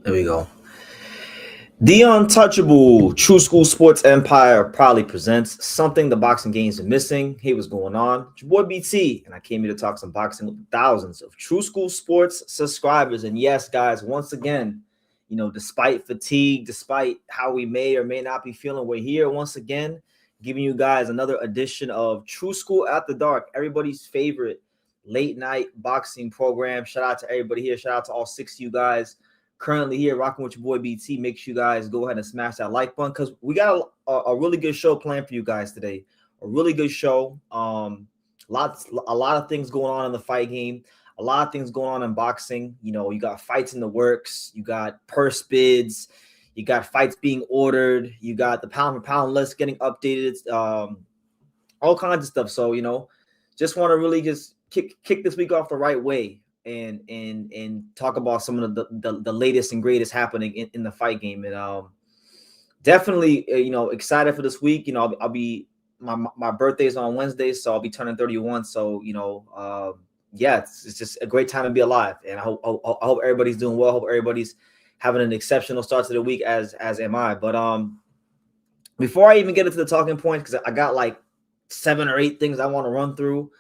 There we go. The Untouchable True School Sports Empire proudly presents something the boxing games are missing. Hey, what's going on? It's your boy BT, and I came here to talk some boxing with thousands of True School Sports subscribers. And yes, guys, once again, despite fatigue, despite how we may or may not be feeling, we're here once again, giving you guys another edition of True School After Dark, everybody's favorite late night boxing program. Shout out to everybody here. Shout out to all 6 of you guys currently here rocking with your boy BT. Make sure you guys go ahead and smash that like button because we got a really good show planned for you guys today. A really good show. A lot of things going on in the fight game. A lot of things going on in boxing. You got fights in the works. You got purse bids. You got fights being ordered. You got the pound for pound list getting updated. All kinds of stuff. So just want to really just kick this week off the right way. And talk about some of the latest and greatest happening in the fight game. And definitely excited for this week. I'll be my birthday is on Wednesday, so I'll be turning 31. So it's just a great time to be alive, and I hope everybody's doing well. I hope everybody's having an exceptional start to the week, as am I. But before I even get into the talking points, because I got like 7 or 8 things I want to run through.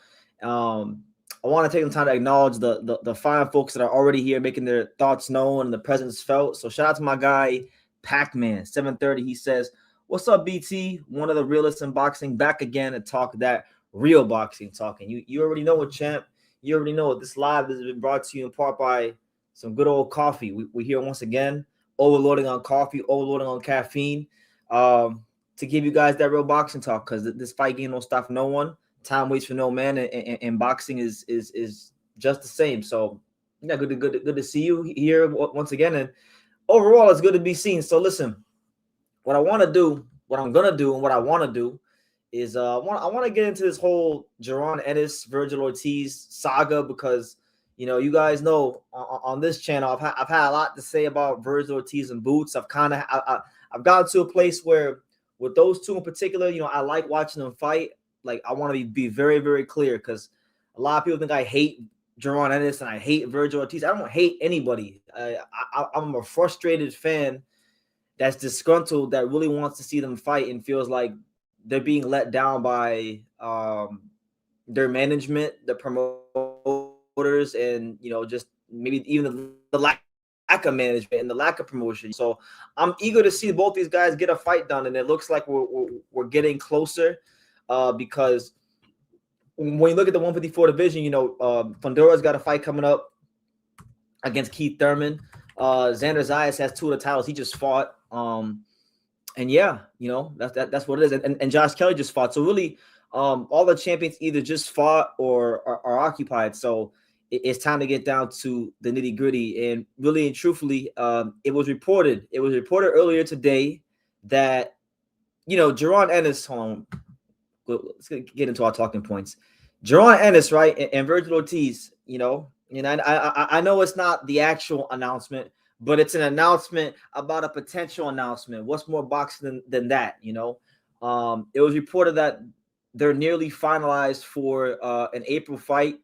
I want to take the time to acknowledge the fine folks that are already here making their thoughts known and the presence felt. So shout out to my guy, Pac-Man, 730. He says, "What's up, BT? One of the realest in boxing, back again to talk that real boxing talking." You already know it, champ. You already know it. This live has been brought to you in part by some good old coffee. We're here once again, overloading on coffee, overloading on caffeine, to give you guys that real boxing talk, because this fight game don't stop for no one. Time waits for no man, and boxing is just the same. So yeah, good to see you here once again. And overall, it's good to be seen. So listen, what I'm gonna do, and what I want to do is I want to get into this whole Jaron Ennis, Vergil Ortiz saga, because you guys know on this channel I've had a lot to say about Vergil Ortiz and Boots. I've gotten to a place where with those two in particular, I like watching them fight. Like, I want to be very, very clear, because a lot of people think I hate Jaron Ennis and I hate Vergil Ortiz. I don't hate anybody. I'm a frustrated fan that's disgruntled, that really wants to see them fight and feels like they're being let down by their management, the promoters, and just maybe even the lack of management and the lack of promotion. So I'm eager to see both these guys get a fight done, and it looks like we're getting closer. Because when you look at the 154 division, Fundora's got a fight coming up against Keith Thurman. Xander Zayas has 2 of the titles he just fought. And yeah, that's what it is. And Josh Kelly just fought. So really, all the champions either just fought or are occupied. So it's time to get down to the nitty gritty. And really and truthfully, it was reported earlier today that Jaron Ennis, let's get into our talking points. Jaron Ennis, right, and Vergil Ortiz, I know it's not the actual announcement, but it's an announcement about a potential announcement. What's more boxing than that, It was reported that they're nearly finalized for an April fight.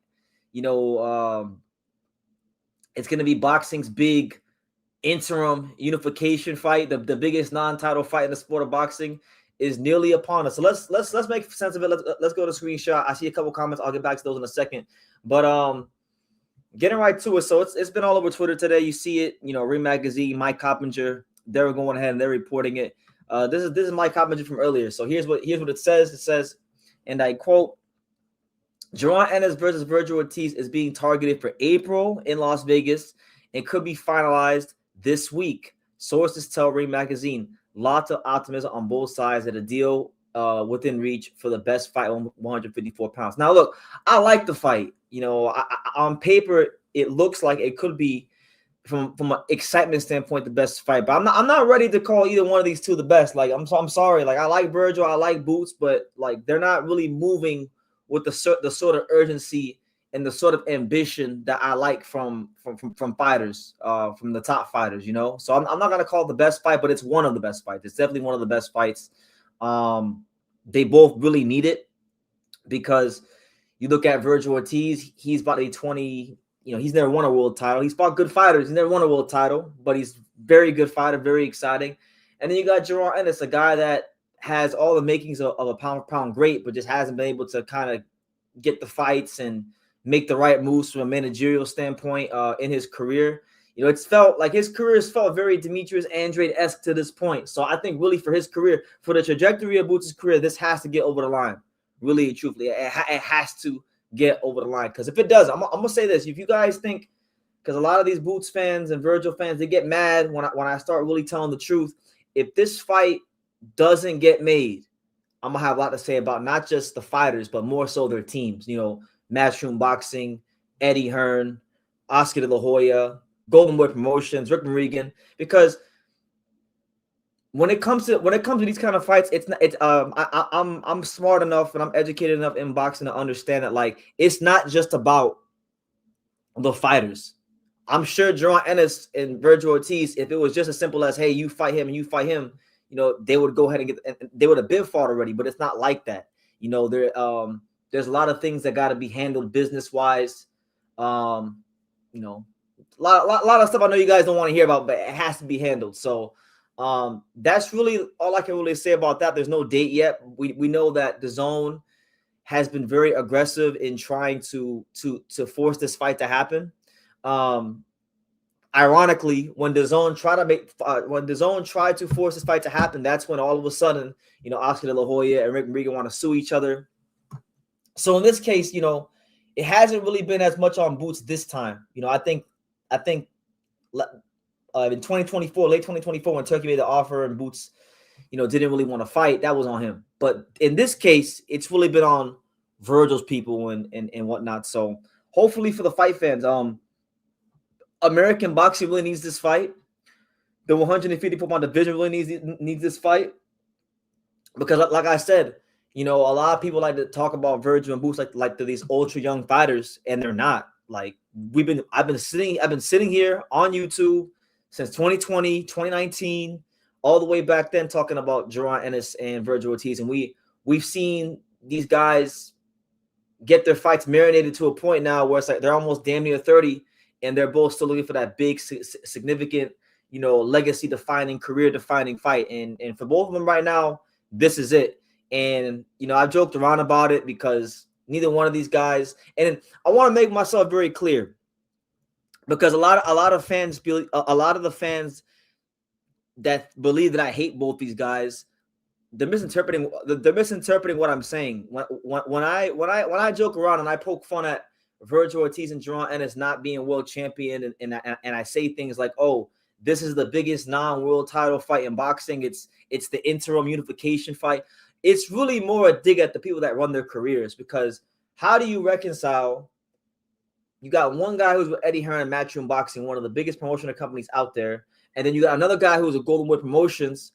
It's going to be boxing's big interim unification fight, the biggest non-title fight in the sport of boxing is nearly upon us. So let's make sense of it. Let's go to screenshot. I see a couple comments. I'll get back to those in a second. But getting right to it. So it's been all over Twitter today. You see it. Ring Magazine, Mike Coppinger, they're going ahead and they're reporting it. This is Mike Coppinger from earlier. So here's what it says. It says, and I quote, "Jaron Ennis versus Vergil Ortiz is being targeted for April in Las Vegas and could be finalized this week. Sources tell Ring Magazine. Lots of optimism on both sides that a deal within reach for the best fight on 154 pounds." Now, look, I like the fight. On paper, it looks like it could be, from an excitement standpoint, the best fight. But I'm not ready to call either one of these two the best. Like, I'm sorry. Like, I like Vergil, I like Boots, but like they're not really moving with the sort of urgency and the sort of ambition that I like from fighters, from the top fighters, So I'm not gonna call it the best fight, but it's one of the best fights. It's definitely one of the best fights. They both really need it, because you look at Vergil Ortiz, he's about a 20 he's never won a world title. He's fought good fighters. He's never won a world title, but he's very good fighter, very exciting. And then you got Jaron Ennis, a guy that has all the makings of a pound great, but just hasn't been able to kind of get the fights and make the right moves from a managerial standpoint in his career. It's felt like his career has felt very Demetrius Andrade-esque to this point. So I think really for his career, for the trajectory of Boots' career, this has to get over the line. Really, truthfully, it has to get over the line. Because if it does, I'm going to say this. If you guys think, because a lot of these Boots fans and Vergil fans, they get mad when I start really telling the truth. If this fight doesn't get made, I'm going to have a lot to say about not just the fighters, but more so their teams. Matchroom Boxing, Eddie Hearn, Oscar De La Hoya, Golden Boy Promotions, Rick Regan, because when it comes to these kind of fights, I'm smart enough and I'm educated enough in boxing to understand that like it's not just about the fighters. I'm sure Jaron Ennis and Vergil Ortiz, if it was just as simple as, hey, you fight him and you fight him, they would go ahead and they would have been fought already, but it's not like that. There's a lot of things that got to be handled business wise. A lot of stuff I know you guys don't want to hear about, but it has to be handled. So that's really all I can really say about that. There's no date yet. We know that DAZN has been very aggressive in trying to force this fight to happen. Ironically, when DAZN tried to force this fight to happen, that's when all of a sudden, Oscar De La Hoya and Rick Regan want to sue each other. So in this case, it hasn't really been as much on Boots this time. I think in 2024, late 2024, when Turkey made the offer and Boots, didn't really want to fight, that was on him. But in this case, it's really been on Vergil's people and whatnot. So hopefully for the fight fans, American boxing really needs this fight. The 154-pound division really needs this fight because, like I said, a lot of people like to talk about Vergil and Boots like they're these ultra young fighters, and they're not. Like I've been sitting here on YouTube since 2020, 2019, all the way back then talking about Jaron Ennis and Vergil Ortiz, and we've seen these guys get their fights marinated to a point now where it's like they're almost damn near 30, and they're both still looking for that big, significant, legacy-defining, career-defining fight. And for both of them right now, this is it. And I've joked around about it because neither one of these guys. And I want to make myself very clear because a lot of the fans that believe that I hate both these guys, they're misinterpreting what I'm saying. When I joke around and I poke fun at Vergil Ortiz and Jaron Ennis not being world champion, and I say things like, "Oh, this is the biggest non-world title fight in boxing. It's the interim unification fight." It's really more a dig at the people that run their careers, because how do you reconcile? You got one guy who's with Eddie Hearn and Matchroom Boxing, one of the biggest promotional companies out there, and then you got another guy who's a Golden Boy Promotions,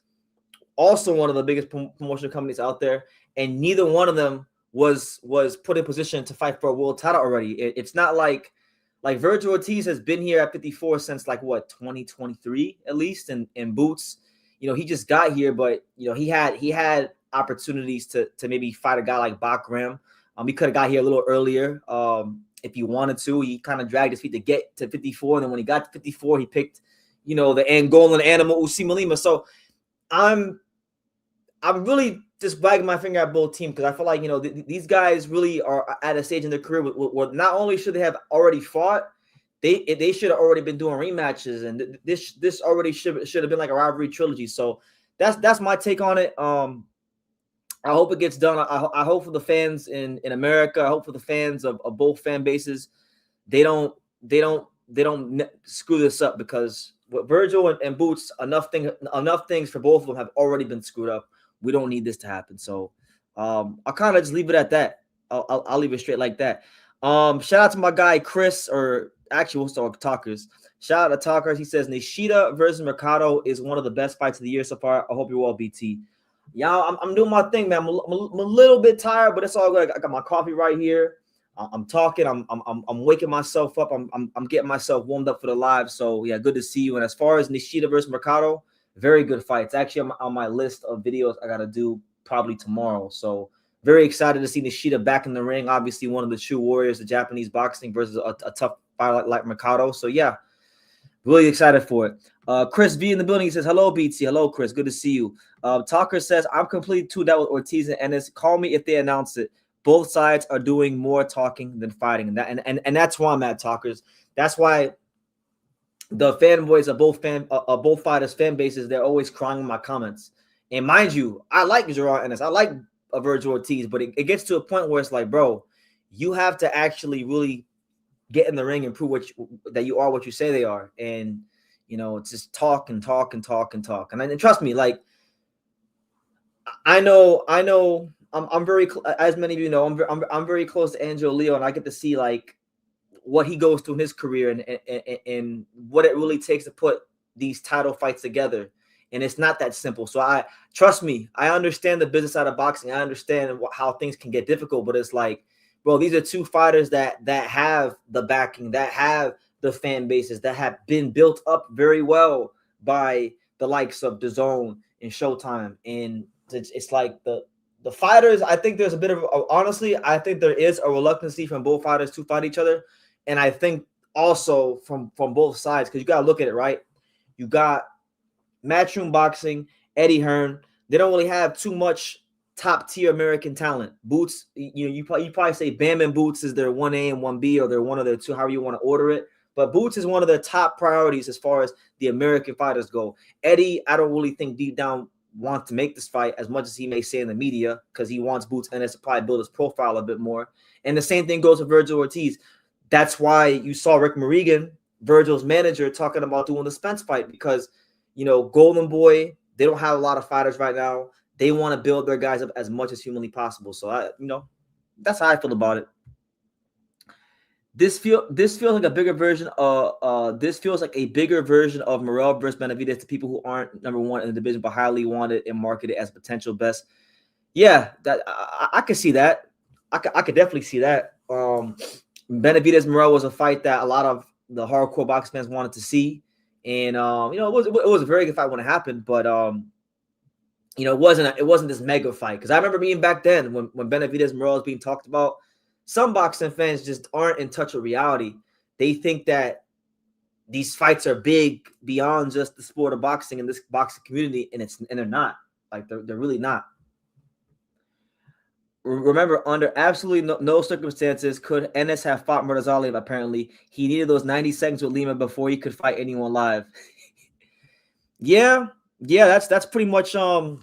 also one of the biggest promotional companies out there, and neither one of them was put in position to fight for a world title already. It's not like Vergil Ortiz has been here at 54 since like 2023 at least, and Boots, he just got here, but he had opportunities to maybe fight a guy like Bakram. He could have got here a little earlier if he wanted to. He kind of dragged his feet to get to 54, and then when he got to 54, he picked the Angolan animal Usima Lima. So I'm really just wagging my finger at both teams because I feel like these guys really are at a stage in their career where not only should they have already fought, they should have already been doing rematches, and this already should have been like a rivalry trilogy. So that's my take on it. I hope it gets done. I hope for the fans in America. I hope for the fans of both fan bases, they don't screw this up, because with Vergil and Boots, enough things for both of them have already been screwed up. We don't need this to happen. So I'll kind of just leave it at that. I'll leave it straight like that. Shout out to my guy Chris, or actually we'll start with Talkers. Shout out to Talkers. He says Nishida versus Mercado is one of the best fights of the year so far. I hope you're well, BT. Y'all, I'm doing my thing, man. I'm a little bit tired, but it's all good. I got my coffee right here. I'm talking. I'm waking myself up. I'm getting myself warmed up for the live. So yeah, good to see you. And as far as Nishida versus Mercado, very good fight. It's actually on my list of videos I gotta do probably tomorrow. So very excited to see Nishida back in the ring. Obviously, one of the true warriors of Japanese boxing versus a tough fight like Mercado. So yeah, really excited for it. Chris V in the building. He says, hello, BT. Hello, Chris. Good to see you. Talker says, I'm completely tuned out with Ortiz and Ennis. Call me if they announce it. Both sides are doing more talking than fighting. And that's why I'm at, Talkers. That's why the fanboys of both fighters' fan bases, they're always crying in my comments. And mind you, I like Jaron Ennis. I like Vergil Ortiz, but it gets to a point where it's like, bro, you have to actually really get in the ring and prove that you are what you say they are. And, it's just talk and talk and talk and talk. And trust me, like, I know I'm very, as many of you know, I'm very close to Angelo Leo, and I get to see like what he goes through in his career and what it really takes to put these title fights together. And it's not that simple. So trust me, I understand the business side of boxing. I understand how things can get difficult, but it's like, bro, these are two fighters that have the backing, that have the fan bases, that have been built up very well by the likes of DAZN and Showtime. And it's like the fighters, I think there's a bit of, honestly, I think there is a reluctancy from both fighters to fight each other. And I think also from both sides, because you got to look at it, right? You got Matchroom Boxing, Eddie Hearn. They don't really have too much top-tier American talent. Boots, you probably say Bam and Boots is their 1A and 1B, or they're one of their two, however you want to order it. But Boots is one of their top priorities as far as the American fighters go. Eddie, I don't really think deep down wants to make this fight as much as he may say in the media, because he wants Boots Ennis to probably build his profile a bit more. And the same thing goes for Vergil Ortiz. That's why you saw Rick Morrigan, Virgil's manager, talking about doing the Spence fight, because, Golden Boy, they don't have a lot of fighters right now. They want to build their guys up as much as humanly possible. So that's how I feel about it. This feels like a bigger version of Morrell versus Benavidez to people who aren't number one in the division but highly wanted and marketed as potential best. Yeah, that I could see that. I could definitely see that. Benavidez Morrell was a fight that a lot of the hardcore box fans wanted to see, and it was a very good fight when it happened, but it wasn't this mega fight, because I remember being back then when Benavidez Morrell was being talked about. Some boxing fans just aren't in touch with reality. They think that these fights are big beyond just the sport of boxing and this boxing community, and they're not. Like they're really not. Remember, under absolutely no circumstances could Ennis have fought Murtazaliev. Apparently, he needed those 90 seconds with Lima before he could fight anyone live. yeah, that's pretty much what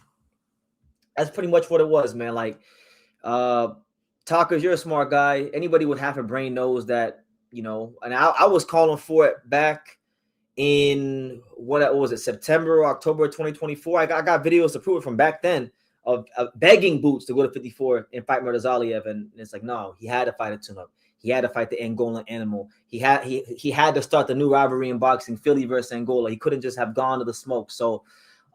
it was, man. Like, Talkers, you're a smart guy. Anybody with half a brain knows that, and I was calling for it back in what was it, September or October 2024. I got videos to prove it from back then of begging Boots to go to 54 and fight Murtazaliev, and it's like, no, he had to fight a tune-up. He had to fight the Angolan animal. He had to start the new rivalry in boxing, Philly versus Angola. He couldn't just have gone to the smoke. So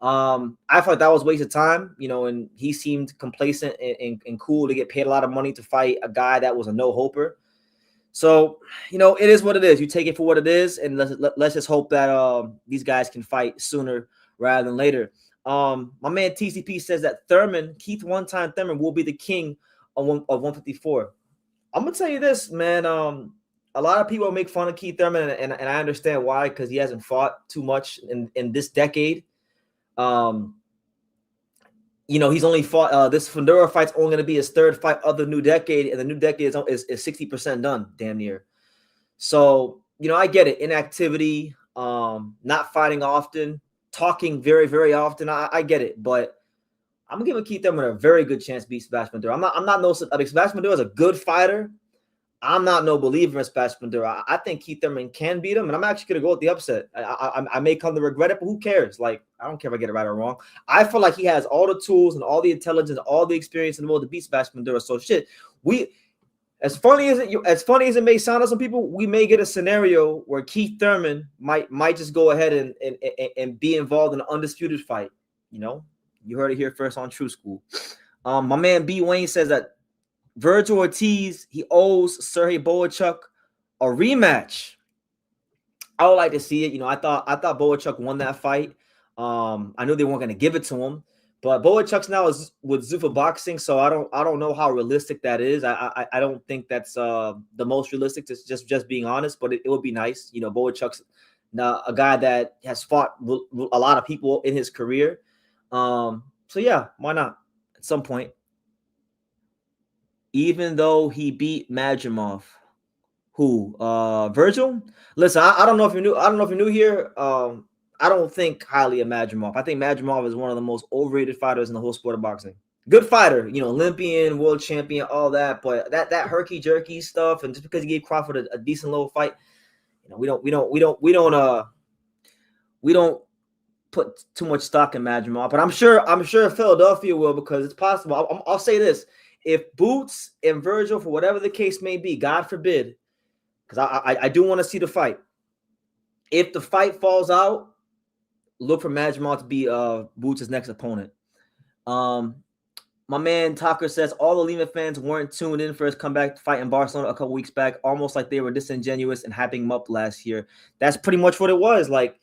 I thought that was a waste of time, and he seemed complacent and cool to get paid a lot of money to fight a guy that was a no-hoper. So, it is what it is. You take it for what it is, and let's just hope that these guys can fight sooner rather than later. My man TCP says that Keith one-time Thurman will be the king of 154. I'm gonna tell you this, man. A lot of people make fun of Keith Thurman, and I understand why, because he hasn't fought too much in this decade. He's only fought this Fundora fight's only going to be his third fight of the new decade, and the new decade is 60% done, damn near. So, I get it. Inactivity, not fighting often, talking very, very often. I get it, but I'm gonna give Keith Thurman a very good chance to beat Sebastian Fundora. Sebastian Fundora is a good fighter. I'm not no believer in Sebastian Fundora. I think Keith Thurman can beat him, and I'm actually going to go with the upset. I may come to regret it, but who cares? Like, I don't care if I get it right or wrong. I feel like he has all the tools and all the intelligence, all the experience in the world to beat Sebastian Fundora. So shit, as funny as it may sound to some people, we may get a scenario where Keith Thurman might just go ahead and be involved in an undisputed fight. You heard it here first on True School. My man B Wayne says that Vergil Ortiz, he owes Sergey Bohachuk a rematch. I would like to see it. I thought Bohachuk won that fight. I knew they weren't going to give it to him, But Boachuk's now is with Zuffa Boxing, so I don't know how realistic that is. I don't think that's the most realistic. Just being honest, but it would be nice. You know, Boachuk's now a guy that has fought a lot of people in his career. So yeah, why not at some point? Even though he beat Majimov, who Vergil? Listen, I don't know if you knew. I don't know if you knew here. I don't think highly of Majimov. I think Majimov is one of the most overrated fighters in the whole sport of boxing. Good fighter, you know, Olympian, world champion, all that. But that herky jerky stuff, and just because he gave Crawford a decent little fight, you know, we don't put too much stock in Majimov. But I'm sure Philadelphia will, because it's possible. I'll say this: if Boots and Vergil, for whatever the case may be, God forbid, because I do want to see the fight. If the fight falls out, look for Majimov to be Boots' next opponent. My man Tucker says all the Lima fans weren't tuned in for his comeback fight in Barcelona a couple weeks back, almost like they were disingenuous and hyping him up last year. That's pretty much what it was. Like,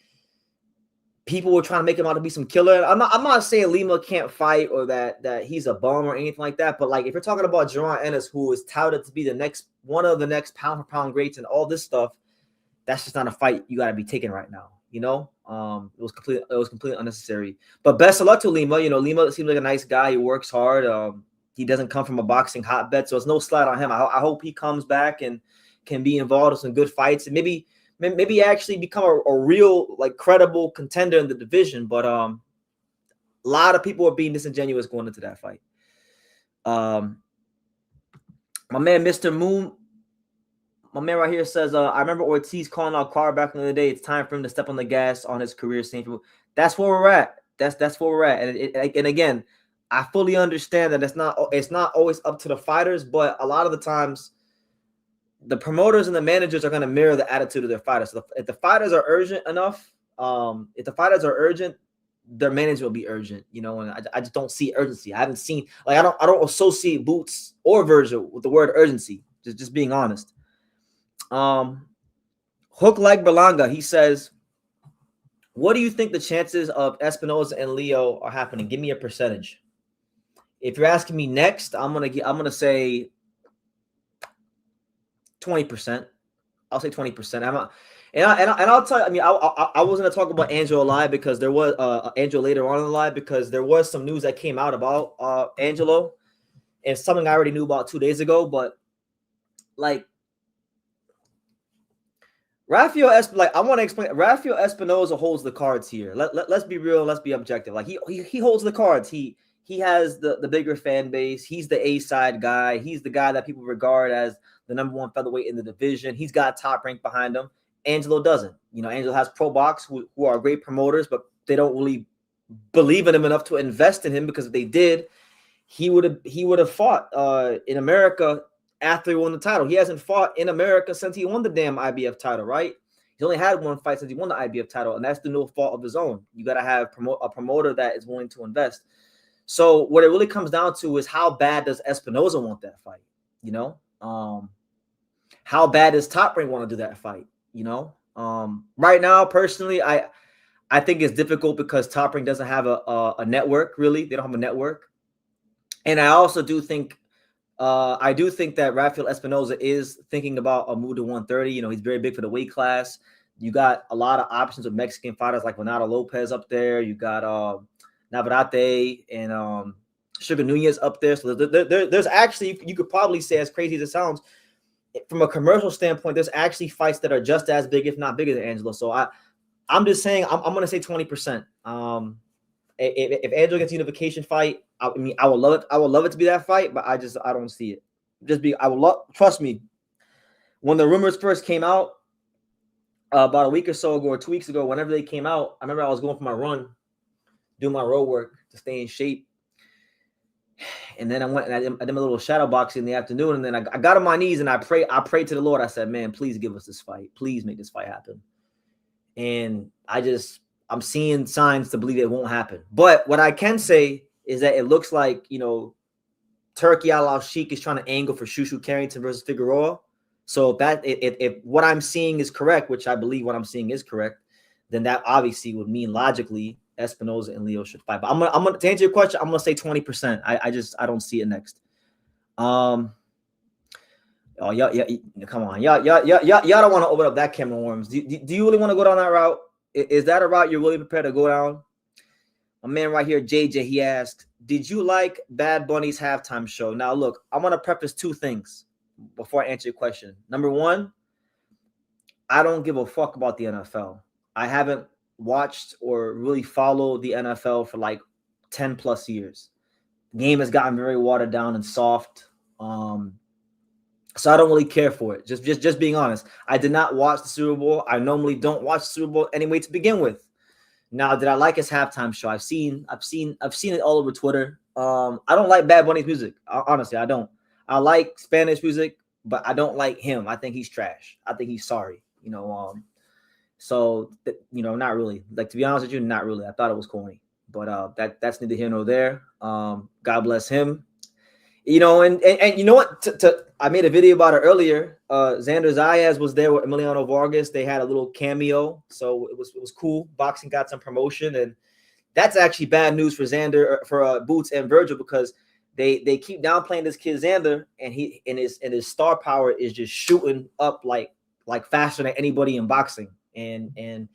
people were trying to make him out to be some killer. I'm not saying Lima can't fight or that he's a bum or anything like that. But like, if you're talking about Jaron Ennis, who is touted to be one of the next pound for pound greats and all this stuff, that's just not a fight you got to be taking right now. You know, it was completely unnecessary. But best of luck to Lima. You know, Lima seems like a nice guy. He works hard. He doesn't come from a boxing hotbed, so it's no slight on him. I hope he comes back and can be involved in some good fights and maybe actually become a real, like, credible contender in the division. But a lot of people are being disingenuous going into that fight. My man, Mr. Moon. My man right here says, I remember Ortiz calling out Carr back in the day. It's time for him to step on the gas on his career. That's where we're at. That's where we're at. And again, I fully understand that it's not always up to the fighters, but a lot of the times the promoters and the managers are going to mirror the attitude of their fighters. So if the fighters are urgent enough, their manager will be urgent, you know. And I just don't see urgency. I haven't seen, like, I don't associate Boots or Vergil with the word urgency. Just being honest. Hook like Berlanga, he says, what do you think the chances of Espinoza and Leo are happening? Give me a percentage. If you're asking me next, I'm gonna say 20%. I'll say 20%. I'll tell you. I mean, I was gonna talk about Angelo live because there was Angelo later on in the live, because there was some news that came out about Angelo, and something I already knew about 2 days ago. But like, I want to explain. Rafael Espinoza holds the cards here. Let's be real. Let's be objective. Like, he holds the cards. He has the bigger fan base. He's the A-side guy. He's the guy that people regard as the number one featherweight in the division. He's got Top Rank behind him. Angelo doesn't. You know, Angelo has Pro Box, who are great promoters, but they don't really believe in him enough to invest in him, because if they did, he would have fought in America after he won the title. He hasn't fought in America since he won the damn IBF title, right? He's only had one fight since he won the IBF title, and that's through no fault of his own. You got to have a promoter that is willing to invest. So what it really comes down to is, how bad does Espinoza want that fight? You know, how bad does Top Rank want to do that fight? You know, right now, personally, I think it's difficult because Top Rank doesn't have a network. Really, they don't have a network, and I also do think. I do think that Rafael Espinoza is thinking about a move to 130. You know, he's very big for the weight class. You got a lot of options with Mexican fighters like Renato Lopez up there. You got Navarrete and Sugar Nunez up there. So there's actually, you could probably say, as crazy as it sounds, from a commercial standpoint, there's actually fights that are just as big, if not bigger, than Angelo. So I'm just saying, I'm going to say 20%. If Angelo gets a unification fight, I mean, I would love it. I would love it to be that fight, but I don't see it. Trust me. When the rumors first came out about a week or so ago, or 2 weeks ago, whenever they came out, I remember I was going for my run, doing my road work to stay in shape. And then I went and I did my little shadow boxing in the afternoon. And then I got on my knees and I prayed to the Lord. I said, man, please give us this fight. Please make this fight happen. And I'm seeing signs to believe it won't happen. But what I can say is that it looks like, you know, Turkey Al Sheik is trying to angle for Shushu Carrington versus Figueroa. So if what I'm seeing is correct, which I believe what I'm seeing is correct, then that obviously would mean logically Espinoza and Leo should fight. But I'm gonna to answer your question, I'm gonna say 20%. I don't see it next. Oh, yeah, come on, y'all don't want to open up that can of worms. Do you really want to go down that route? Is that a route you're really prepared to go down? A man right here, JJ, he asked, did you like Bad Bunny's halftime show? Now, look, I want to preface two things before I answer your question. Number one, I don't give a fuck about the NFL. I haven't watched or really followed the NFL for like 10 plus years. The game has gotten very watered down and soft. So I don't really care for it. Just being honest. I did not watch the Super Bowl. I normally don't watch the Super Bowl anyway to begin with. Now, did I like his halftime show? I've seen it all over Twitter. I don't like Bad Bunny's music. Honestly, I don't. I like Spanish music, but I don't like him. I think he's trash. I think he's sorry. So not really. Like, to be honest with you, not really. I thought it was corny, but that's neither here nor there. God bless him. And you know what? I made a video about it earlier. Xander Zayas was there with Emiliano Vargas. They had a little cameo, so it was cool. Boxing got some promotion, and that's actually bad news for Xander, for Boots and Vergil, because they keep downplaying this kid Xander, and his star power is just shooting up like faster than anybody in boxing, and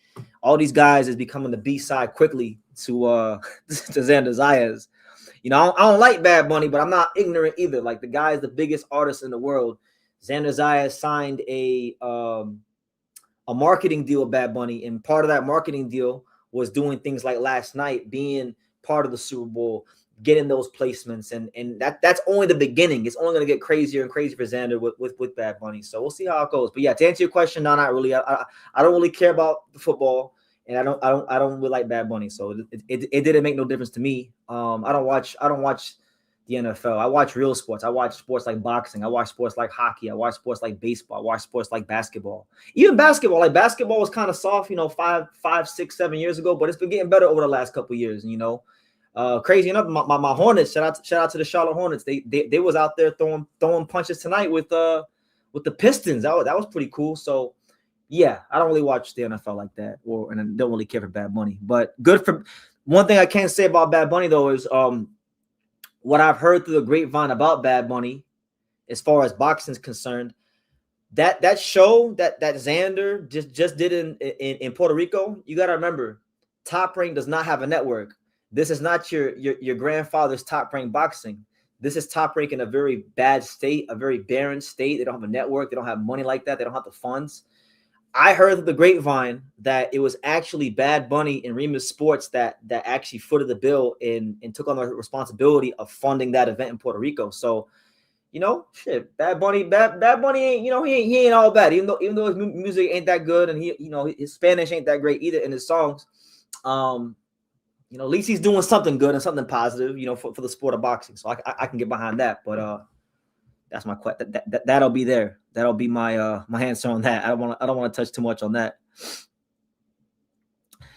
all these guys is becoming the B side quickly to Xander Zayas. I don't like Bad Bunny, but I'm not ignorant either. Like, the guy is the biggest artist in the world. Xander Zayas signed a marketing deal with Bad Bunny, and part of that marketing deal was doing things like last night, being part of the Super Bowl, getting those placements, and that's only the beginning. It's only going to get crazier and crazier for Xander with Bad Bunny. So we'll see how it goes. But yeah, to answer your question, no, not really. I don't really care about the football. And I don't really like Bad Bunny, so it didn't make no difference to me. I don't watch the NFL. I watch real sports. I watch sports like boxing. I watch sports like hockey. I watch sports like baseball. I watch sports like basketball. Even basketball. Like, basketball was kind of soft, 5, 6, 7 years ago, but it's been getting better over the last couple of years. Crazy enough, my Hornets. Shout out to the Charlotte Hornets. They was out there throwing punches tonight with the Pistons. That was pretty cool. So. Yeah, I don't really watch the NFL like that, and I don't really care for Bad Bunny. But good for one thing I can't say about Bad Bunny though is what I've heard through the grapevine about Bad Bunny, as far as boxing is concerned. That show that Xander just did in Puerto Rico, you got to remember, Top Rank does not have a network. This is not your grandfather's Top Rank boxing. This is Top Rank in a very bad state, a very barren state. They don't have a network. They don't have money like that. They don't have the funds. I heard through the grapevine that it was actually Bad Bunny and Remus Sports that actually footed the bill and took on the responsibility of funding that event in Puerto Rico. So, shit, Bad Bunny ain't, he ain't all bad. Even though his music ain't that good, and his Spanish ain't that great either in his songs. At least he's doing something good and something positive, for the sport of boxing. So I can get behind that. But that's my question. That'll be there. That'll be my my answer on that. I don't want to touch too much on that.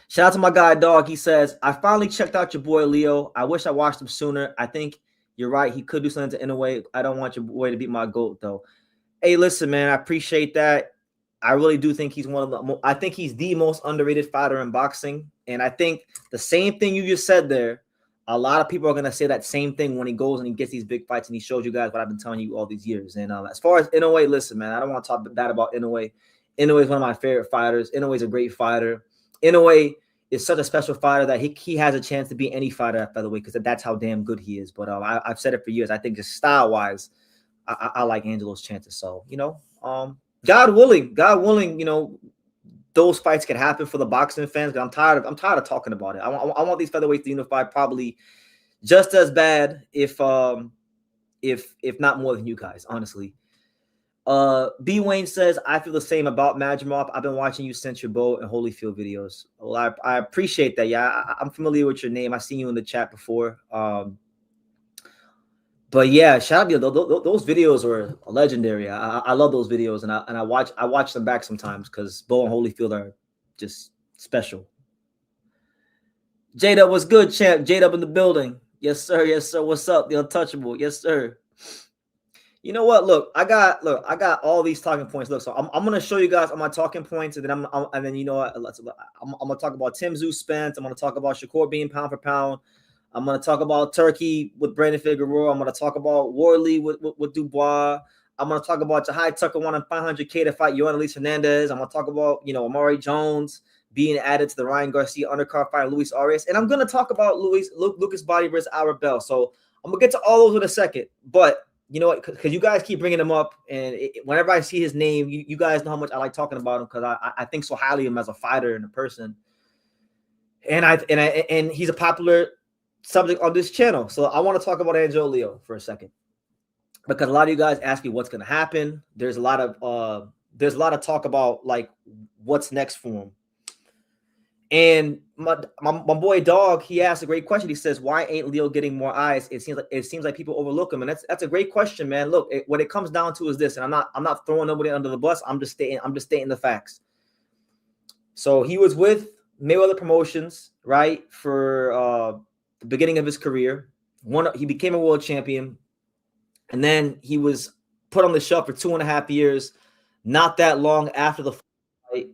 Shout out to my guy Dog. He says, I finally checked out your boy Leo. I wish I watched him sooner. I think you're right. He could do something to Inoue. I don't want your boy to beat my GOAT though. Hey, listen, man. I appreciate that. I really do think he's I think he's the most underrated fighter in boxing. And I think the same thing you just said there, a lot of people are going to say that same thing when he goes and he gets these big fights and he shows you guys what I've been telling you all these years. And as far as Inoue, listen, man, I don't want to talk bad about Inoue. Inoue is one of my favorite fighters. Inoue is a great fighter. Inoue is such a special fighter that he has a chance to beat any fighter at featherweight because that's how damn good he is. But I've said it for years. I think just style-wise, I like Angelo's chances. So, God willing, those fights can happen for the boxing fans. But I'm tired of talking about it. I want these featherweights to unify probably just as bad, if not more than you guys, honestly. B Wayne says, I feel the same about Majimov. I've been watching you since your Bo and Holyfield videos. Well, I appreciate that. Yeah, I'm familiar with your name. I've seen you in the chat before. But yeah, shout out to you. Those videos were legendary. I love those videos, and I watch them back sometimes because Bo and Holyfield are just special. J-Dub, what's good, champ? J-Dub in the building. Yes, sir. Yes, sir. What's up? The Untouchable. Yes, sir. You know what? Look, I got all these talking points. Look, so I'm gonna show you guys all my talking points, and then you know what? I'm gonna talk about Tim Zoo Spence. I'm gonna talk about Shakur being pound for pound. I'm gonna talk about Turkey with Brandon Figueroa. I'm gonna talk about Worley with Dubois. I'm gonna talk about Jahai Tucker wanting 500K to fight Yohan Luis Hernandez. I'm gonna talk about Amari Jones being added to the Ryan Garcia undercard fight Luis Arias, and I'm gonna talk about Lucas Body versus Albert Bell. So I'm gonna get to all those in a second, but you know what? Because you guys keep bringing him up, and whenever I see his name, you guys know how much I like talking about him because I think so highly of him as a fighter and a person, and he's a popular subject on this channel. So I want to talk about Angelo Leo for a second because a lot of you guys ask me what's going to happen. There's a lot of talk about like what's next for him. And my boy Dog, he asked a great question. He says, "Why ain't Leo getting more eyes? It seems like people overlook him." And that's a great question, man. Look, what it comes down to is this, and I'm not throwing nobody under the bus. I'm just stating the facts. So he was with Mayweather Promotions, right, for the beginning of his career. He became a world champion, and then he was put on the shelf for 2.5 years. Not that long after the fight,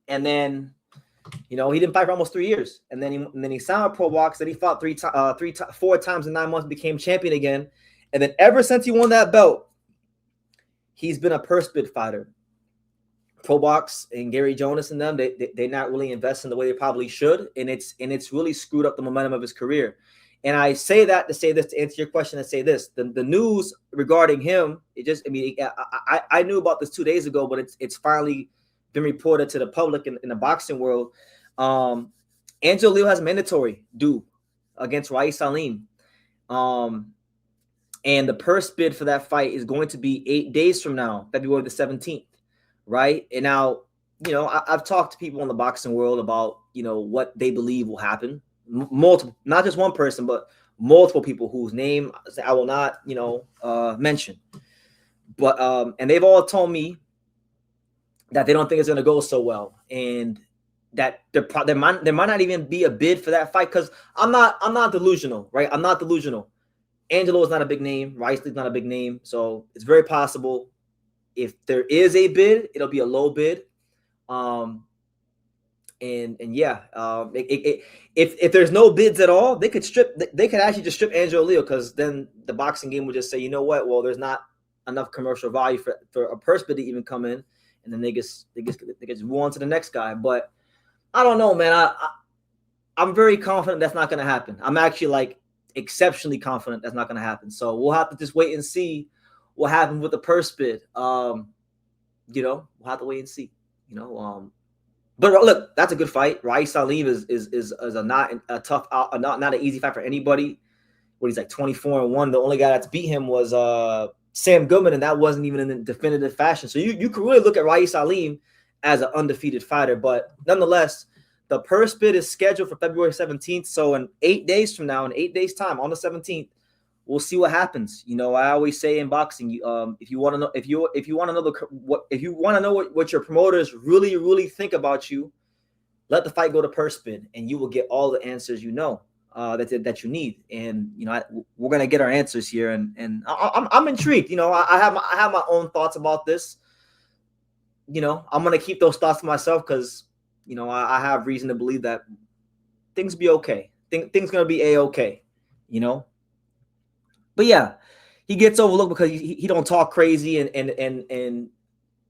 and then. He didn't fight for almost 3 years, and then he signed with Pro Box. Then he fought 4 times in 9 months, became champion again, and then ever since he won that belt, he's been a purse bid fighter. Pro Box and Gary Jonas and them, they not really invest in the way they probably should, and it's really screwed up the momentum of his career. And I say that to say this, to answer your question, and say this: the news regarding him, I knew about this 2 days ago, but it's finally been reported to the public in the boxing world. Angelo Leo has a mandatory due against Rais Salim. And the purse bid for that fight is going to be 8 days from now, February the 17th, right? And now, I've talked to people in the boxing world about, what they believe will happen. Multiple, not just one person, but multiple people whose name I will not, mention. But and they've all told me that they don't think it's going to go so well, and that there might not even be a bid for that fight. Because I'm not delusional, right? I'm not delusional. Angelo is not a big name. Rice is not a big name, so it's very possible if there is a bid, it'll be a low bid. If there's no bids at all, they could actually just strip Angelo Leo, because then the boxing game would just say, you know what? Well, there's not enough commercial value for a purse bid to even come in. And then they just move on to the next guy. But I don't know, man. I'm very confident that's not going to happen. I'm actually exceptionally confident that's not going to happen. So we'll have to just wait and see what happens with the purse bid. We'll have to wait and see. But look, that's a good fight. Rais Salim is not an easy fight for anybody. He's like 24-1. The only guy that's beat him was Sam Goodman, and that wasn't even in a definitive fashion. So you could really look at Rais Salim as an undefeated fighter. But nonetheless, the purse bid is scheduled for February 17th. So in 8 days from now, in 8 days' time, on the 17th, we'll see what happens. I always say in boxing, if you want to know what your promoters really, really think about you, let the fight go to purse bid, and you will get all the answers that you need. And we're gonna get our answers here, and I'm intrigued. I have my own thoughts about this. I'm gonna keep those thoughts to myself, because I have reason to believe that things will be okay. Things gonna be a-okay. But yeah, he gets overlooked because he don't talk crazy, and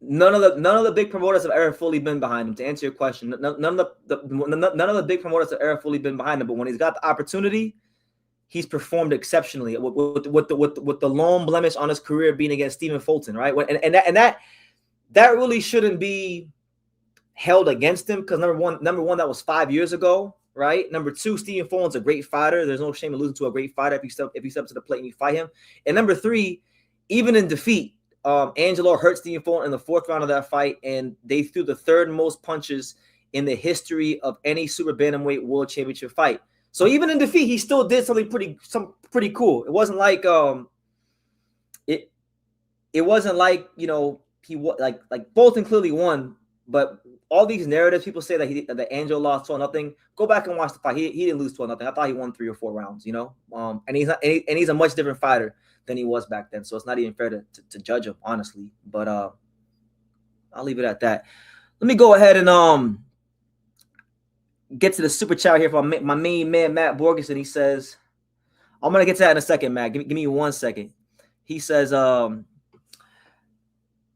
none of the big promoters have ever fully been behind him. To answer your question, none of the big promoters have ever fully been behind him. But when he's got the opportunity, he's performed exceptionally with the lone blemish on his career being against Stephen Fulton, right? And that really shouldn't be held against him, because number one, that was 5 years ago, right? Number two, Stephen Fulton's a great fighter. There's no shame in losing to a great fighter if you step to the plate and you fight him. And number three, even in defeat, Angelo hurt Stephen Fulton in the 4th round of that fight, and they threw the 3rd most punches in the history of any super bantamweight world championship fight. So even in defeat, he still did something pretty cool. It wasn't like it wasn't like he like Fulton clearly won But all these narratives, people say that Angel lost 12-0. Go back and watch the fight. He didn't lose 12-0. I thought he won 3 or 4 rounds. And he's a much different fighter than he was back then. So it's not even fair to judge him, honestly. But I'll leave it at that. Let me go ahead and get to the super chat here from my main man Matt Borgeson. He says, I'm gonna get to that in a second, Matt. Give me 1 second. He says,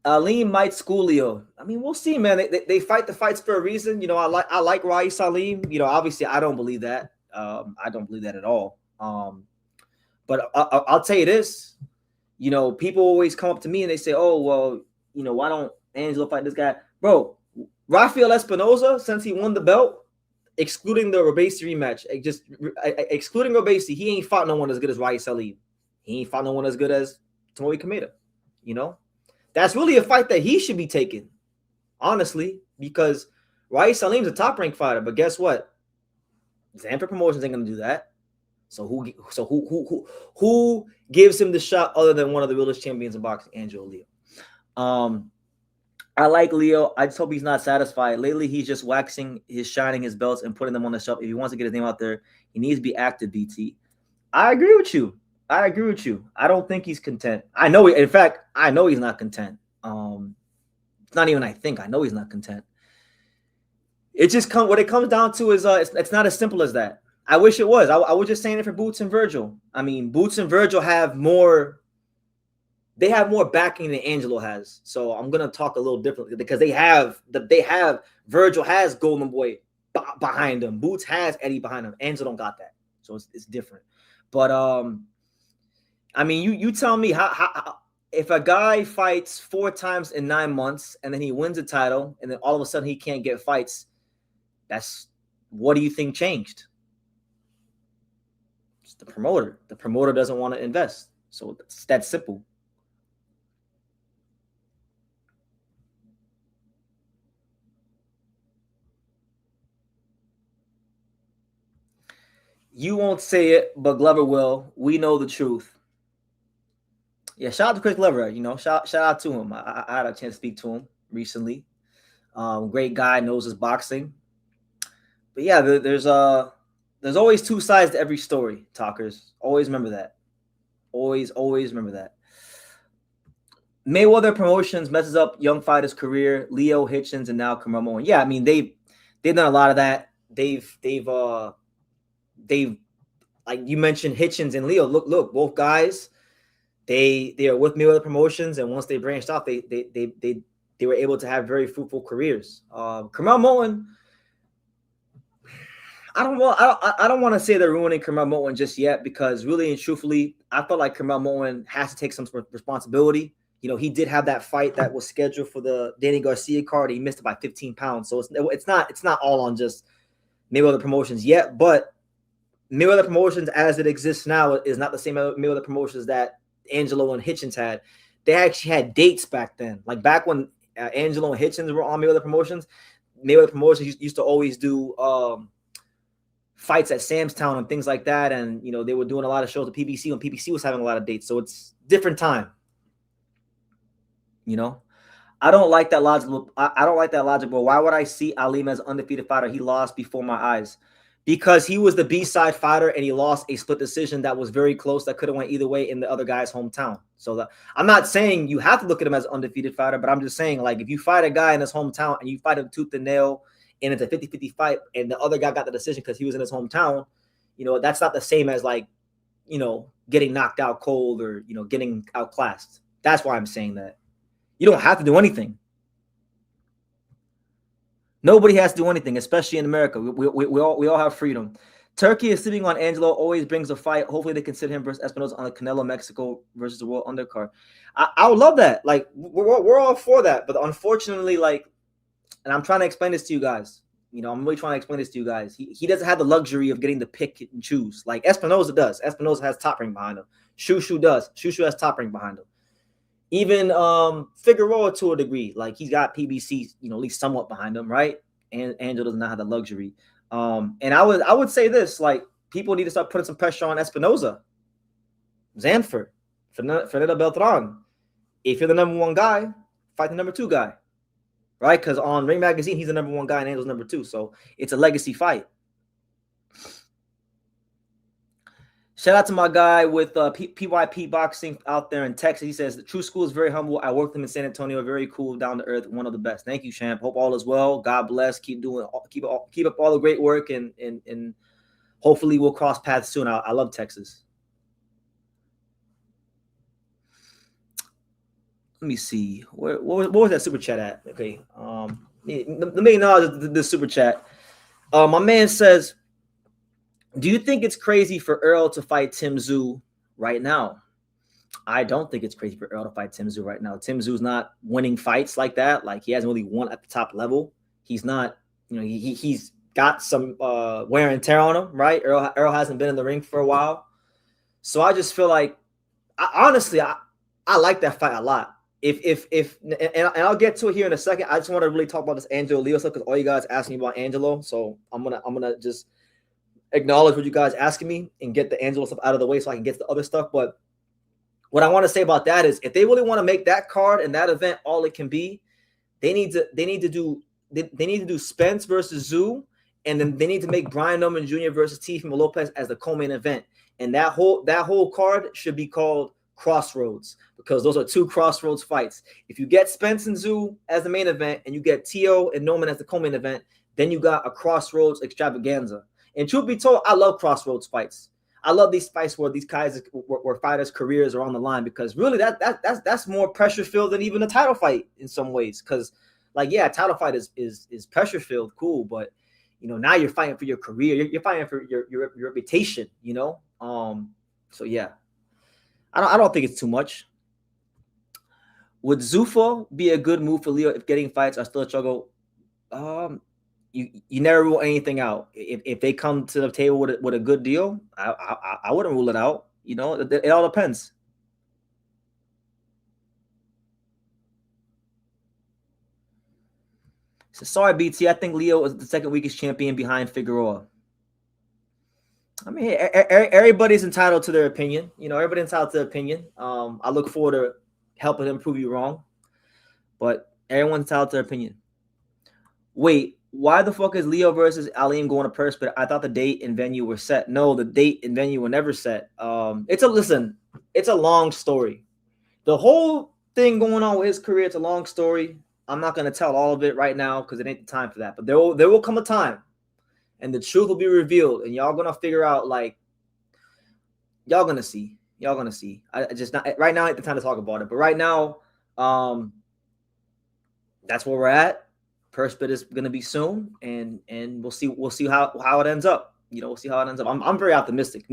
Aleem might school Leo. I mean, we'll see, man. They fight the fights for a reason. I like Rais Aleem. Obviously, I don't believe that. I don't believe that at all. But I'll tell you this. People always come up to me and they say, "Oh, well, why don't Angelo fight this guy, bro?" Rafael Espinoza, since he won the belt, excluding the Robacy rematch, excluding Robacy, he ain't fought no one as good as Rais Aleem. He ain't fought no one as good as Tomoe Kameda. That's really a fight that he should be taking, honestly, because Rais Aleem's a top-ranked fighter. But guess what? Zanfer Promotions ain't gonna do that. So who gives him the shot other than one of the realest champions in boxing, Angelo Leo? I like Leo. I just hope he's not satisfied. Lately, he's just shining his belts and putting them on the shelf. If he wants to get his name out there, he needs to be active, BT. I agree with you. I don't think he's content. I know he's not content. It's not even I think. I know he's not content. It just what it comes down to is it's not as simple as that. I wish it was. I was just saying it for Boots and Vergil. I mean, Boots and Vergil have more backing than Angelo has. So I'm gonna talk a little differently because Vergil has Golden Boy behind him. Boots has Eddie behind him. Angelo don't got that. So it's different. But I mean, you tell me how if a guy fights 4 times in 9 months and then he wins a title and then all of a sudden he can't get fights, what do you think changed? It's the promoter. The promoter doesn't want to invest. So it's that simple. You won't say it, but Glover will. We know the truth. Yeah, shout out to Chris Glover. Shout out to him. I had a chance to speak to him recently. Great guy, knows his boxing. But yeah, there's always 2 sides to every story, talkers. Always remember that. Always remember that. Mayweather Promotions messes up young fighters' career. Leo, Hitchens, and now Kamamoan. Yeah, I mean they've done a lot of that. They've like you mentioned Hitchens and Leo. Look, both guys. They are with Mayweather Promotions, and once they branched off, they were able to have very fruitful careers. Kamal Moen, I don't want to say they're ruining Kamal Moen just yet because really and truthfully, I felt like Kamal Moen has to take some responsibility. He did have that fight that was scheduled for the Danny Garcia card. He missed it by 15 pounds, so it's not all on just Mayweather Promotions yet. But Mayweather Promotions, as it exists now, is not the same Mayweather Promotions that Angelo and Hitchens had. They actually had dates back then. Like back when Angelo and Hitchens were on Mayweather Promotions used to always do fights at Sam's Town and things like that. And, they were doing a lot of shows at PBC when PBC was having a lot of dates. So it's different time. I don't like that logic. But why would I see Aleem as an undefeated fighter? He lost before my eyes. Because he was the B-side fighter and he lost a split decision that was very close that could have went either way in the other guy's hometown. So I'm not saying you have to look at him as an undefeated fighter, but I'm just saying, like, if you fight a guy in his hometown and you fight him tooth and nail and it's a 50-50 fight and the other guy got the decision because he was in his hometown, that's not the same as, like, getting knocked out cold or, getting outclassed. That's why I'm saying that. You don't have to do anything. Nobody has to do anything, especially in America. We all have freedom. Turkey is sitting on Angelo, always brings a fight. Hopefully they consider him versus Espinosa on the Canelo Mexico versus the World Undercard. I would love that. Like, we're all for that. But unfortunately, like, and I'm trying to explain this to you guys. I'm really trying to explain this to you guys. He doesn't have the luxury of getting to pick and choose. Like Espinosa does. Espinosa has top rank behind him. Shushu does. Shushu has top rank behind him. Even Figueroa to a degree, like he's got PBC, at least somewhat behind him, right? And Angelo does not have the luxury. And I would say this, like, people need to start putting some pressure on Espinosa, Zanfer, Fernando Beltran. If you're the number 1 guy, fight the number 2 guy. right? Because on Ring Magazine, he's the number 1 guy and Angel's number 2. So it's a legacy fight. Shout out to my guy with PYP Boxing out there in Texas. He says, the True School is very humble. I worked with him in San Antonio. Very cool, down to earth, one of the best. Thank you, champ. Hope all is well. God bless. Keep up all the great work, and hopefully we'll cross paths soon. I love Texas. Let me see. What was that super chat at? Okay. Let me acknowledge the super chat. My man says, do you think it's crazy for Errol to fight Tim Tszyu right now? I don't think it's crazy for Errol to fight Tim Tszyu right now. Tim Tszyu's not winning fights like that. Like, he hasn't really won at the top level. He's not, he's got some wear and tear on him, right? Errol hasn't been in the ring for a while. So I just feel like, honestly, I like that fight a lot. And I'll get to it here in a second. I just want to really talk about this Angelo Leo stuff, because all you guys asked me about Angelo. So I'm gonna just acknowledge what you guys asking me and get the Angelo stuff out of the way so I can get to the other stuff. But what I want to say about that is, if they really want to make that card and that event all it can be, they need to do Spence versus Tszyu, and then they need to make Brian Norman Jr. versus Teofimo Lopez as the co-main event. And that whole card should be called Crossroads, because those are 2 Crossroads fights. If you get Spence and Tszyu as the main event, and you get Tio and Norman as the co-main event, then you got a Crossroads extravaganza. And truth be told, I love Crossroads fights. I love these fights where these guys, where fighters' careers are on the line, because really that's more pressure filled than even a title fight in some ways. Because, like, yeah, a title fight is pressure filled, cool, but now you're fighting for your career. You're fighting for your reputation. So yeah, I don't think it's too much. Would Zuffa be a good move for Leo if getting fights are still a struggle? You never rule anything out. If they come to the table with a good deal, I wouldn't rule it out. It all depends. So, sorry, BT. I think Leo is the second weakest champion behind Figueroa. I mean, everybody's entitled to their opinion. Everybody's entitled to their opinion. I look forward to helping them prove you wrong, but everyone's entitled to their opinion. Wait, why the fuck is Leo versus Aleem going to purse? But I thought the date and venue were set. No, the date and venue were never set. It's a long story. The whole thing going on with his career, it's a long story. I'm not going to tell all of it right now because it ain't the time for that. But there will come a time, and the truth will be revealed, and y'all going to figure out, like, y'all going to see. Y'all going to see. I just not right now ain't the time to talk about it. But right now, that's where we're at. Purse bid is going to be soon, and we'll see how it ends up. We'll see how it ends up. I'm very optimistic.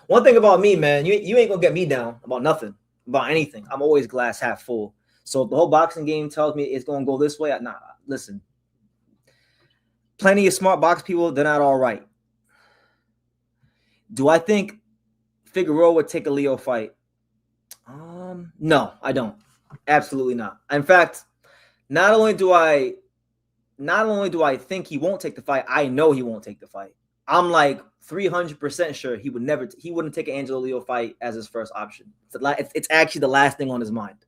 One thing about me, man, you ain't gonna get me down about nothing, about anything. I'm always glass half full. So if the whole boxing game tells me it's gonna go this way, listen. Plenty of smart box people, they're not all right. Do I think Figueroa would take a Leo fight? No, I don't. Absolutely not. In fact, not only do I think he won't take the fight, I know he won't take the fight. I'm like 300% sure he wouldn't take an Angelo Leo fight as his first option. It's actually the last thing on his mind.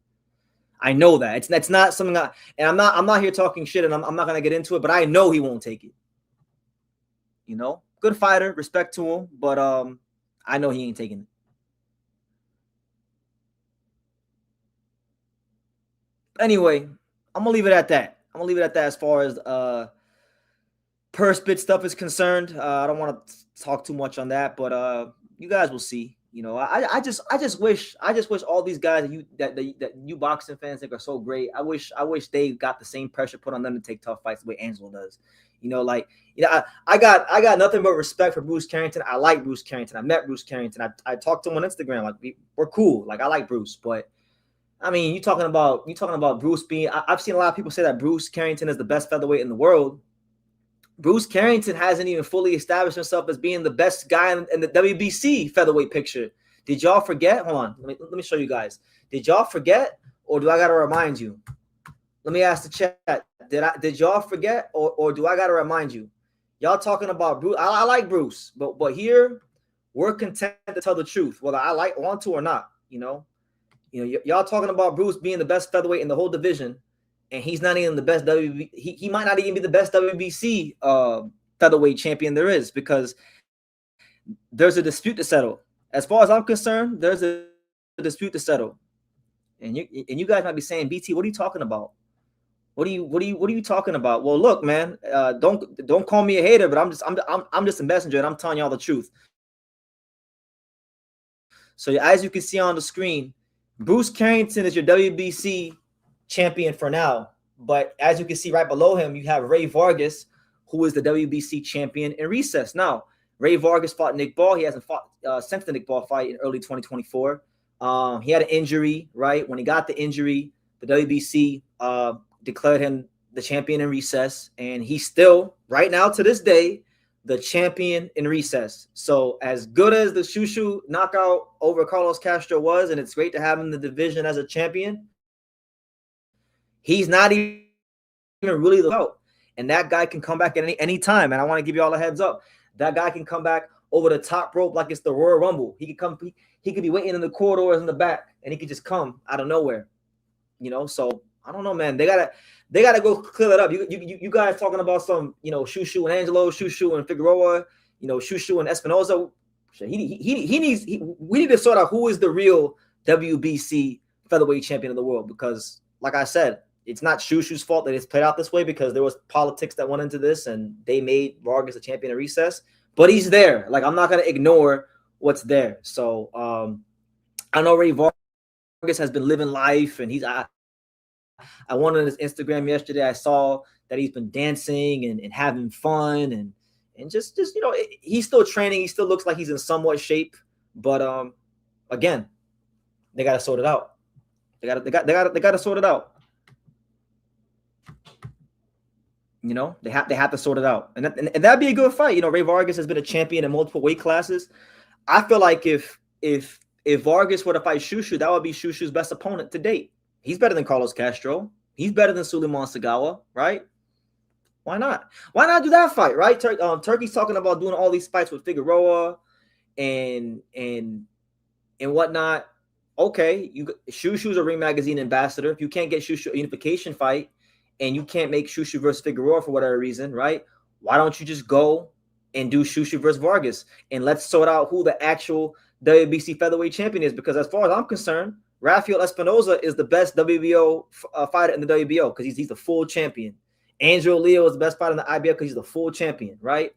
I know that. It's not something and I'm not here talking shit, and I'm not gonna get into it, but I know he won't take it. Good fighter, respect to him, but I know he ain't taking it. Anyway, I'm gonna leave it at that. As far as purse bid stuff is concerned. I don't want to talk too much on that, but you guys will see. I just wish all these guys that you boxing fans think are so great. I wish they got the same pressure put on them to take tough fights the way Angelo does. I got nothing but respect for Bruce Carrington. I like Bruce Carrington. I met Bruce Carrington. I talked to him on Instagram. Like, we're cool. Like, I like Bruce, but I mean, you talking about Bruce being. I've seen a lot of people say that Bruce Carrington is the best featherweight in the world. Bruce Carrington hasn't even fully established himself as being the best guy in the WBC featherweight picture. Did y'all forget? Hold on, let me show you guys. Did y'all forget, or do I gotta remind you? Let me ask the chat. Did y'all forget, or do I gotta remind you? Y'all talking about Bruce? I like Bruce, but here we're content to tell the truth, whether I want to or not. Y'all talking about Bruce being the best featherweight in the whole division, and he's not even the best WBC. He might not even be the best WBC featherweight champion there is, because there's a dispute to settle. As far as I'm concerned, there's a dispute to settle. And you guys might be saying, BT, what are you talking about? What are you talking about? Well, look, man, don't call me a hater, but I'm just a messenger, and I'm telling y'all the truth. So as you can see on the screen, Bruce Carrington is your WBC champion for now. But as you can see right below him, you have Ray Vargas, who is the WBC champion in recess. Now, Ray Vargas fought Nick Ball. He hasn't fought since the Nick Ball fight in early 2024. He had an injury, right? When he got the injury, the WBC declared him the champion in recess, and he's still, right now to this day, the champion in recess. So as good as the Shushu knockout over Carlos Castro was, and it's great to have him in the division as a champion, he's not even really the belt. And that guy can come back at any time. And I want to give you all a heads up. That guy can come back over the top rope like it's the Royal Rumble. He could be waiting in the corridors in the back, and he could just come out of nowhere. So I don't know, man. They gotta go clear that up. You guys talking about some, Shushu and Angelo, Shushu and Figueroa, Shushu and Espinoza. We need to sort out who is the real WBC featherweight champion of the world, because, like I said, it's not Shushu's fault that it's played out this way, because there was politics that went into this, and they made Vargas a champion of recess. But he's there. Like, I'm not gonna ignore what's there. So I know Ray Vargas has been living life, and I went on his Instagram yesterday. I saw that he's been dancing and having fun, and just he's still training. He still looks like he's in somewhat shape, but again, they got to sort it out. They got to sort it out. They have to sort it out, and that'd be a good fight. Ray Vargas has been a champion in multiple weight classes. I feel like if Vargas were to fight Shushu, that would be Shushu's best opponent to date. He's better than Carlos Castro. He's better than Suleiman Sagawa, right? Why not? Why not do that fight, right? Turkey's talking about doing all these fights with Figueroa and whatnot. Okay, Shushu's a Ring Magazine ambassador. If you can't get Shushu a unification fight, and you can't make Shushu versus Figueroa for whatever reason, right? Why don't you just go and do Shushu versus Vargas, and let's sort out who the actual WBC featherweight champion is? Because as far as I'm concerned, Rafael Espinoza is the best WBO fighter in the WBO, because he's the full champion. Angelo Leo is the best fighter in the IBF because he's the full champion, right?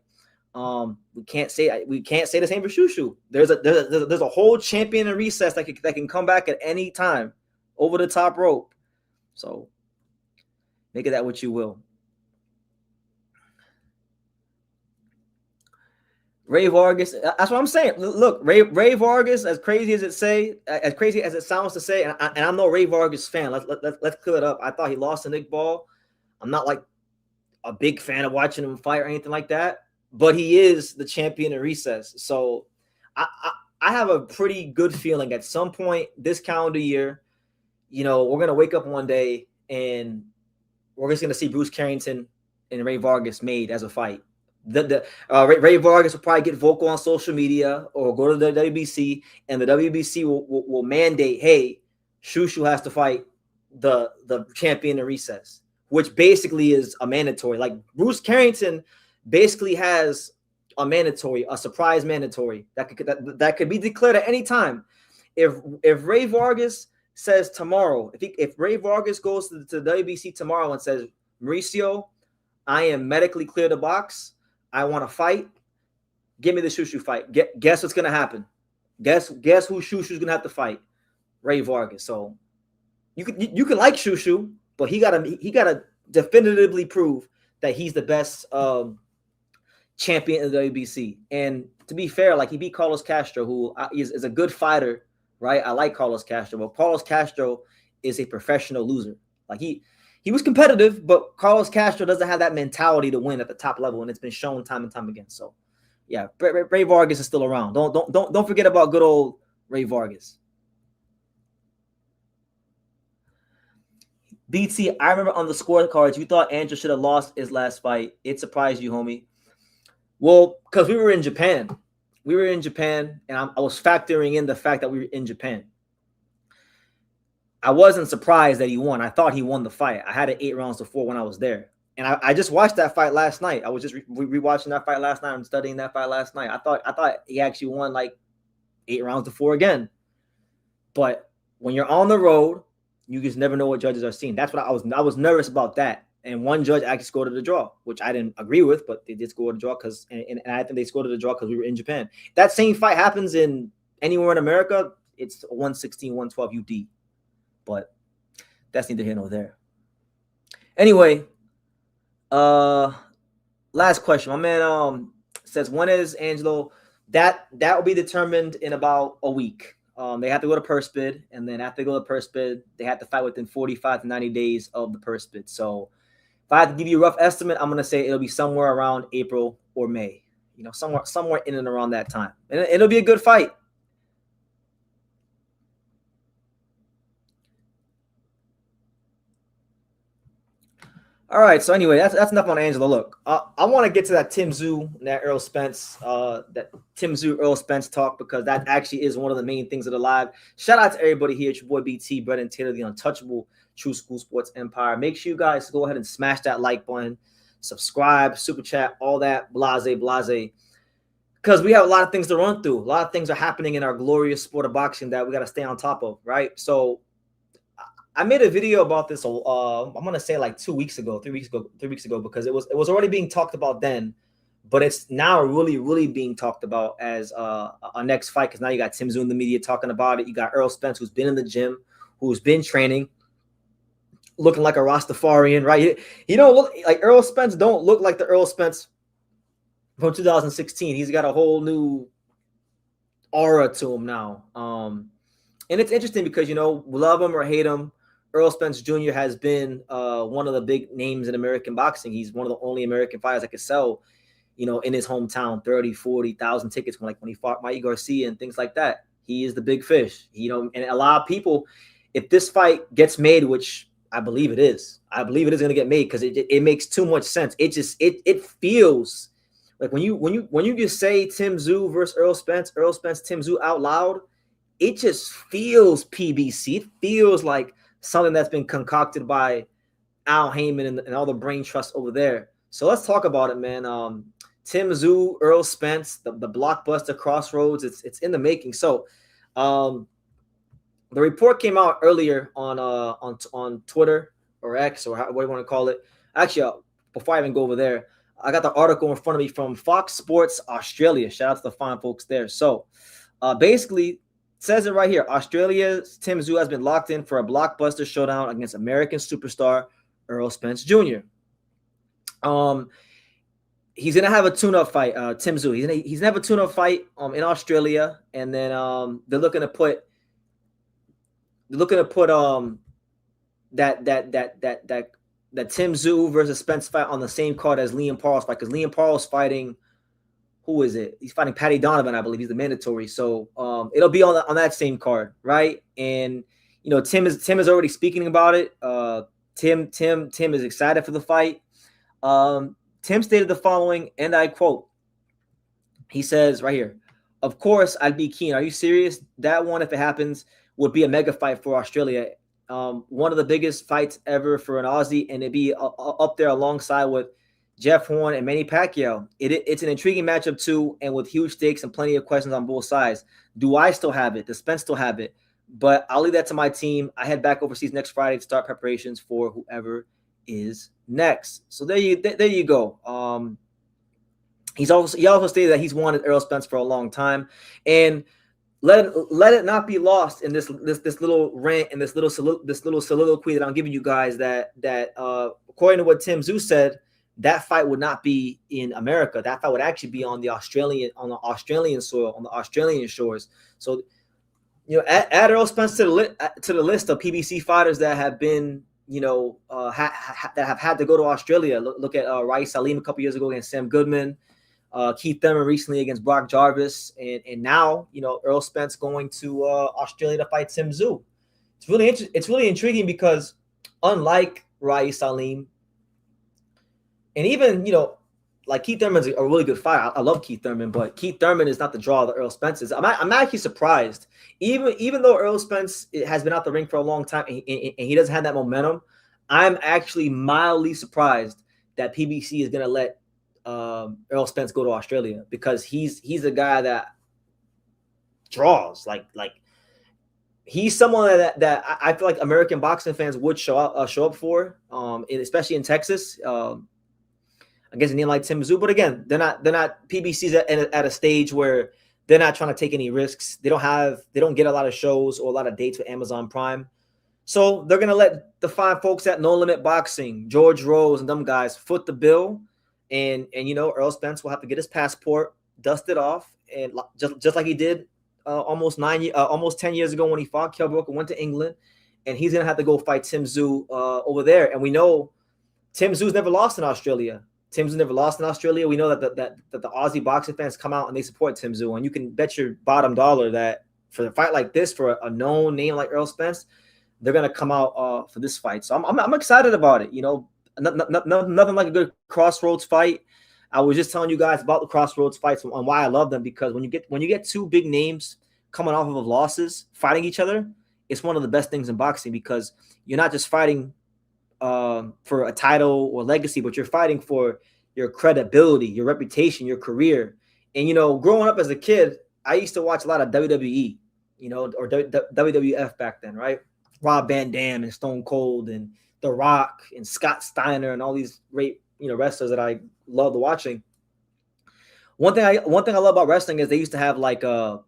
We can't say the same for Shushu. There's a whole champion in recess that can come back at any time over the top rope. So make of that what you will. Ray Vargas, that's what I'm saying. Look, Ray Vargas, as crazy as it sounds to say, and I'm no Ray Vargas fan. Let's clear it up. I thought he lost to Nick Ball. I'm not like a big fan of watching him fight or anything like that, but he is the champion in recess. So I have a pretty good feeling at some point this calendar year, we're gonna wake up one day and we're just gonna see Bruce Carrington and Ray Vargas made as a fight. Ray Vargas will probably get vocal on social media or go to the WBC, and the WBC will mandate, hey, Shushu has to fight the champion in recess, which basically is a mandatory. Like, Bruce Carrington basically has a surprise mandatory that could be declared at any time. If Ray Vargas says tomorrow, if Ray Vargas goes to the WBC tomorrow and says, Mauricio, I am medically cleared to box, I want to fight, give me the Shushu fight. Guess what's gonna happen? Guess who Shushu's gonna have to fight? Ray Vargas. So you can like Shushu, but he gotta definitively prove that he's the best champion in the WBC. And to be fair, like, he beat Carlos Castro, who is a good fighter, right? I like Carlos Castro, but Carlos Castro is a professional loser. Like, he was competitive, but Carlos Castro doesn't have that mentality to win at the top level, and it's been shown time and time again. So, yeah, Ray Vargas is still around. Don't forget about good old Ray Vargas. BT, I remember on the scorecards, you thought Andrew should have lost his last fight. It surprised you, homie. Well, because we were in Japan. And I was factoring in the fact that we were in Japan. I wasn't surprised that he won. I thought he won the fight. I had it 8 rounds to 4 when I was there. And I just watched that fight last night. I was just rewatching that fight last night and studying that fight last night. I thought he actually won like 8 rounds to 4 again. But when you're on the road, you just never know what judges are seeing. That's what I was nervous about that. And one judge actually scored a draw, which I didn't agree with, but they did score a draw because, and I think they scored a draw because we were in Japan. That same fight happens in anywhere in America, it's 116, 112 UD. But that's neither here nor there. Anyway, last question. My man says, when is Angelo? That will be determined in about a week. They have to go to purse bid, and then after they go to purse bid, they have to fight within 45 to 90 days of the purse bid. So if I had to give you a rough estimate, I'm gonna say it'll be somewhere around April or May. You know, somewhere in and around that time, and it'll be a good fight. All right. So anyway, that's enough on Angelo. Look, I want to get to that Tim Tszyu and that Errol Spence, Errol Spence talk, because that actually is one of the main things that are live. Shout out to everybody here. It's your boy BT, Brendan Taylor, the untouchable True School Sports Empire. Make sure you guys go ahead and smash that like button, subscribe, super chat, all that blase, because we have a lot of things to run through. A lot of things are happening in our glorious sport of boxing that we got to stay on top of, right? So I made a video about this. I'm gonna say like 2 weeks ago, 3 weeks ago, because it was already being talked about then, but it's now really being talked about as a next fight, because now you got Tim Tszyu in the media talking about it. You got Errol Spence, who's been in the gym, who's been training, looking like a Rastafarian, right? He don't look like Errol Spence. Don't look like the Errol Spence from 2016. He's got a whole new aura to him now. And it's interesting because, you know, love him or hate him, Errol Spence Jr. has been one of the big names in American boxing. He's one of the only American fighters that could sell, you know, in his hometown, 30, 40,000 tickets when he fought Mikey Garcia and things like that. He is the big fish, you know, and a lot of people, if this fight gets made, which I believe it is going to get made, because it makes too much sense. It feels like when you just say Tim Tszyu versus Errol Spence, Tim Tszyu out loud, it just feels PBC. It feels like something that's been concocted by Al Heyman and all the brain trust over there. So let's talk about it, man. Tim Tszyu, Errol Spence, the blockbuster crossroads. It's in the making. So the report came out earlier on Twitter or X, or what do you want to call it. Actually, before I even go over there, I got the article in front of me from Fox Sports Australia. Shout out to the fine folks there. So basically, says it right here. Australia's Tim Tszyu has been locked in for a blockbuster showdown against American superstar Errol Spence Jr. He's gonna have a tune-up fight. Tim Tszyu. He's gonna have a tune-up fight in Australia, and then they're looking to put that Tim Tszyu versus Spence fight on the same card as Liam Paul's fight, because Liam Paul's fighting. Who is it? He's fighting Paddy Donovan, I believe. He's the mandatory. So it'll be on that same card, right? And you know, Tim is already speaking about it. Tim is excited for the fight. Tim stated the following, and I quote. He says right here, "Of course, I'd be keen. Are you serious? That one, if it happens, would be a mega fight for Australia. One of the biggest fights ever for an Aussie, and it'd be up there alongside with Jeff Horn and Manny Pacquiao. It's an intriguing matchup too, and with huge stakes and plenty of questions on both sides. Do I still have it? Does Spence still have it? But I'll leave that to my team. I head back overseas next Friday to start preparations for whoever is next." So there you go. He also stated that he's wanted Errol Spence for a long time, and let it not be lost in this little rant and this little soliloquy that I'm giving you guys that according to what Tim Tszyu said, that fight would not be in America. That fight would actually be on the Australian soil, on the Australian shores. So, you know, add Errol Spence to the list of PBC fighters that have been, you know, that have had to go to Australia. Look at Rais Salim a couple years ago against Sam Goodman, Keith Thurman recently against Brock Jarvis, and now, you know, Errol Spence going to Australia to fight Tim Tszyu. It's really intriguing because unlike Rais Salim, and even, you know, like Keith Thurman's a really good fighter. I love Keith Thurman, but Keith Thurman is not the draw that Errol Spence is. I'm actually surprised, even though Errol Spence has been out the ring for a long time and he doesn't have that momentum. I'm actually mildly surprised that PBC is going to let Errol Spence go to Australia, because he's a guy that draws like he's someone that I feel like American boxing fans would show up for, especially in Texas. I guess a name like Tim Tszyu, but again, they're not PBC's at a stage where they're not trying to take any risks. They don't get a lot of shows or a lot of dates with Amazon Prime. So they're gonna let the fine folks at No Limit Boxing, George Rose and them guys, foot the bill, and Errol Spence will have to get his passport, dust it off, and just like he did almost 10 years ago when he fought Kell Brook and went to England, and he's gonna have to go fight Tim Tszyu over there. And we know Tim Tszyu's never lost in Australia. Tim's never lost in Australia. We know that the Aussie boxing fans come out and they support Tim Tszyu, and you can bet your bottom dollar that for a fight like this, for a known name like Errol Spence, they're gonna come out for this fight. So I'm excited about it. Nothing like a good crossroads fight. I was just telling you guys about the crossroads fights and why I love them, because when you get two big names coming off of losses fighting each other, it's one of the best things in boxing, because you're not just fighting for a title or legacy, but you're fighting for your credibility, your reputation, your career. And growing up as a kid, I used to watch a lot of WWE, or WWF back then, right? Rob Van Dam and Stone Cold and The Rock and Scott Steiner and all these great wrestlers that I loved watching. One thing I love about wrestling is they used to have like a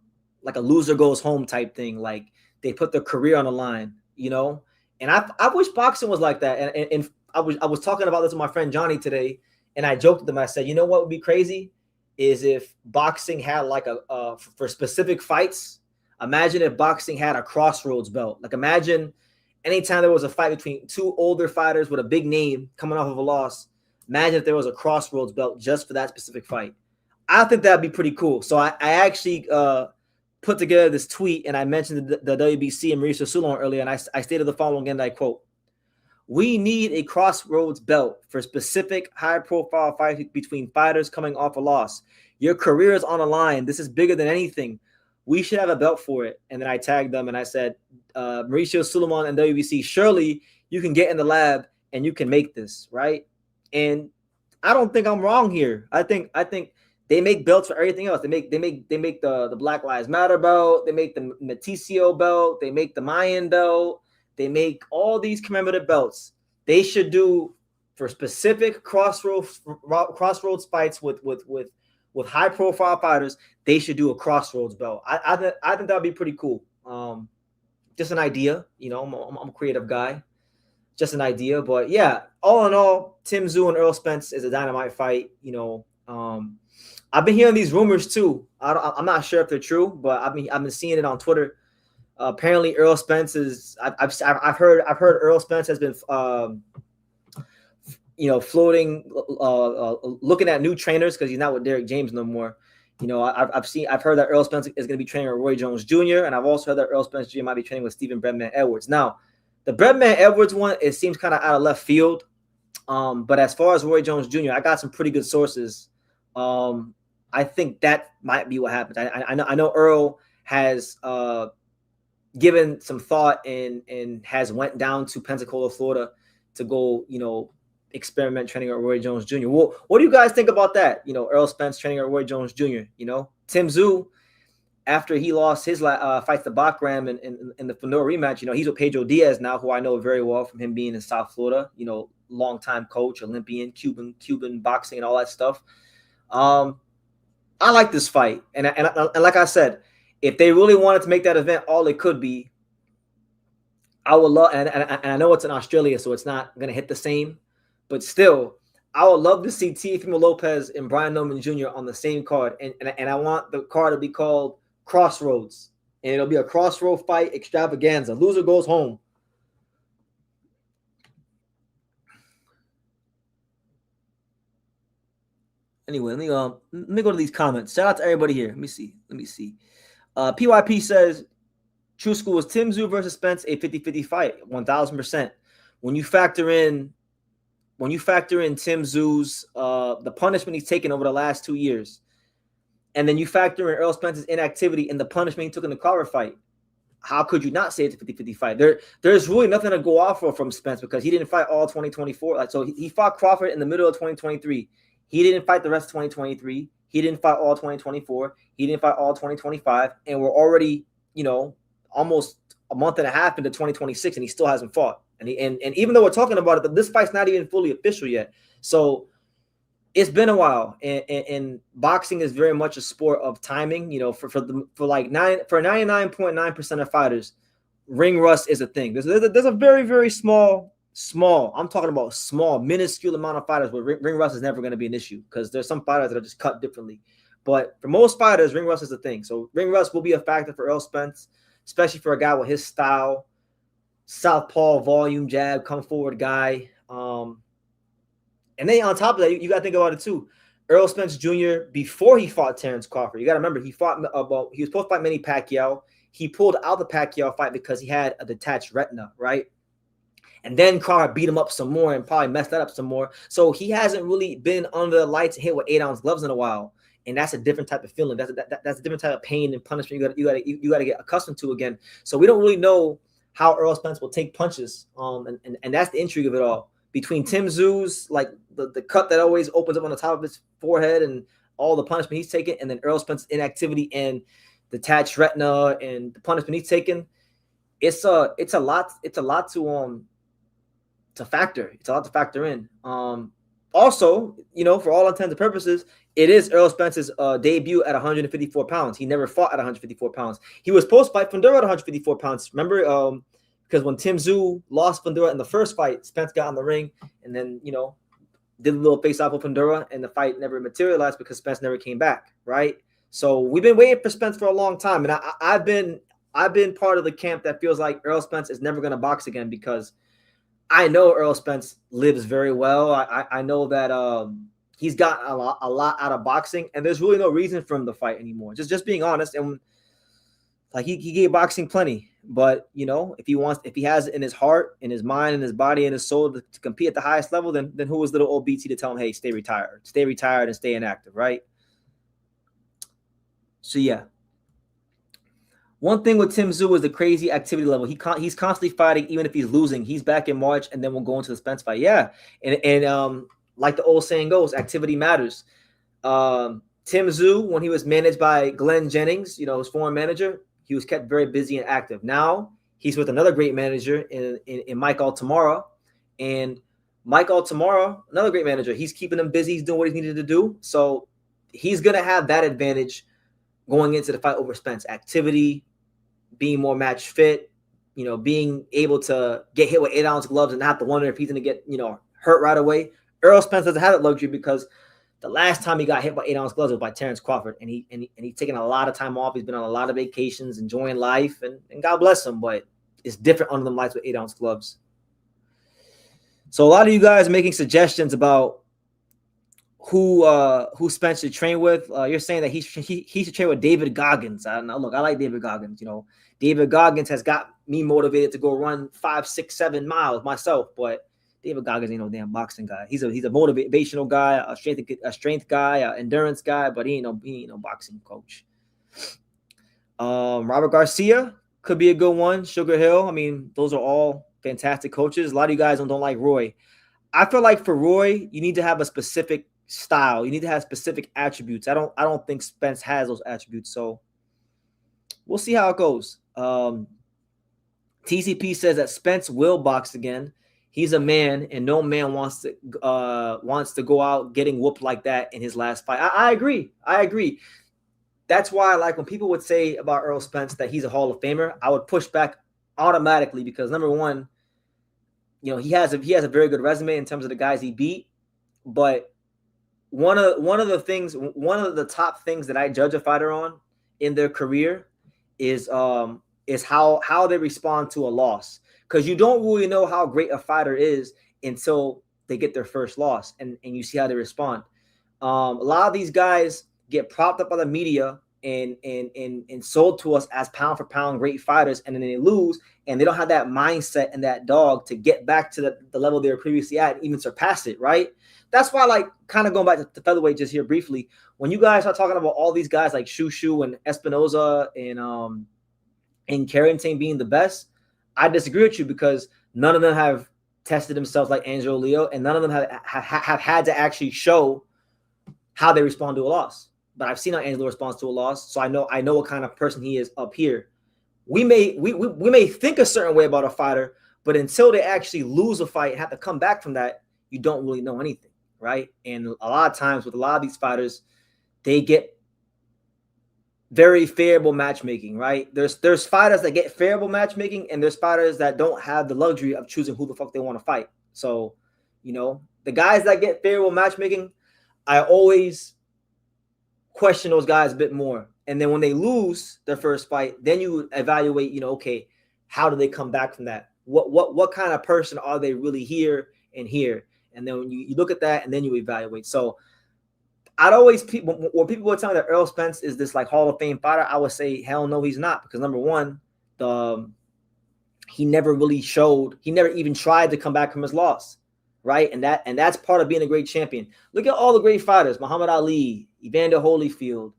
loser goes home type thing, like they put their career on the line, And I wish boxing was like that. And I was talking about this with my friend Johnny today, and I joked with him. I said, what would be crazy is if boxing had like for specific fights. Imagine if boxing had a crossroads belt. Like imagine anytime there was a fight between two older fighters with a big name coming off of a loss. Imagine if there was a crossroads belt just for that specific fight. I think that'd be pretty cool. So I actually put together this tweet, and I mentioned the WBC and Mauricio Sulon earlier, and I stated the following, and I quote, "We need a crossroads belt for specific high-profile fights between fighters coming off a loss. Your career is on the line. This is bigger than anything. We should have a belt for it." And then I tagged them, and I said, Mauricio Sulaiman and WBC, surely you can get in the lab and you can make this, right? And I don't think I'm wrong here. I think they make belts for everything else. They make the Black Lives Matter belt. They make the Meticio belt. They make the Mayan belt. They make all these commemorative belts. They should do for specific crossroads fights with high profile fighters. They should do a crossroads belt. I think that'd be pretty cool. Just an idea. I'm a creative guy. Just an idea, but yeah. All in all, Tim Tszyu and Errol Spence is a dynamite fight. I've been hearing these rumors too. I'm not sure if they're true, but I've been seeing it on Twitter. Apparently, Errol Spence is. I've heard Errol Spence has been, floating, looking at new trainers because he's not with Derek James no more. I've heard that Errol Spence is going to be training with Roy Jones Jr. and I've also heard that Errol Spence Jr. might be training with Stephen Breadman Edwards. Now, the Breadman Edwards one, it seems kind of out of left field. But as far as Roy Jones Jr., I got some pretty good sources. I think that might be what happens. I know Earl has given some thought and has went down to Pensacola, Florida to go, experiment training at Roy Jones Jr. Well, what do you guys think about that? Errol Spence training at Roy Jones Jr. Tim Tszyu, after he lost his fight to Bakram in the Fedor rematch, he's with Pedro Diaz now, who I know very well from him being in South Florida, longtime coach, Olympian, Cuban boxing and all that stuff. I like this fight. And like I said, if they really wanted to make that event all it could be, I would love, and I know it's in Australia, so it's not going to hit the same, but still, I would love to see Teofimo Lopez and Brian Norman Jr. on the same card. And I want the card to be called Crossroads. And it'll be a crossroad fight extravaganza. Loser goes home. Anyway, let me go to these comments. Shout out to everybody here. Let me see. PYP says, True School is Tim Tszyu versus Spence, a 50-50 fight, 1,000%. When you factor in when you factor in Tim Tszew's the punishment he's taken over the last 2 years, and then you factor in Errol Spence's inactivity and the punishment he took in the Crawford fight, how could you not say it's a 50-50 fight? There's really nothing to go off from Spence because he didn't fight all 2024. Like, so he fought Crawford in the middle of 2023. He didn't fight the rest of 2023. He didn't fight all 2024. He didn't fight all 2025. And we're already, almost a month and a half into 2026, and he still hasn't fought. And even though we're talking about it, this fight's not even fully official yet. So it's been a while, and boxing is very much a sport of timing. For 99.9% of fighters, ring rust is a thing. There's a very, very small. I'm talking about small, minuscule amount of fighters where ring rust is never going to be an issue because there's some fighters that are just cut differently. But for most fighters, ring rust is a thing. So ring rust will be a factor for Errol Spence, especially for a guy with his style, southpaw, volume, jab, come forward guy. And then on top of that, you got to think about it too. Errol Spence Jr., before he fought Terrence Crawford, you got to remember he was supposed to fight Manny Pacquiao. He pulled out the Pacquiao fight because he had a detached retina, right? And then Crawford beat him up some more and probably messed that up some more. So he hasn't really been under the lights and hit with 8-ounce gloves in a while. And that's a different type of feeling. That's a different type of pain and punishment you got to get accustomed to again. So we don't really know how Errol Spence will take punches. And that's the intrigue of it all. Between Tim Tszew's, like the cut that always opens up on the top of his forehead and all the punishment he's taken, and then Errol Spence's inactivity and detached retina and the punishment he's taken, it's a lot to factor. It's a lot to factor in. Also, for all intents and purposes, it is Errol Spence's debut at 154 pounds. He never fought at 154 pounds. He was supposed to fight Fundora at 154 pounds. Remember, because when Tim Tszyu lost Fundora in the first fight, Spence got in the ring and then, did a little face-off with Fundora, and the fight never materialized because Spence never came back, right? So we've been waiting for Spence for a long time, and I've been part of the camp that feels like Errol Spence is never going to box again because I know Errol Spence lives very well. I know that he's gotten a lot out of boxing, and there's really no reason for him to fight anymore. Just being honest, and like he gave boxing plenty. But if he has it in his heart, in his mind, in his body, in his soul to compete at the highest level, then who is little old BT to tell him, hey, stay retired and stay inactive, right? So yeah. One thing with Tim Tszyu is the crazy activity level. He's constantly fighting, even if he's losing. He's back in March, and then we'll go into the Spence fight. Yeah, and like the old saying goes, activity matters. Tim Tszyu, when he was managed by Glenn Jennings, his former manager, he was kept very busy and active. Now he's with another great manager in Mike Altamara, and Mike Altamara, another great manager. He's keeping him busy. He's doing what he needed to do. So he's gonna have that advantage going into the fight over Spence. Activity, being more match fit, being able to get hit with 8-ounce gloves and not have to wonder if he's gonna get hurt right away. Errol Spence doesn't have that luxury because the last time he got hit by 8-ounce gloves was by Terrence Crawford, and he's taken a lot of time off. He's been on a lot of vacations, enjoying life, and God bless him. But it's different under the lights with 8-ounce gloves. So a lot of you guys are making suggestions about who Spence should train with. You're saying that he should train with David Goggins. I don't know. Look, I like David Goggins. David Goggins has got me motivated to go run 5, 6, 7 miles myself, but David Goggins ain't no damn boxing guy. He's a motivational guy, a strength guy, an endurance guy, but he ain't no boxing coach. Robert Garcia could be a good one. Sugar Hill. I mean, those are all fantastic coaches. A lot of you guys don't like Roy. I feel like for Roy, you need to have a specific style. You need to have specific attributes. I don't think Spence has those attributes. So we'll see how it goes. TCP says that Spence will box again. He's a man, and no man wants to go out getting whooped like that in his last fight. I agree. That's why, like, when people would say about Errol Spence that he's a Hall of Famer, I would push back automatically because number one, he has a very good resume in terms of the guys he beat. But one of the top things that I judge a fighter on in their career is how they respond to a loss. Because you don't really know how great a fighter is until they get their first loss and you see how they respond. A lot of these guys get propped up by the media and sold to us as pound for pound great fighters, and then they lose and they don't have that mindset and that dog to get back to the level they were previously at and even surpass it, right? That's why, like, kind of going back to featherweight just here briefly, when you guys are talking about all these guys like Shushu and Espinoza and Carrington being the best, I disagree with you, because none of them have tested themselves like Angelo Leo, and none of them have had to actually show how they respond to a loss. But I've seen how Angelo responds to a loss, so I know what kind of person he is up here. We may think a certain way about a fighter, but until they actually lose a fight and have to come back from that, you don't really know anything, right? And a lot of times with a lot of these fighters, they get very favorable matchmaking, right? There's fighters that get favorable matchmaking, and there's fighters that don't have the luxury of choosing who the fuck they want to fight. So, the guys that get favorable matchmaking, I always question those guys a bit more. And then when they lose their first fight, then you evaluate, okay, how do they come back from that? What kind of person are they really here and here? And then when you look at that, and then you evaluate. So I'd always, when people were telling me that Errol Spence is this like Hall of Fame fighter, I would say, hell no, he's not. Because number one, he never really showed, he never even tried to come back from his loss, right? And that's part of being a great champion. Look at all the great fighters: Muhammad Ali, Evander Holyfield.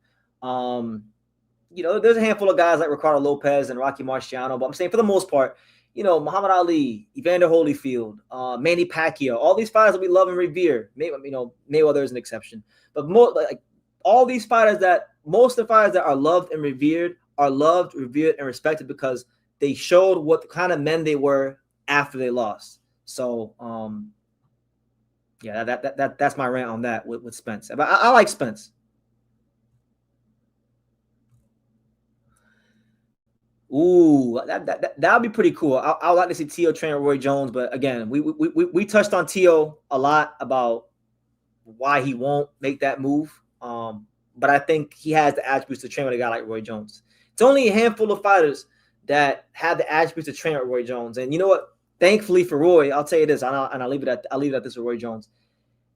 There's a handful of guys like Ricardo Lopez and Rocky Marciano, but I'm saying for the most part, Muhammad Ali, Evander Holyfield, Manny Pacquiao, all these fighters that we love and revere. Maybe, Mayweather is an exception, but all these fighters most of the fighters that are loved and revered are loved, revered, and respected because they showed what kind of men they were after they lost. So, yeah, that's my rant on that with Spence. But I like Spence. Ooh, that would be pretty cool. I would like to see Tio train Roy Jones, but again, we touched on Tio a lot about why he won't make that move. But I think he has the attributes to train with a guy like Roy Jones. It's only a handful of fighters that have the attributes to train with Roy Jones. And you know what? Thankfully for Roy, I'll tell you this, and I'll leave it at this with Roy Jones.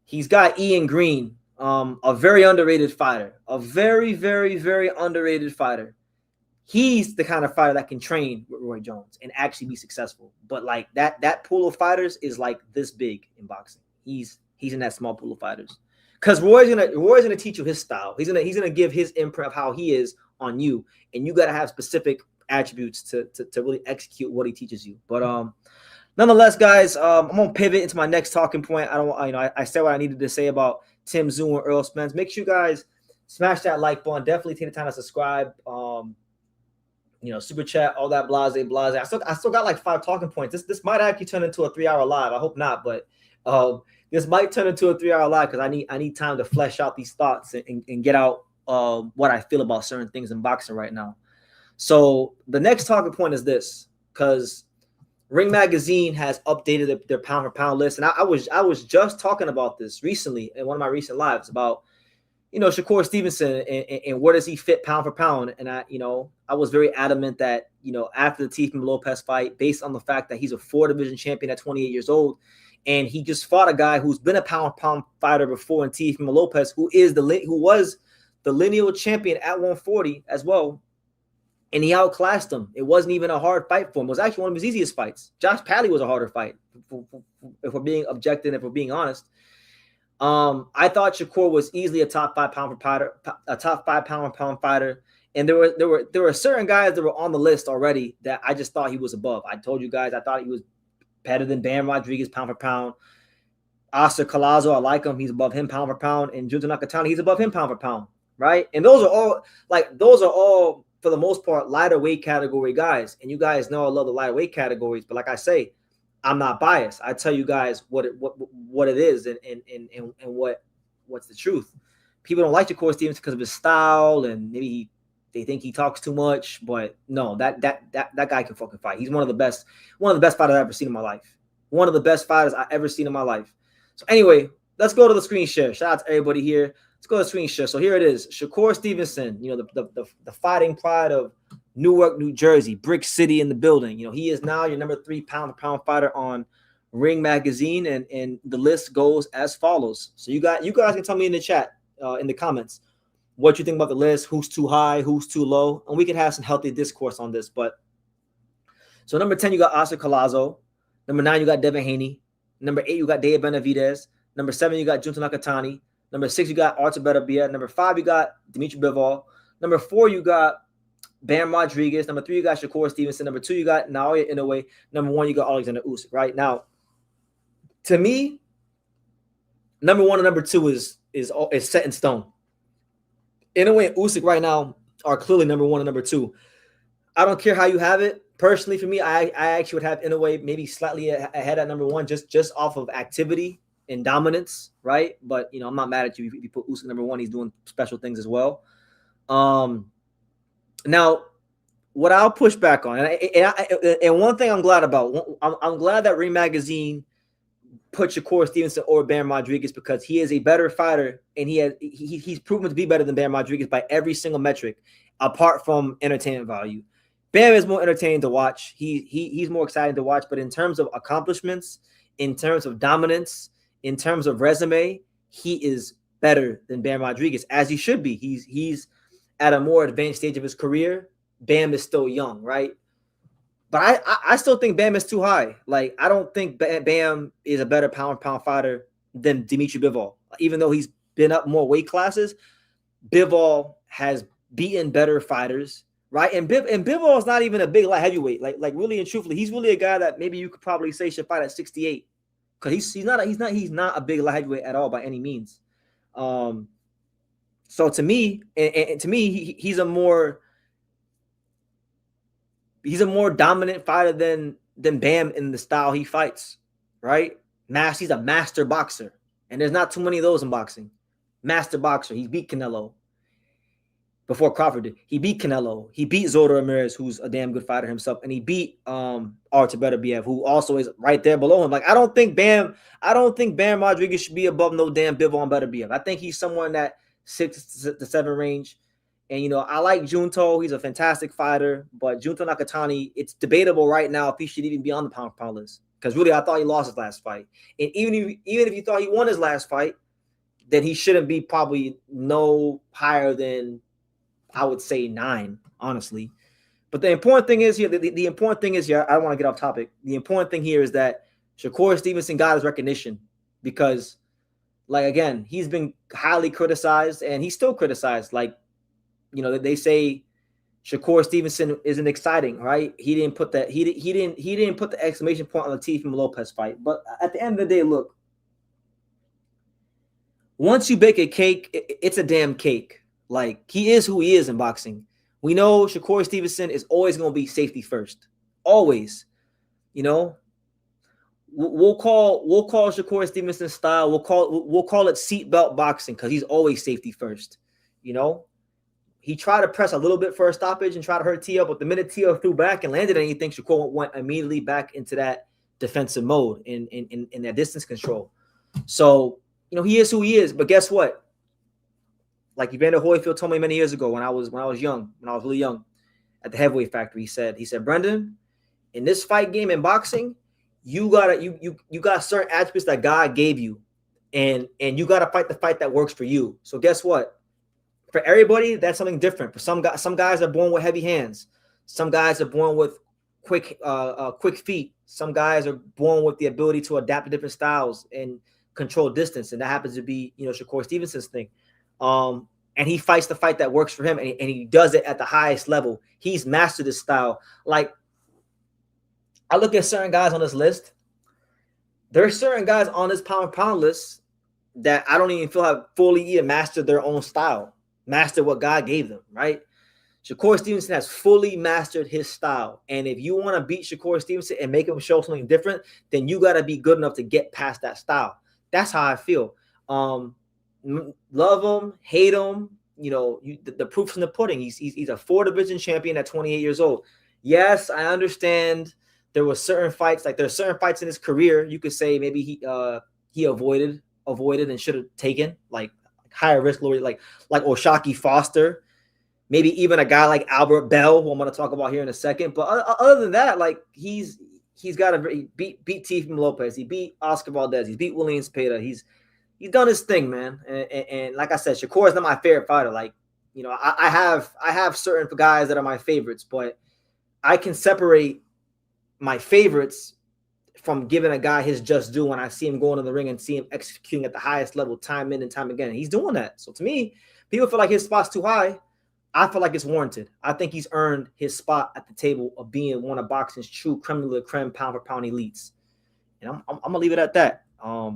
He's got Ian Green, a very underrated fighter, a very, very, very underrated fighter. He's the kind of fighter that can train with Roy Jones and actually be successful. But like that pool of fighters is like this big in boxing. He's in that small pool of fighters. Because Roy's gonna teach you his style. He's gonna give his imprint of how he is on you, and you gotta have specific attributes to really execute what he teaches you. But nonetheless, guys, I'm gonna pivot into my next talking point. I said what I needed to say about Tim Tszyu and Errol Spence. Make sure you guys smash that like button. Definitely take the time to subscribe. Super chat, all that blase. I still got like 5 talking points. This might actually turn into a 3-hour live. I hope not, but this might turn into a 3-hour live because I need time to flesh out these thoughts and get out what I feel about certain things in boxing right now. So the next talking point is this, because Ring Magazine has updated their pound for pound list, and I was just talking about this recently in one of my recent lives about Shakur Stevenson and where does he fit pound for pound. And I was very adamant that, after the Teofimo Lopez fight, based on the fact that he's a 4-division champion at 28 years old, and he just fought a guy who's been a pound for pound fighter before in Teofimo Lopez, who was the lineal champion at 140 as well. And he outclassed him. It wasn't even a hard fight for him. It was actually one of his easiest fights. Josh Padley was a harder fight, if we're being objective, if we're being honest. I thought Shakur was easily a top 5 pound for pound fighter, and there were certain guys that were on the list already that I just thought he was above. I told you guys I thought he was better than Bam Rodriguez pound for pound. Oscar Collazo, I like him. He's above him pound for pound, and Junta Nakatani, he's above him pound for pound, right? And those are all for the most part lighter weight category guys. And you guys know I love the lighter weight categories, but like I say, I'm not biased. I tell you guys what it is and what's the truth. People don't like Shakur Stevenson because of his style, and maybe they think he talks too much. But no, that guy can fucking fight. He's one of the best fighters I've ever seen in my life. One of the best fighters I've ever seen in my life. So anyway, let's go to the screen share. Shout out to everybody here. Let's go to the screen share. So here it is. Shakur Stevenson, the fighting pride of Newark, New Jersey, Brick City in the building. He is now your number 3 pound for pound fighter on Ring Magazine, and the list goes as follows. So you guys can tell me in the chat, in the comments, what you think about the list, who's too high, who's too low, and we can have some healthy discourse on this. But so number 10, you got Oscar Collazo. Number 9, you got Devin Haney. Number 8, you got Dave Benavidez. Number 7, you got Junto Nakatani. Number 6, you got Artur Beterbiev. Number 5, you got Dimitri Bivol. Number 4, you got Bam Rodriguez. Number 3, you got Shakur Stevenson. Number 2, you got Naoya Inoue. Number 1, you got Alexander Usyk. Right now, to me, number 1 and number 2 is set in stone. Inoue and Usyk right now are clearly number 1 and number 2. I don't care how you have it. Personally, for me, I actually would have Inoue maybe slightly ahead at number 1, just off of activity and dominance, right? But I'm not mad at you if you put Usyk number 1. He's doing special things as well. Now, what I'll push back on, and one thing I'm glad about, I'm glad that Ring Magazine put Shakur Stevenson over Bam Rodriguez, because he is a better fighter, and he's proven to be better than Bam Rodriguez by every single metric, apart from entertainment value. Bam is more entertaining to watch. He's more exciting to watch. But in terms of accomplishments, in terms of dominance, in terms of resume, he is better than Bam Rodriguez, as he should be. He's at a more advanced stage of his career. Bam is still young, right? But I still think Bam is too high. Like, I don't think Bam is a better pound-for-pound fighter than Dimitri Bivol. Even though he's been up more weight classes, Bivol has beaten better fighters. Right, and Bivol is not even a big light heavyweight. Like really and truthfully, he's really a guy that maybe you could probably say should fight at 68, because he's not a big light heavyweight at all by any means. So to me, and to me, he's a more dominant fighter than Bam in the style he fights. Right, he's a master boxer, and there's not too many of those in boxing. Master boxer. He beat Canelo. Before Crawford did. He beat Canelo. He beat Zolder Ramirez, who's a damn good fighter himself. And he beat Artur Beterbiev, who also is right there below him. Like, I don't think Bam Rodriguez should be above no damn Bivol and Beterbiev. I think he's somewhere in that 6 to 7 range. And, I like Junto. He's a fantastic fighter. But Junto Nakatani, it's debatable right now if he should even be on the pound-for-pound list. Because really, I thought he lost his last fight. And even if you thought he won his last fight, then he shouldn't be probably no higher than, I would say, 9, honestly. But the important thing is here, the important thing is here, I don't want to get off topic. The important thing here is that Shakur Stevenson got his recognition, because, like, again, he's been highly criticized, and he's still criticized. Like, they say Shakur Stevenson isn't exciting, right? He didn't put that. He didn't put the exclamation point on the Teofimo Lopez fight. But at the end of the day, look, once you bake a cake, it's a damn cake. Like, he is who he is in boxing. We know Shakur Stevenson is always going to be safety first. Always. We'll call Shakur Stevenson's style, we'll call it seatbelt boxing, because he's always safety first. He tried to press a little bit for a stoppage and try to hurt Tio, but the minute Tio threw back and landed anything, Shakur went immediately back into that defensive mode in that distance control. So, he is who he is. But guess what? Like Evander Holyfield told me many years ago when I was really young, at the Heavyweight Factory, he said, Brendan, in this fight game in boxing, you got certain attributes that God gave you, and you got to fight the fight that works for you. So guess what? For everybody, that's something different. For some guys are born with heavy hands. Some guys are born with quick feet. Some guys are born with the ability to adapt to different styles and control distance, and that happens to be Shakur Stevenson's thing. And he fights the fight that works for him, and he does it at the highest level. He's mastered his style. Like, I look at certain guys on this list. There are certain guys on this pound-for-pound list that I don't even feel have fully even mastered their own style, mastered what God gave them, right? Shakur Stevenson has fully mastered his style. And if you want to beat Shakur Stevenson and make him show something different, then you got to be good enough to get past that style. That's how I feel. Love him, hate him, the proof's in the pudding. He's a 4-division champion at 28 years old. Yes, I understand there were certain fights, like there's certain fights in his career you could say maybe he avoided and should have taken, like higher risk, lower, like Oshaki Foster, maybe even a guy like Albert Bell, who I'm going to talk about here in a second. But other than that, like he's got to beat Teofimo Lopez. He beat Oscar Valdez. He beat William Speta. He's done his thing, man. And like I said, Shakur is not my favorite fighter. Like, You know, I have certain guys that are my favorites, but I can separate my favorites from giving a guy his just due when I see him going in the ring and see him executing at the highest level time in and time again. He's doing that. So to me, people feel like his spot's too high. I feel like it's warranted. I think he's earned his spot at the table of being one of boxing's true creme de la creme, pound for pound elites. And I'm gonna leave it at that. As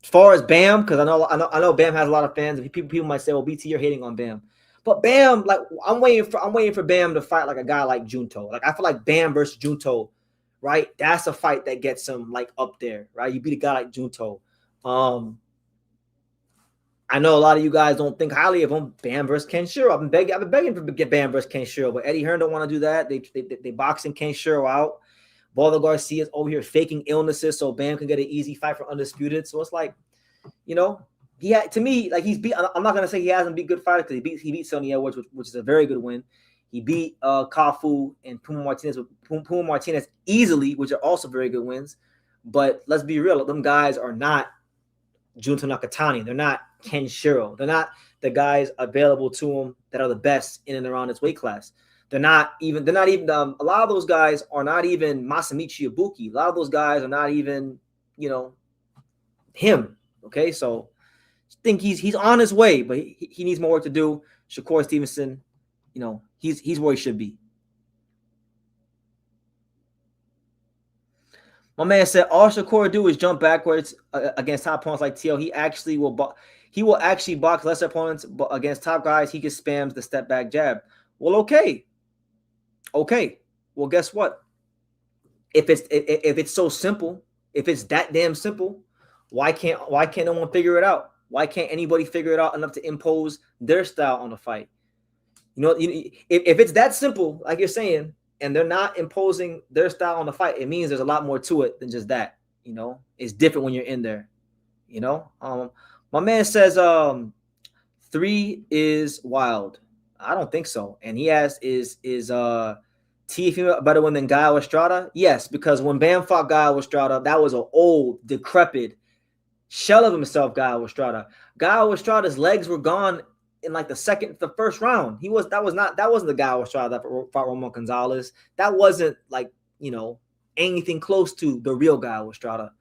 far as Bam, because I know Bam has a lot of fans. People might say, "Well, BT, you're hating on Bam," but Bam, like I'm waiting for Bam to fight like a guy like Junto. Like I feel like Bam versus Junto, right? That's a fight that gets him like up there, right? You beat a guy like Junto. I know a lot of you guys don't think highly of him. Bam versus Kenshiro. I've been begging to get Bam versus Kenshiro, but Eddie Hearn don't want to do that. They boxing Kenshiro out. Baldo Garcia's over here faking illnesses so Bam can get an easy fight for Undisputed. So it's like, you know, to me, like he's beat. I'm not gonna say he hasn't beat good fighters because he beat Sonny Edwards, which is a very good win. He beat Kafu and Puma Martinez easily, which are also very good wins. But let's be real, them guys are not Junto Nakatani. They're not Kenshiro. They're not the guys available to him that are the best in and around this weight class. They're not even a lot of those guys are not even Masamichi Ibuki. A lot of those guys are not even, you know, him. Okay, so I think he's on his way, but he needs more work to do. Shakur Stevenson, you know, he's where he should be. My man said all Shakur do is jump backwards against top opponents like TL. He will actually box lesser opponents, but against top guys, he just spams the step back jab. Well, okay. Well, guess what? If it's so simple, if it's that damn simple, why can't no one figure it out? Why can't anybody figure it out enough to impose their style on the fight? You know, if it's that simple, like you're saying, and they're not imposing their style on the fight, it means there's a lot more to it than just that. You know, it's different when you're in there. You know, my man says 3 is wild. I don't think so. And he asks, is Teofimo a better one than Gaio Estrada? Yes, because when Bam fought Gaio Estrada, that was an old, decrepit shell of himself, Gaio Estrada. Gaio Estrada's legs were gone in like the first round. That wasn't the Gaio Estrada that fought Roman Gonzalez. That wasn't like, you know, anything close to the real Gaio Estrada.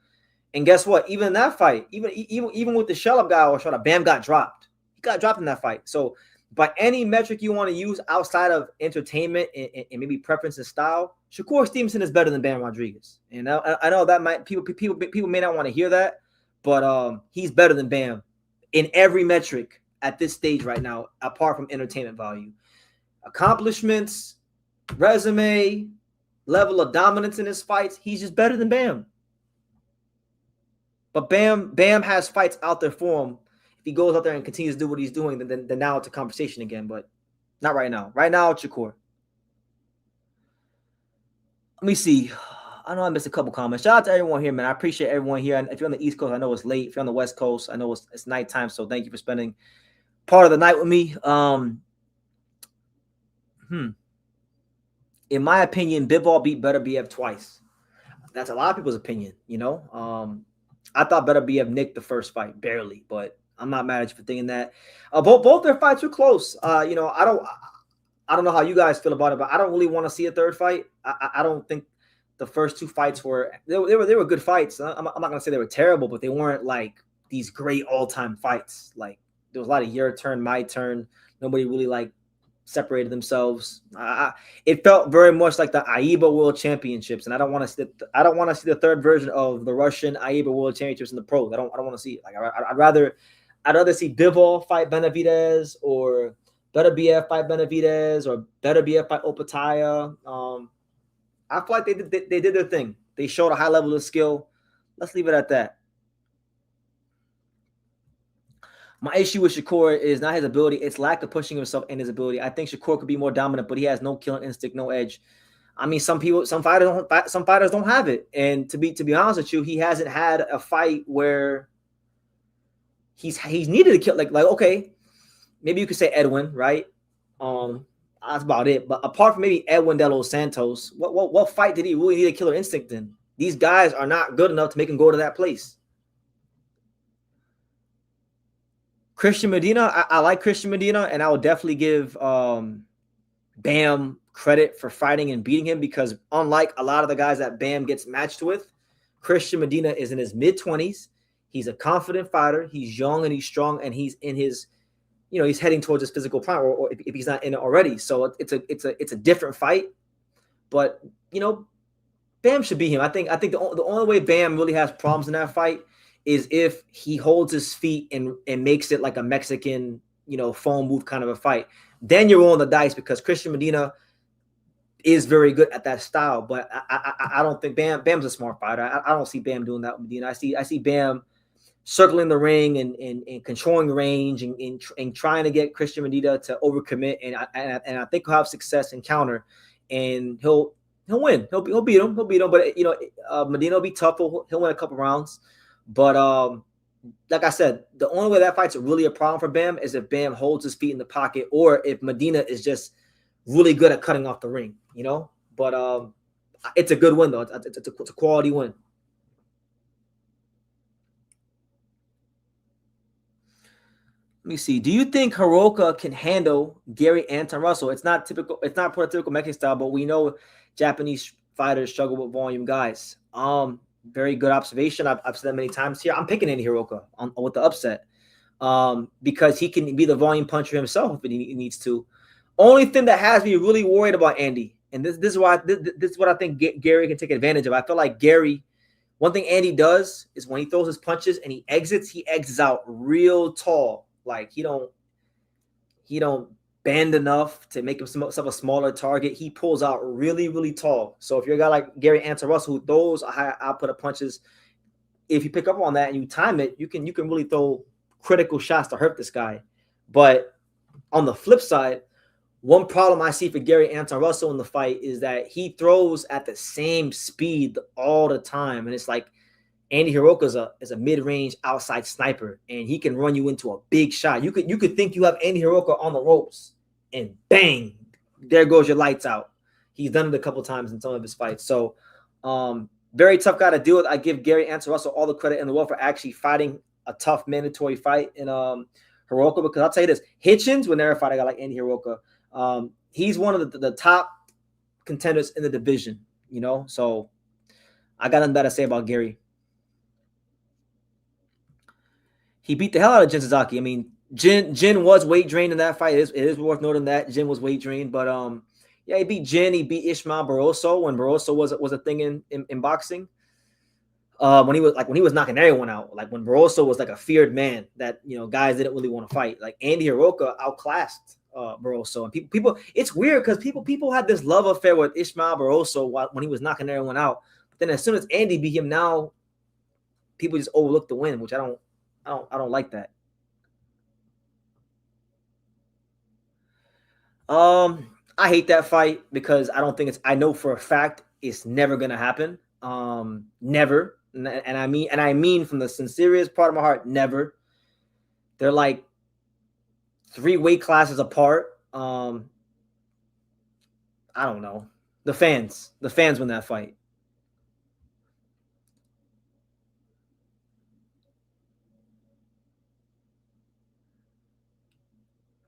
And guess what? Even in that fight, even with the shell of Gaio Estrada, Bam got dropped. He got dropped in that fight. So by any metric you want to use outside of entertainment and maybe preference and style, Shakur Stevenson is better than Bam Rodriguez. And I know that people may not want to hear that, but he's better than Bam in every metric at this stage right now, apart from entertainment value, accomplishments, resume, level of dominance in his fights. He's just better than Bam. But Bam has fights out there for him. If he goes out there and continues to do what he's doing, then now it's a conversation again, but not right now. Right now, it's Shakur. Let me see. I know I missed a couple comments. Shout out to everyone here, man. I appreciate everyone here. And if you're on the East Coast, I know it's late. If you're on the West Coast, I know it's nighttime. So thank you for spending part of the night with me. In my opinion, Bivol beat Better BF twice. That's a lot of people's opinion, you know. I thought Better BF nicked the first fight, barely, but I'm not mad at you for thinking that. Both their fights were close. You know, I don't know how you guys feel about it, but I don't really want to see a third fight. I don't think the first 2 fights were good fights. I'm not gonna say they were terrible, but they weren't like these great all-time fights. Like there was a lot of your turn, my turn. Nobody really like separated themselves. It felt very much like the AIBA World Championships, and I don't want to see the third version of the Russian AIBA World Championships in the pros. I don't want to see it. Like I'd rather see Bivol fight Benavidez, or Better BF fight Benavidez, or Better BF fight Opataya. I feel like they did their thing. They showed a high level of skill. Let's leave it at that. My issue with Shakur is not his ability; it's lack of pushing himself and his ability. I think Shakur could be more dominant, but he has no killing instinct, no edge. I mean, some fighters don't have it. And to be honest with you, he hasn't had a fight where he's needed to kill. Like okay, maybe you could say Edwin, right? That's about it. But apart from maybe Edwin De Los Santos, what fight did he really need a killer instinct in? These guys are not good enough to make him go to that place. Christian Medina, I like Christian Medina, and I would definitely give Bam credit for fighting and beating him, because unlike a lot of the guys that Bam gets matched with, Christian Medina is in his mid-20s. He's a confident fighter. He's young and he's strong, and he's in his, he's heading towards his physical prime, or if he's not in it already. So it's a different fight, but Bam should beat him. I think the only way Bam really has problems in that fight is if he holds his feet and makes it like a Mexican, phone move kind of a fight. Then you're rolling the dice, because Christian Medina is very good at that style. But I don't think Bam's a smart fighter. I don't see Bam doing that with Medina. I see Bam circling the ring and controlling range and trying to get Christian Medina to overcommit. And I think he'll have success in counter, and he'll win. He'll beat him. But Medina will be tough. He'll win a couple rounds. But like I said, the only way that fight's really a problem for Bam is if Bam holds his feet in the pocket, or if Medina is just really good at cutting off the ring, But it's a good win, though. It's a quality win. Let me see. Do you think Hiroka can handle Gary Anton Russell? It's not prototypical Mexican style, but we know Japanese fighters struggle with volume guys. Very good observation. I've said that many times here. I'm picking Andy Hiroka with the upset, because he can be the volume puncher himself if he needs to. Only thing that has me really worried about Andy, and this is what I think Gary can take advantage of. I feel like Gary, one thing Andy does is when he throws his punches and he exits out real tall. Like he don't bend enough to make himself a smaller target. He pulls out really, really tall. So if you're a guy like Gary Anton Russell who throws a high output of punches, if you pick up on that and you time it, you can really throw critical shots to hurt this guy. But on the flip side, one problem I see for Gary Anton Russell in the fight is that he throws at the same speed all the time, and it's like Andy Hiroka is a mid-range outside sniper, and he can run you into a big shot. You could think you have Andy Hiroka on the ropes, and bang, there goes your lights out. He's done it a couple times in some of his fights. So very tough guy to deal with. I give Gary Anton Russell all the credit in the world for actually fighting a tough mandatory fight in Hiroka, because I'll tell you this, Hitchens would never fight a guy like Andy Hiroka. He's one of the top contenders in the division, So I got nothing bad to say about Gary. He beat the hell out of Jin Suzuki. I mean, Jin was weight drained in that fight. It is worth noting that Jin was weight drained, but yeah, he beat Jin. He beat Ishmael Barroso when Barroso was a thing in boxing. When he was knocking everyone out, like when Barroso was like a feared man that guys didn't really want to fight. Like Andy Hiroka outclassed Barroso, and people. It's weird because people had this love affair with Ishmael Barroso when he was knocking everyone out. But then as soon as Andy beat him, now people just overlook the win, which I don't like that. I hate that fight because I know for a fact it's never gonna happen. Never. And I mean from the sincerest part of my heart, never. They're like 3 weight classes apart. I don't know. The fans win that fight.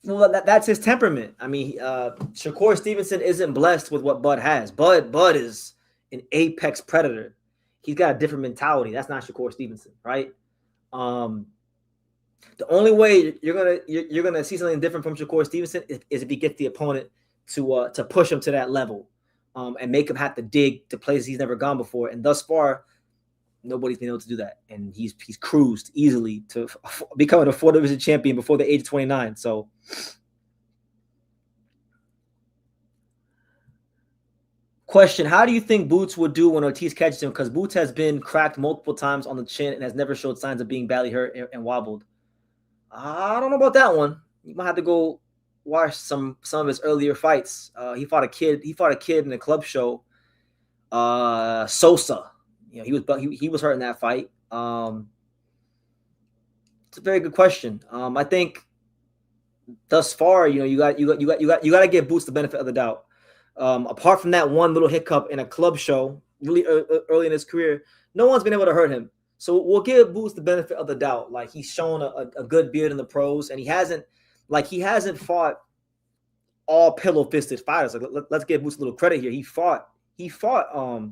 Well, that's his temperament. I mean, Shakur Stevenson isn't blessed with what Bud has. Bud is an apex predator. He's got a different mentality. That's not Shakur Stevenson, right? The only way you're gonna see something different from Shakur Stevenson is if he gets the opponent to push him to that level, and make him have to dig to places he's never gone before. And thus far, nobody's been able to do that. And he's cruised easily to becoming a 4 division champion before the age of 29. So. Question, how do you think Boots would do when Ortiz catches him? Because Boots has been cracked multiple times on the chin and has never showed signs of being badly hurt and wobbled. I don't know about that one. You might have to go watch some of his earlier fights. He fought a kid in a club show. Sosa. He was hurt in that fight. It's a very good question. I think thus far, you got to give Boots the benefit of the doubt. Apart from that one little hiccup in a club show really early in his career, no one's been able to hurt him. So we'll give Boots the benefit of the doubt. Like he's shown a good beard in the pros, and he hasn't fought all pillow fisted fighters. Like let's give Boots a little credit here. He fought Stanionis.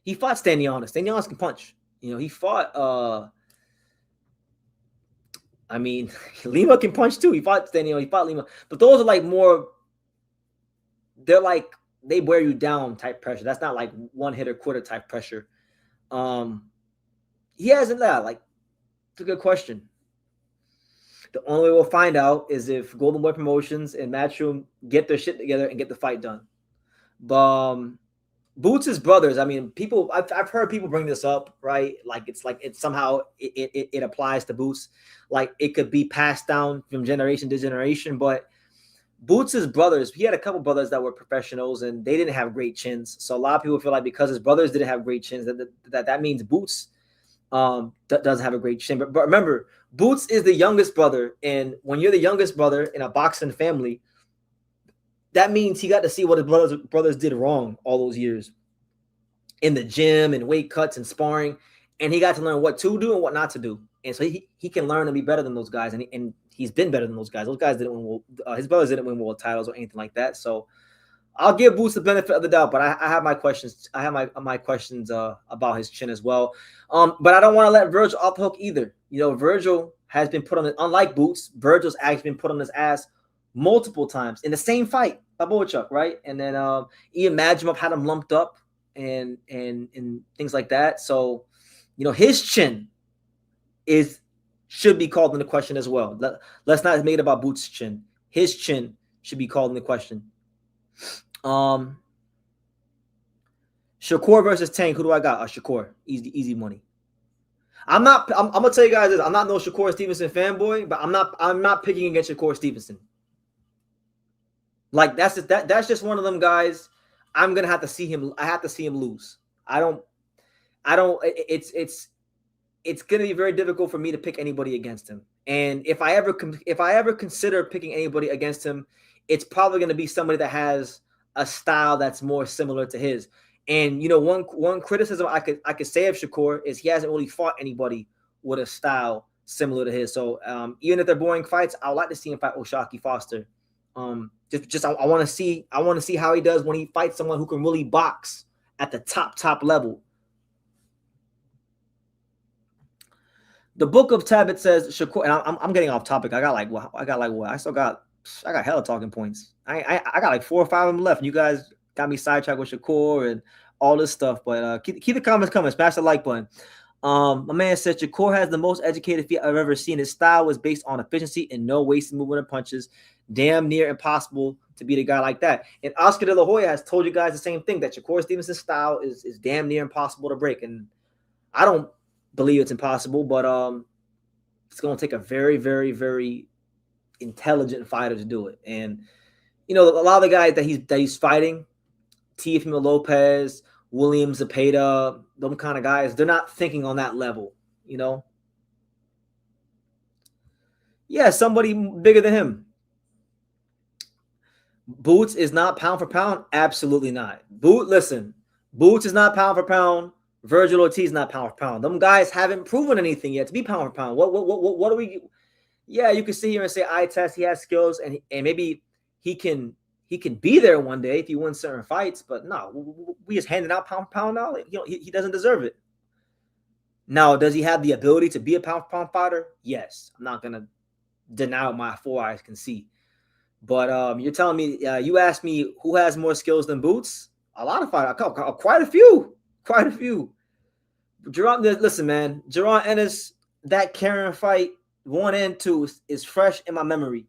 Stanionis can punch. He fought I mean, Lima can punch too. He fought Stanionis, he fought Lima. But those are like more, they're like they wear you down type pressure. That's not like one hitter quitter type pressure. He hasn't that. Like, it's a good question. The only way we'll find out is if Golden Boy Promotions and Matchroom get their shit together and get the fight done. But Boots' brothers, I mean, I've heard people bring this up, right? Like it's somehow it applies to Boots. Like it could be passed down from generation to generation. But Boots' brothers, he had a couple brothers that were professionals and they didn't have great chins. So a lot of people feel like because his brothers didn't have great chins, that means Boots doesn't have a great chin. But remember, Boots is the youngest brother, and when you're the youngest brother in a boxing family, that means he got to see what his brothers did wrong all those years in the gym and weight cuts and sparring, and he got to learn what to do and what not to do. And so he can learn to be better than those guys, and he's been better than those guys. Those guys didn't win his brothers didn't win world titles or anything like that. So I'll give Boots the benefit of the doubt, but I have my questions. I have my questions about his chin as well. But I don't want to let Vergil off the hook either. Vergil has been put on it. Unlike Boots, Virgil's actually been put on his ass multiple times in the same fight by Bochuk, right? And then Ian Majumov had him lumped up and things like that. So, his chin should be called into question as well. Let's not make it about Boots' chin. His chin should be called into question. Shakur versus Tank. Who do I got? Shakur. Easy money. I'm gonna tell you guys this. I'm not no Shakur Stevenson fanboy, but I'm not picking against Shakur Stevenson. Like that's just one of them guys. I'm gonna have to see him. I have to see him lose. It's gonna be very difficult for me to pick anybody against him. And if I ever consider picking anybody against him, it's probably gonna be somebody that has a style that's more similar to his. And one criticism I could say of Shakur is he hasn't really fought anybody with a style similar to his. So even if they're boring fights, I would like to see him fight O'Shaquie Foster. I want to see how he does when he fights someone who can really box at the top level. The book of Tabit says Shakur, and I'm getting off topic. I got hella talking points. I got like 4 or 5 of them left. And you guys got me sidetracked with Shakur and all this stuff. But keep the comments coming. Smash the like button. My man said Shakur has the most educated feet I've ever seen. His style was based on efficiency and no wasted movement of punches. Damn near impossible to beat a guy like that. And Oscar De La Hoya has told you guys the same thing, that Shakur Stevenson's style is damn near impossible to break. And I don't believe it's impossible, but it's going to take a very, very, very intelligent fighter to do it. And a lot of the guys that he's fighting, Teofimo Lopez, William Zepeda, them kind of guys, they're not thinking on that level, Yeah, somebody bigger than him. Boots is not pound for pound? Absolutely not. Boots is not pound for pound. Vergil Ortiz is not pound for pound. Them guys haven't proven anything yet to be pound for pound. What do we? Yeah, you can sit here and say eye test. He has skills, and maybe he can be there one day if he wins certain fights. But no, we just handing out pound for pound now. He doesn't deserve it. Now, does he have the ability to be a pound for pound fighter? Yes. I'm not gonna deny what my 4 eyes can see. But you're telling me, you asked me who has more skills than Boots? A lot of fighters, quite a few. Listen, man, Jaron Ennis, that Karen fight 1 and 2 is fresh in my memory.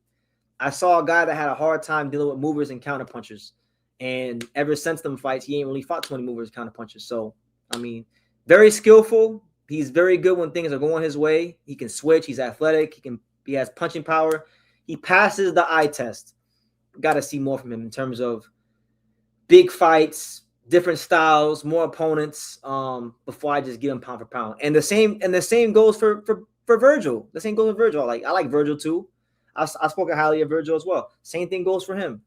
I saw a guy that had a hard time dealing with movers and counter punchers, and ever since them fights, he ain't really fought 20 movers and counter punchers. So, I mean, very skillful. He's very good when things are going his way. He can switch. He's athletic. He has punching power. He passes the eye test. Got to see more from him in terms of big fights, different styles, more opponents. Before I just give him pound for pound. And the same goes for Vergil. The same goes for Vergil. I like Vergil too. I've spoken highly of Vergil as well. Same thing goes for him.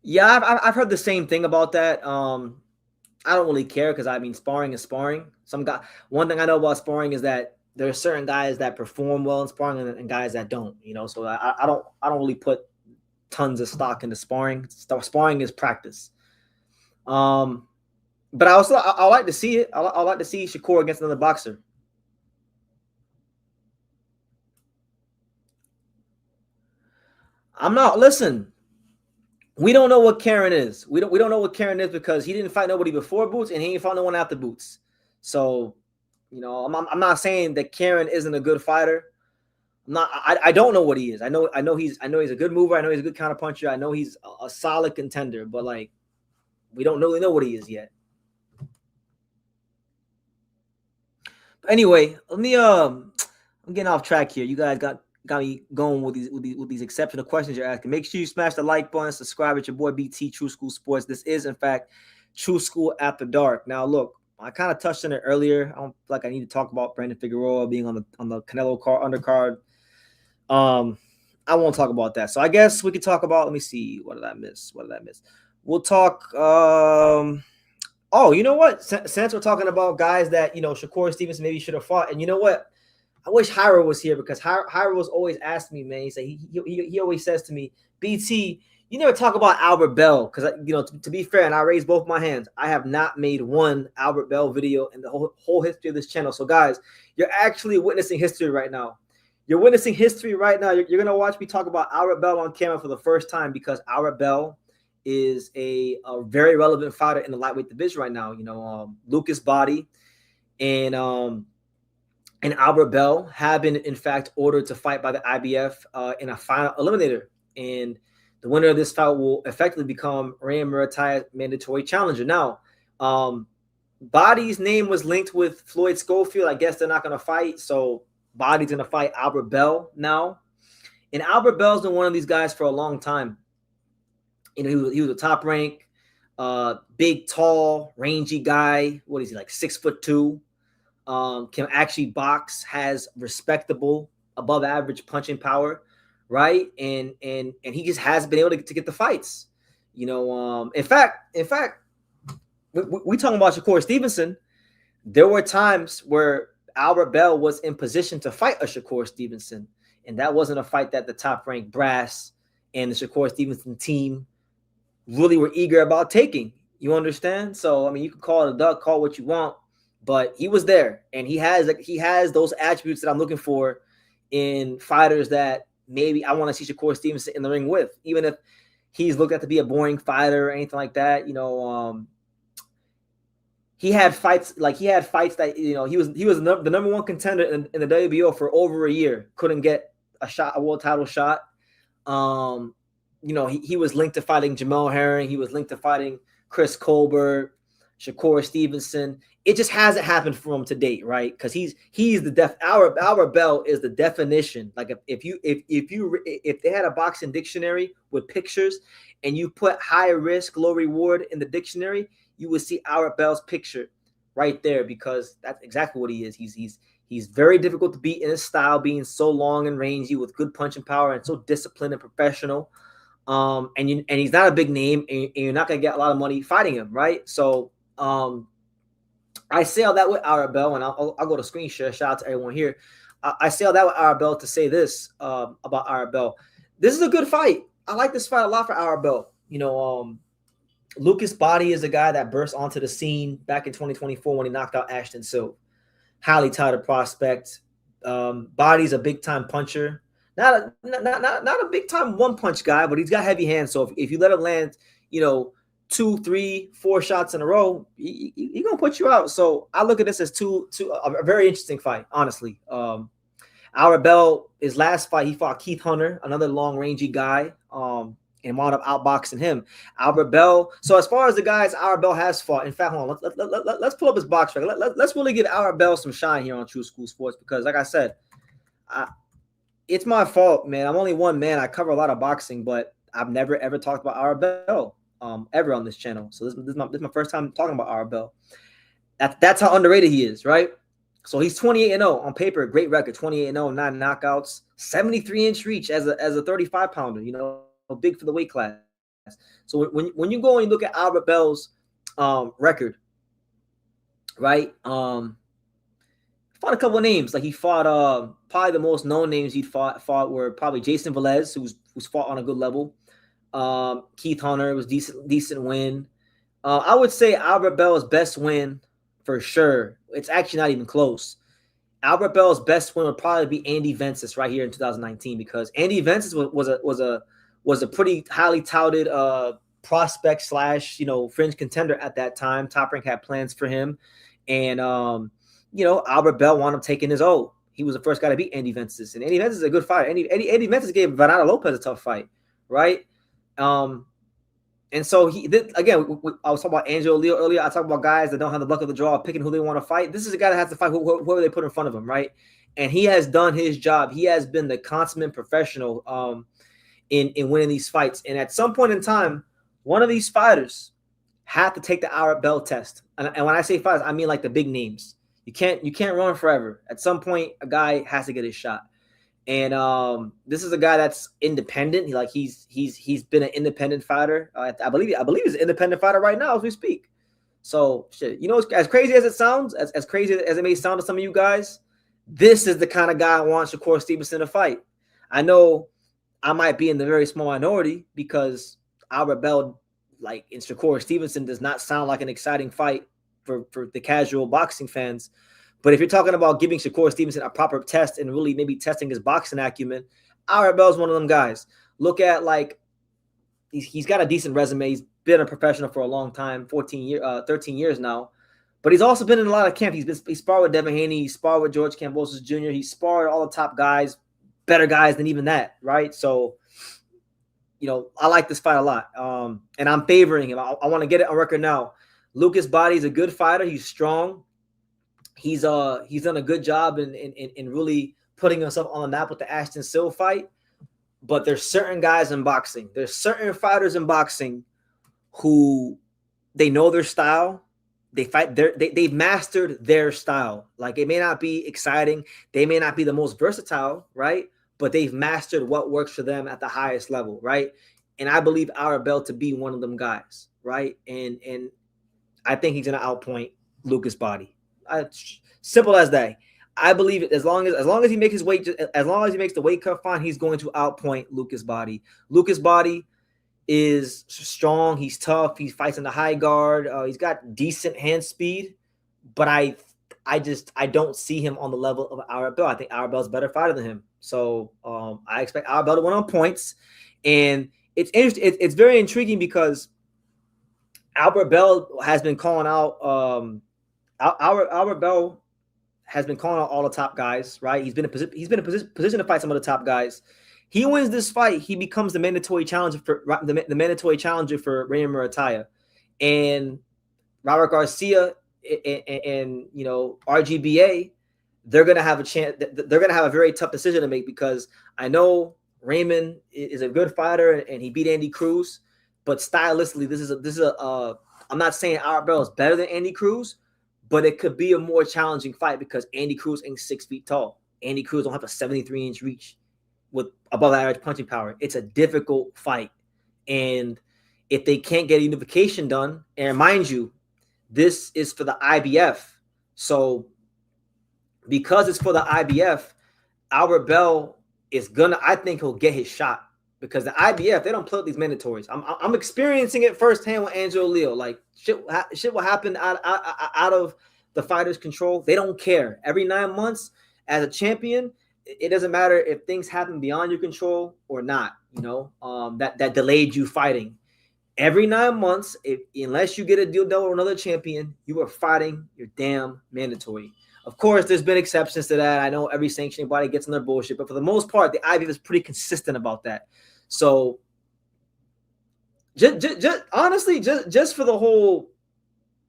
Yeah, I've heard the same thing about that. I don't really care because I mean, sparring is sparring. One thing I know about sparring is that there are certain guys that perform well in sparring and guys that don't. You know, so I don't really put tons of stock into sparring. Sparring is practice. Um, but I like to see it. I like to see Shakur against another boxer. I'm not. Listen, we don't know what Karen is. We don't know what Karen is because he didn't fight nobody before Boots and he ain't fought no one after Boots. So, you know, I'm not saying that Karen isn't a good fighter. I don't know what he is. I know he's a good mover. I know he's a good counter puncher. I know he's a solid contender, but like we don't really know what he is yet. But anyway, I'm getting off track here. You guys got me going with these exceptional questions you're asking. Make sure you smash the like button, subscribe. It's your boy BT True School Sports. This is in fact True School After Dark. Now look, I kind of touched on it earlier. I don't feel like I need to talk about Brandon Figueroa being on the Canelo undercard. Um, I won't talk about that. So I guess we could talk about. Let me see. What did I miss? We'll talk. Oh, you know what? Since we're talking about guys that Shakur Stevenson maybe should have fought, and you know what? I wish Hyra was here because Hyra was always asked me, man. He always says to me, BT, you never talk about Albert Bell because to be fair, and I raise both my hands, I have not made one Albert Bell video in the whole history of this channel. So guys, you're actually witnessing history right now. You're witnessing history right now. You're gonna watch me talk about Albert Bell on camera for the first time because Albert Bell is a very relevant fighter in the lightweight division right now. Lucas Body and Albert Bell have been, in fact, ordered to fight by the IBF in a final eliminator. And the winner of this fight will effectively become Ryan Muratai's mandatory challenger. Now, Body's name was linked with Floyd Schofield. I guess they're not going to fight. So Body's going to fight Albert Bell now. And Albert Bell's been one of these guys for a long time. He was a top rank, big, tall, rangy guy. What is he, like 6'2"? Can actually box, has respectable, above average punching power, right? And he just has been able to get the fights. In fact, we talking about Shakur Stevenson. There were times where Albert Bell was in position to fight a Shakur Stevenson, and that wasn't a fight that the top ranked brass and the Shakur Stevenson team really were eager about taking. You understand? So I mean, you can call it a duck, call what you want. But he was there, and he has those attributes that I'm looking for in fighters that maybe I want to see Shakur Stevenson in the ring with, even if he's looked at to be a boring fighter or anything like that. He had fights that he was the number one contender in the WBO for over a year, couldn't get a world title shot. He was linked to fighting Jamel Herring, he was linked to fighting Chris Colbert, Shakur Stevenson. It just hasn't happened for him to date, right? Because he's the Albert Bell is the definition. Like if they had a boxing dictionary with pictures and you put high risk, low reward in the dictionary, you would see Albert Bell's picture right there because that's exactly what he is. He's very difficult to beat in his style, being so long and rangy with good punching power and so disciplined and professional. And he's not a big name, and you're not gonna get a lot of money fighting him, right? So I say all that with Arabelle, and I'll go to screen share. Shout out to everyone here. I say all that with Arabelle to say this about Arabelle. This is a good fight. I like this fight a lot for Arabelle. Lucas Body is a guy that burst onto the scene back in 2024 when he knocked out Ashton Silk. Highly touted prospect. Body's a big time puncher. Not a big time one punch guy, but he's got heavy hands. So if you let him land, 2, 3, 4 shots in a row, he gonna put you out. So I look at this as a very interesting fight, honestly. Arabelle, his last fight, he fought Keith Hunter, another long rangy guy, and wound up outboxing him. Albert Bell. So as far as the guys Albert Bell has fought, in fact, hold on, let's pull up his box record. Let's really give Albert Bell some shine here on True School Sports because, like I said, it's my fault, man. I'm only one man. I cover a lot of boxing, but I've never ever talked about Albert Bell ever on this channel. So this is my first time talking about Albert Bell. That's how underrated he is, right? So he's 28-0 on paper, great record, 28-0, 9 knockouts, 73-inch reach as a 35-pounder, big for the weight class. So when you go and look at Albert Bell's record, right? Fought a couple of names. Like he fought probably the most known names he'd fought were probably Jason Velez, who's fought on a good level. Keith Hunter was decent win. I would say Albert Bell's best win for sure. It's actually not even close. Albert Bell's best win would probably be Andy Vences right here in 2019, because Andy Vences was a pretty highly touted prospect slash fringe contender at that time. Top Rank had plans for him, and Albert Bell wound up taking his O. He was the first guy to beat Andy Vences, and Andy Vences is a good fighter. Andy Vences gave Bernardo Lopez a tough fight, right? And so again, I was talking about Angelo Leo earlier. I talked about guys that don't have the luck of the draw, picking who they want to fight. This is a guy that has to fight whoever they put in front of him, right? And he has done his job. He has been the consummate professional in winning these fights. And at some point in time, one of these fighters had to take the Albert Bell test. And when I say fighters, I mean like the big names. You can't run forever. At some point, a guy has to get his shot. And this is a guy that's independent. He's been an independent fighter. I believe he's an independent fighter right now as we speak. So shit, as crazy as it sounds, as crazy as it may sound to some of you guys, this is the kind of guy I want Shakur Stevenson to fight. I know I might be in the very small minority because Albert Bell, like in Shakur Stevenson, does not sound like an exciting fight for the casual boxing fans. But if you're talking about giving Shakur Stevenson a proper test and really maybe testing his boxing acumen, Albert Bell's one of them guys. Look at he's got a decent resume. He's been a professional for a long time, 13 years now. But he's also been in a lot of camps. He sparred with Devin Haney. He sparred with George Kambosos Jr. He sparred all the top guys, better guys than even that, right? So, I like this fight a lot. And I'm favoring him. I want to get it on record now. Lucas Body's a good fighter. He's strong. He's done a good job in really putting himself on the map with the Ashton Sill fight. But there's certain guys in boxing. There's certain fighters in boxing who they know their style. They've mastered their style. Like, it may not be exciting. They may not be the most versatile, right? But they've mastered what works for them at the highest level, right? And I believe Albert Bell to be one of them guys, right? And I think he's going to outpoint Lucas Body. Simple as that. I believe it. As long as he makes his weight, as long as he makes the weight cut fine, he's going to outpoint Lucas Body. Lucas Body is strong. He's tough. He fights in the high guard. He's got decent hand speed, but I don't see him on the level of Albert Bell. I think Albert Bell's a better fighter than him. So I expect Albert Bell to win on points. And it's interesting. It's very intriguing because Albert Bell has been calling out. Albert Bell has been calling out all the top guys, right? He's been in a position to fight some of the top guys. He wins this fight, he becomes the mandatory challenger for Raymond Murataya, and Robert Garcia and RGBA. They're gonna have a chance. They're gonna have a very tough decision to make, because I know Raymond is a good fighter and he beat Andy Cruz, but stylistically, this is a. I'm not saying Albert Bell is better than Andy Cruz, but it could be a more challenging fight because Andy Cruz ain't 6 feet tall. Andy Cruz don't have a 73-inch reach with above average punching power. It's a difficult fight. And if they can't get a unification done, and mind you, this is for the IBF. So because it's for the IBF, Albert Bell is I think he'll get his shot, because the IBF, they don't play with these mandatories. I'm experiencing it firsthand with Angelo Leo. Like, shit will happen out of the fighter's control. They don't care. Every 9 months as a champion, it doesn't matter if things happen beyond your control or not, that delayed you fighting. Every 9 months, unless you get a deal done with another champion, you are fighting your damn mandatory. Of course, there's been exceptions to that. I know every sanctioning body gets in their bullshit, but for the most part, the IBF is pretty consistent about that. So, honestly, for the whole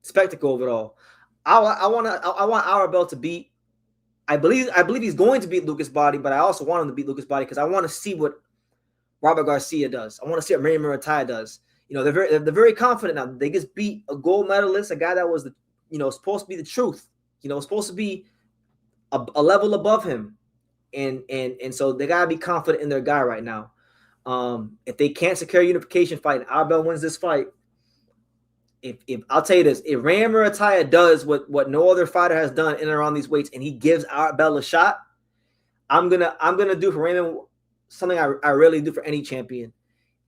spectacle of it all, I want Albert Bell to beat. I believe he's going to beat Lucas Body, but I also want him to beat Lucas Body because I want to see what Robert Garcia does. I want to see what Raymond Murataya does. They're very confident now. They just beat a gold medalist, a guy that was supposed to be the truth. Supposed to be a level above him, and so they gotta be confident in their guy right now. If they can't secure a unification fight and Arbel wins this fight, if I'll tell you this, if Ram Murataya does what no other fighter has done in and around these weights and he gives Arbel a shot, I'm gonna do for Raymond something I rarely do for any champion.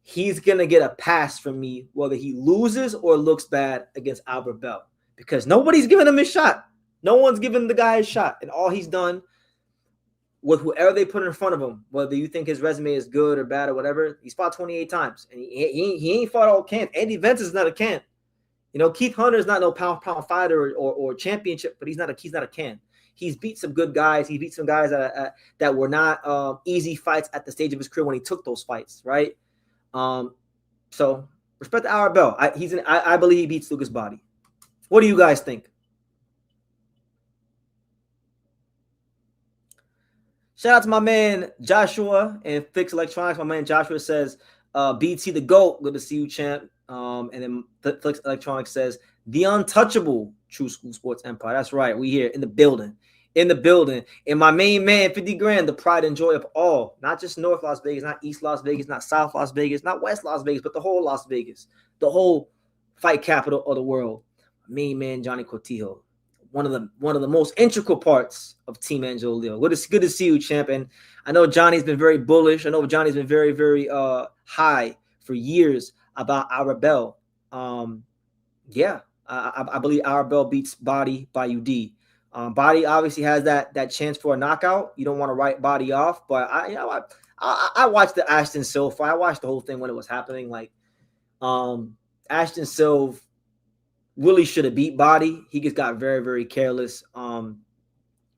He's gonna get a pass from me whether he loses or looks bad against Albert Bell because nobody's giving him a shot. No one's giving the guy a shot, and all he's done with whoever they put in front of him, whether you think his resume is good or bad or whatever, he's fought 28 times, and he ain't fought all can. Andy Vance is not a can. You know, Keith Hunter is not no pound fighter or championship, but he's not a can. He's beat some good guys. He beat some guys that were not easy fights at the stage of his career when he took those fights, right? So respect to Arbel. I believe he beats Lucas Body. What do you guys think? Shout out to my man Joshua and Fix Electronics. My man Joshua says, BT the GOAT. Good to see you, champ. And then Fix Electronics says, the untouchable True School Sports Empire. That's right. We here in the building. In the building. And my main man, 50 grand, the pride and joy of all. Not just North Las Vegas, not East Las Vegas, not South Las Vegas, not West Las Vegas, but the whole Las Vegas. The whole fight capital of the world. Main man, Johnny Cortijo. One of the most integral parts of Team Angelo Leo. Good to see you, champ. And I know Johnny's been very bullish. I know Johnny's been very, very high for years about Arbel. Yeah, I believe Arbel beats Body by UD. Body obviously has that chance for a knockout. You don't want to write Body off, but I watched the Ashton Silva fight. I watched the whole thing when it was happening. Like, Ashton Silva really should have beat Body. He just got very, very careless. And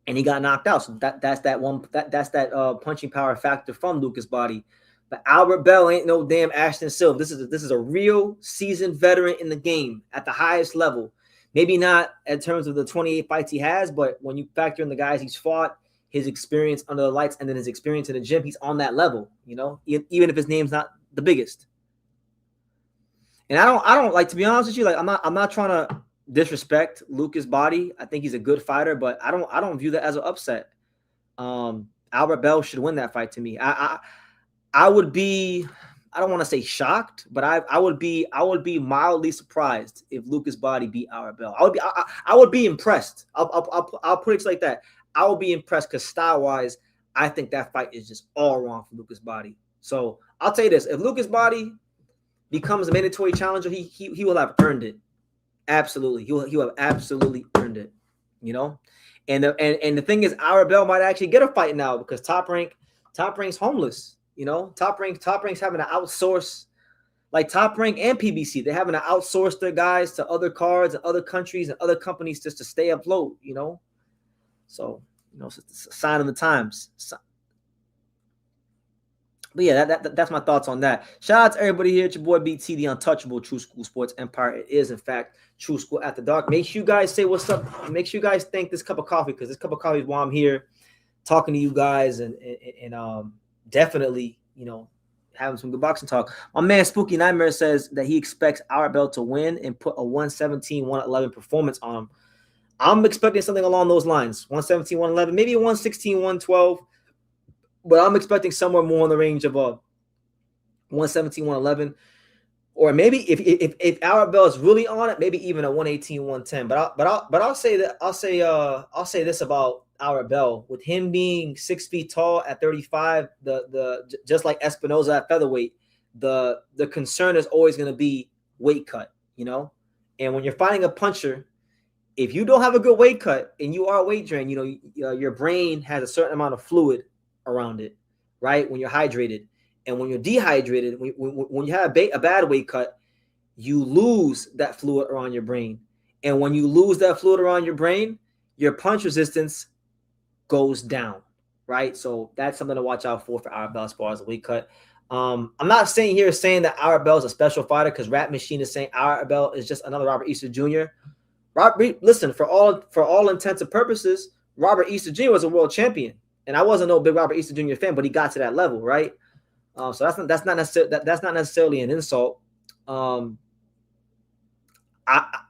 he got knocked out. So that's that punching power factor from Lucas Body. But Albert Bell ain't no damn Ashton Silva. This is a real seasoned veteran in the game at the highest level. Maybe not in terms of the 28 fights he has, but when you factor in the guys he's fought, his experience under the lights, and then his experience in the gym, he's on that level, you know, even if his name's not the biggest. And I don't like, to be honest with you, like I'm not trying to disrespect Lucas Body. I think he's a good fighter, but I don't view that as an upset. Albert Bell should win that fight to me. I would be, I don't want to say shocked, but I would be mildly surprised if Lucas Body beat Albert Bell. I would be impressed. I'll put it like that. I would be impressed because style-wise, I think that fight is just all wrong for Lucas Body. So I'll tell you this: if Lucas Body becomes a mandatory challenger, he will have earned it. Absolutely, he will have absolutely earned it. You know, and the thing is, Albert Bell might actually get a fight now because Top Rank's homeless. You know, Top Rank's having to outsource, like Top Rank and PBC. They're having to outsource their guys to other cards and other countries and other companies just to stay afloat. You know, so you know, it's a sign of the times. But yeah, that's my thoughts on that. Shout out to everybody here. It's your boy BT, the untouchable True School Sports Empire. It is, in fact, True School After Dark. Make sure you guys say what's up. Make sure you guys thank this cup of coffee, because this cup of coffee is why I'm here talking to you guys and definitely, you know, having some good boxing talk. My man Spooky Nightmare says that he expects Arbel to win and put a 117-111 performance on him. I'm expecting something along those lines. 117-111, maybe a 116-112. But I'm expecting somewhere more in the range of a 117-111, or maybe if Arbel is really on it, maybe even a 118-110. But I'll say that I'll say this about Arbel: with him being 6 feet tall at 35, the just like Espinoza at featherweight, the concern is always going to be weight cut, you know. And when you're fighting a puncher, if you don't have a good weight cut and you are weight drained, you know, your brain has a certain amount of fluid around it, right? When you're hydrated, and when you're dehydrated, when you have a bad weight cut, you lose that fluid around your brain. And when you lose that fluid around your brain, your punch resistance goes down, right? So that's something to watch out for Arbel as far as the weight cut. I'm not saying that Arbel is a special fighter, because Rat Machine is saying Arbel is just another Robert Easter Jr. Listen, for all intents and purposes, Robert Easter Jr. was a world champion. And I wasn't no big Robert Easter Jr. fan, but he got to that level, right? So that's not necessarily an insult. I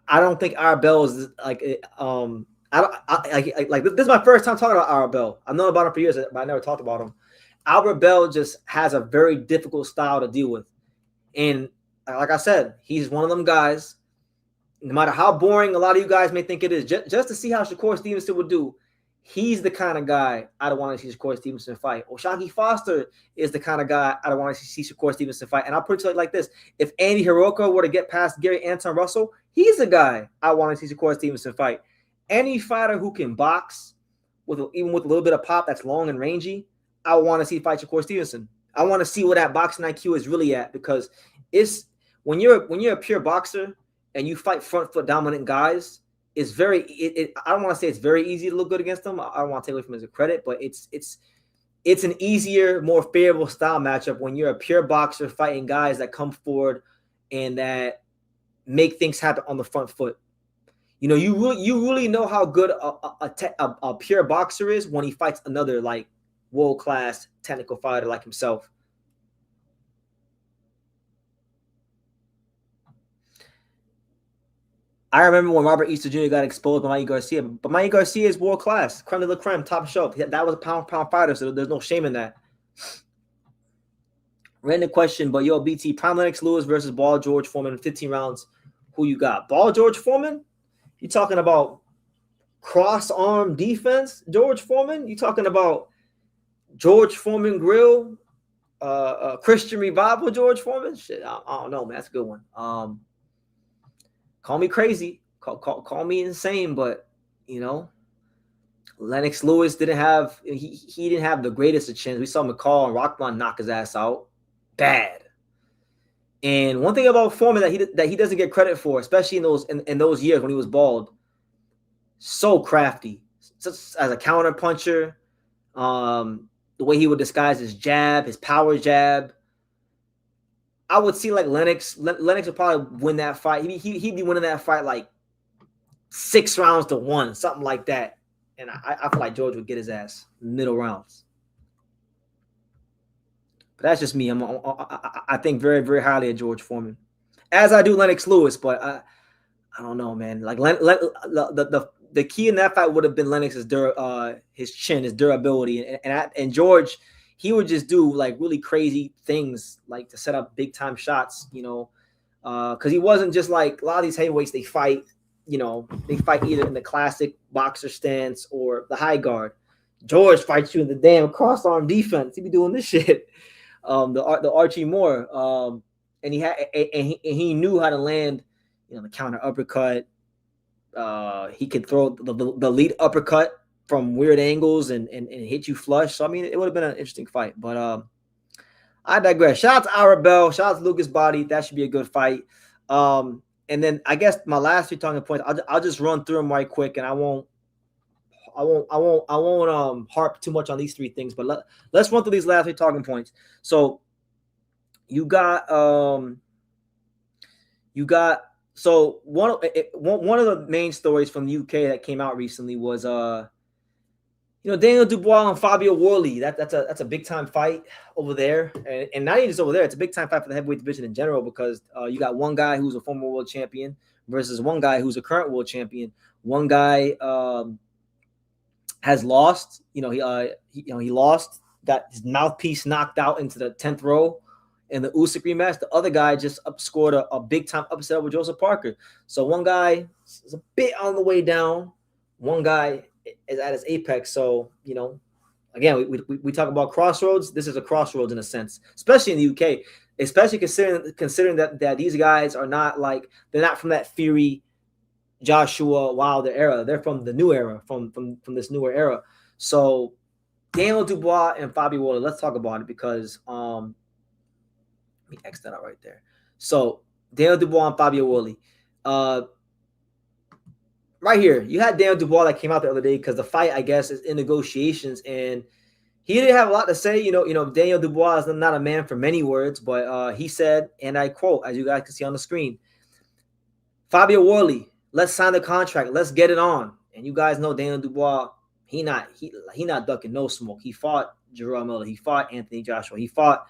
don't think Arbel is like this is my first time talking about Arbel. I've known about him for years, but I never talked about him. Albert Bell just has a very difficult style to deal with. And like I said, he's one of them guys, no matter how boring a lot of you guys may think it is, just to see how Shakur Stevenson would do, he's the kind of guy I don't want to see Shakur Stevenson fight. O'Shaquie Foster is the kind of guy I don't want to see Shakur Stevenson fight. And I'll put it like this. If Andy Hiroka were to get past Gary Anton Russell, he's the guy I want to see Shakur Stevenson fight. Any fighter who can box, even with a little bit of pop that's long and rangy, I want to see fight Shakur Stevenson. I want to see where that boxing IQ is really at, because it's when you're a pure boxer and you fight front foot dominant guys, it's very I don't want to say it's very easy to look good against them. I don't want to take away from his credit, but it's an easier, more favorable style matchup when you're a pure boxer fighting guys that come forward and that make things happen on the front foot. You know, you really know how good a pure boxer is when he fights another like world-class technical fighter like himself. I remember when Robert Easter Jr. got exposed by Mikey Garcia, but Mikey Garcia is world-class, creme de la creme, top shelf. That was a pound fighter, so there's no shame in that. Random question, but yo, BT, prime Lennox Lewis versus Ball George Foreman in 15 rounds. Who you got? Ball George Foreman? You talking about cross-arm defense, George Foreman? You talking about George Foreman grill, Christian Revival, George Foreman? Shit, I don't know, man. That's a good one. Call me crazy, call me insane, but you know, Lennox Lewis didn't have the greatest of chins. We saw McCall and Rockman knock his ass out bad. And one thing about Foreman that he doesn't get credit for, especially in those years when he was bald, so crafty, just as a counter puncher, the way he would disguise his jab, his power jab. I would see like Lennox would probably win that fight. He'd be winning that fight like 6 rounds to 1, something like that. And I feel like George would get his ass middle rounds. But that's just me. I think very, very highly of George Foreman, as I do Lennox Lewis. But I don't know, man. Like the key in that fight would have been Lennox's his chin, his durability, and George. He would just do like really crazy things, like to set up big time shots, you know, because he wasn't just like a lot of these heavyweights. They fight either in the classic boxer stance or the high guard. George fights you in the damn cross arm defense. He be doing this shit, the Archie Moore, and he knew how to land, you know, the counter uppercut. He could throw the lead uppercut from weird angles and hit you flush. So I mean, it would have been an interesting fight. But I digress. Shout out to Ira Bell. Shout out to Lucas Body. That should be a good fight. And then I guess my last 3 talking points, I'll just run through them right quick, and I won't harp too much on these 3 things. But let's run through these last 3 talking points. So you got so one of the main stories from the UK that came out recently was you know, Daniel Dubois and Fabio Worley. That's a big time fight over there, and not even just over there. It's a big time fight for the heavyweight division in general, because you got one guy who's a former world champion versus one guy who's a current world champion. One guy has lost. You know, he lost, got his mouthpiece knocked out into the 10th row in the Usyk rematch. The other guy just scored a big time upset with Joseph Parker. So one guy is a bit on the way down. One guy is at his apex. So, you know, again, we talk about crossroads. This is a crossroads in a sense, especially in the UK, especially considering that these guys are not like, they're not from that Fury, Joshua Wilder era. They're from the new era, from this newer era. So Daniel Dubois and Fabio Worley, let's talk about it, because let me X that out right there. So Daniel Dubois and Fabio Worley. Right here, you had Daniel Dubois that came out the other day, because the fight, I guess, is in negotiations, and he didn't have a lot to say. You know, Daniel Dubois is not a man for many words, but he said, and I quote, as you guys can see on the screen, Fabio Worley, let's sign the contract, let's get it on. And you guys know Daniel Dubois, he not ducking no smoke. He fought Jarrell Miller, he fought Anthony Joshua, he fought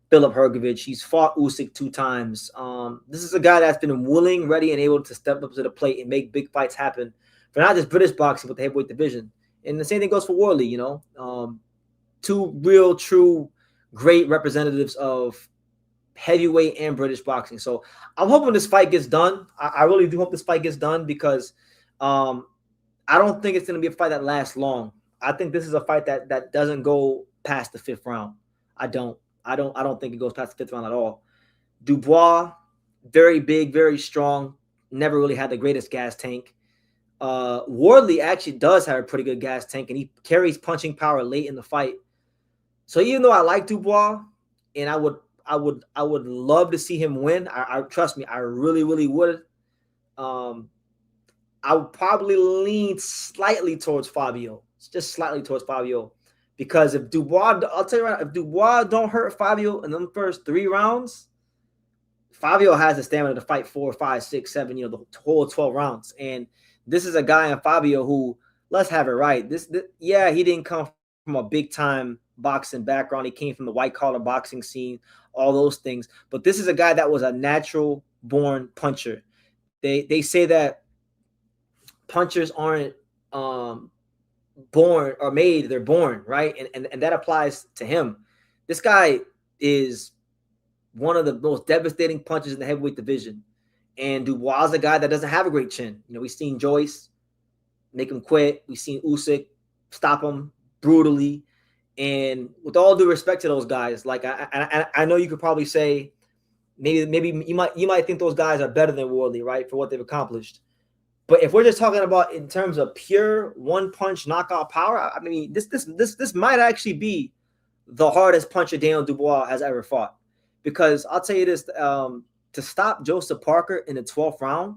Filip Hrgovic, he's fought Usyk 2 times. This is a guy that's been willing, ready, and able to step up to the plate and make big fights happen for not just British boxing, but the heavyweight division. And the same thing goes for Worley, you know. Two real, true, great representatives of heavyweight and British boxing. So I'm hoping this fight gets done. I really do hope this fight gets done because I don't think it's going to be a fight that lasts long. I think this is a fight that doesn't go past the 5th round. I don't think it goes past the 5th round at all. Dubois, very big, very strong, never really had the greatest gas tank. Wardley actually does have a pretty good gas tank, and he carries punching power late in the fight. So even though I like Dubois, and I would love to see him win. I trust me, I really, really would. I would probably lean slightly towards Fabio, just slightly towards Fabio, because if Dubois, I'll tell you right now, if Dubois don't hurt Fabio in the first 3 rounds, Fabio has the stamina to fight 4, 5, 6, 7, the whole 12 rounds. And this is a guy in Fabio who, let's have it right. Yeah, he didn't come from a big time boxing background. He came from the white collar boxing scene, all those things. But this is a guy that was a natural born puncher. They say that punchers aren't born or made, they're born, right? And that applies to him. This guy is one of the most devastating punches in the heavyweight division. And Dubois is a guy that doesn't have a great chin. We've seen Joyce make him quit. We've seen Usyk stop him brutally. And with all due respect to those guys, like I know you could probably say maybe you might think those guys are better than Wardley, right, for what they've accomplished. But if we're just talking about in terms of pure one-punch knockout power, I mean, this might actually be the hardest puncher Daniel Dubois has ever fought. Because I'll tell you this, to stop Joseph Parker in the 12th round,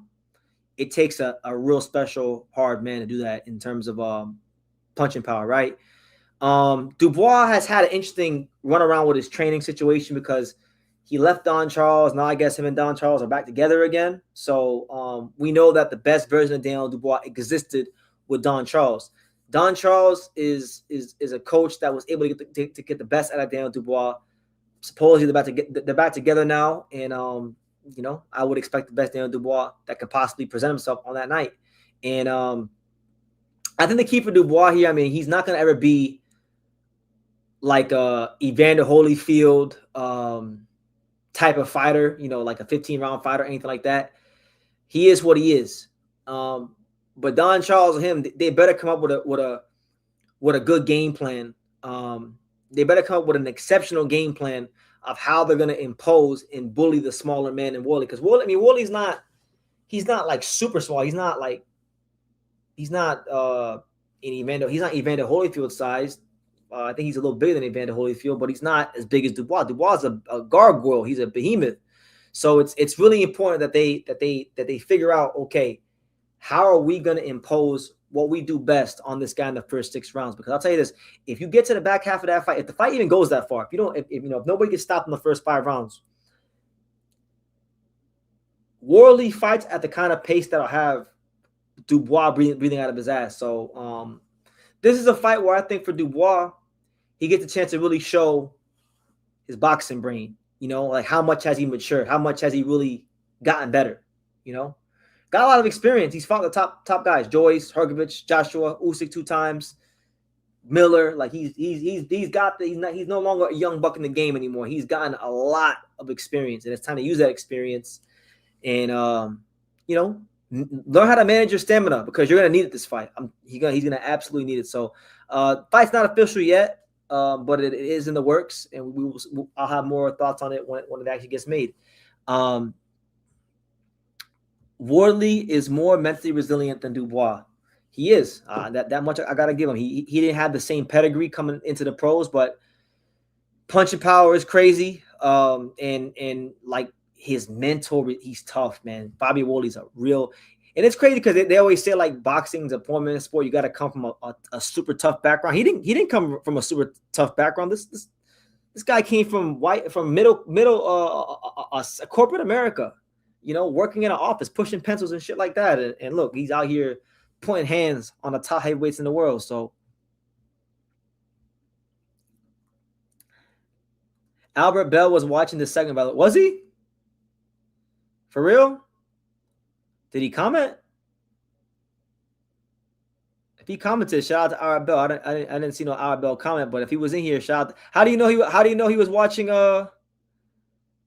it takes a real special hard man to do that in terms of punching power, right? Dubois has had an interesting run around with his training situation because he left Don Charles. Now I guess him and Don Charles are back together again. So we know that the best version of Daniel Dubois existed with Don Charles. Don Charles is a coach that was able to get the best out of Daniel Dubois. Supposedly they're back together now, and I would expect the best Daniel Dubois that could possibly present himself on that night. And I think the key for Dubois here, I mean, he's not going to ever be like a Evander Holyfield type of fighter, like a 15-round fighter or anything like that. He is what he is. But Don Charles and him, they better come up with a good game plan. They better come up with an exceptional game plan of how they're going to impose and bully the smaller man in Wardley. Because Wardley's not like super small. He's not Evander Holyfield size. I think he's a little bigger than Evander Holyfield, but he's not as big as Dubois. Dubois is a gargoyle. He's a behemoth. So it's really important that they figure out, okay, how are we going to impose what we do best on this guy in the first 6 rounds? Because I'll tell you this, if you get to the back half of that fight, if the fight even goes that far, if nobody gets stopped in the first 5 rounds, Wardley fights at the kind of pace that'll have Dubois breathing out of his ass. So this is a fight where I think for Dubois, he gets a chance to really show his boxing brain, like how much has he matured? How much has he really gotten better? Got a lot of experience. He's fought the top guys: Joyce, Hrgovic, Joshua, Usyk 2 times, Miller. Like he's no longer a young buck in the game anymore. He's gotten a lot of experience, and it's time to use that experience and learn how to manage your stamina because you're gonna need it this fight. He's gonna absolutely need it. So fight's not official yet, but it is in the works, and I'll have more thoughts on it when it actually gets made. Wardley is more mentally resilient than Dubois. He is. That much I gotta give him. He didn't have the same pedigree coming into the pros, but punching power is crazy. And like his mentor, he's tough, man. Bobby Wardley's a real, and it's crazy because they always say like boxing's a 4-minute sport. You got to come from a super tough background. He didn't come from a super tough background. This guy came from middle corporate America. Working in an office, pushing pencils and shit like that. And look, he's out here pointing hands on the top heavyweights in the world. So Albert Bell was watching this segment, by the way. Was he? For real? Did he comment? he commented, shout out to Arabelle. I didn't see no Arabelle comment, but if he was in here, shout out. How do you know he was watching the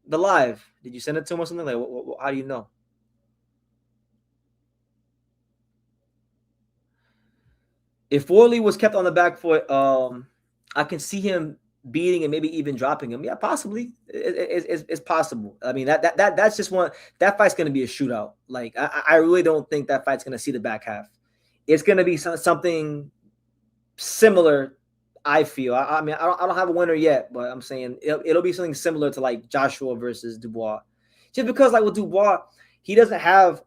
live? Did you send it to him or something? Like, how do you know? If Worley was kept on the back foot, I can see him beating and maybe even dropping him. Yeah, possibly. It's possible. I mean, that's just one. That fight's going to be a shootout. Like, I really don't think that fight's going to see the back half. It's going to be something similar. I feel. I mean, I don't have a winner yet, but I'm saying it'll be something similar to like Joshua versus Dubois, just because like with Dubois, he doesn't have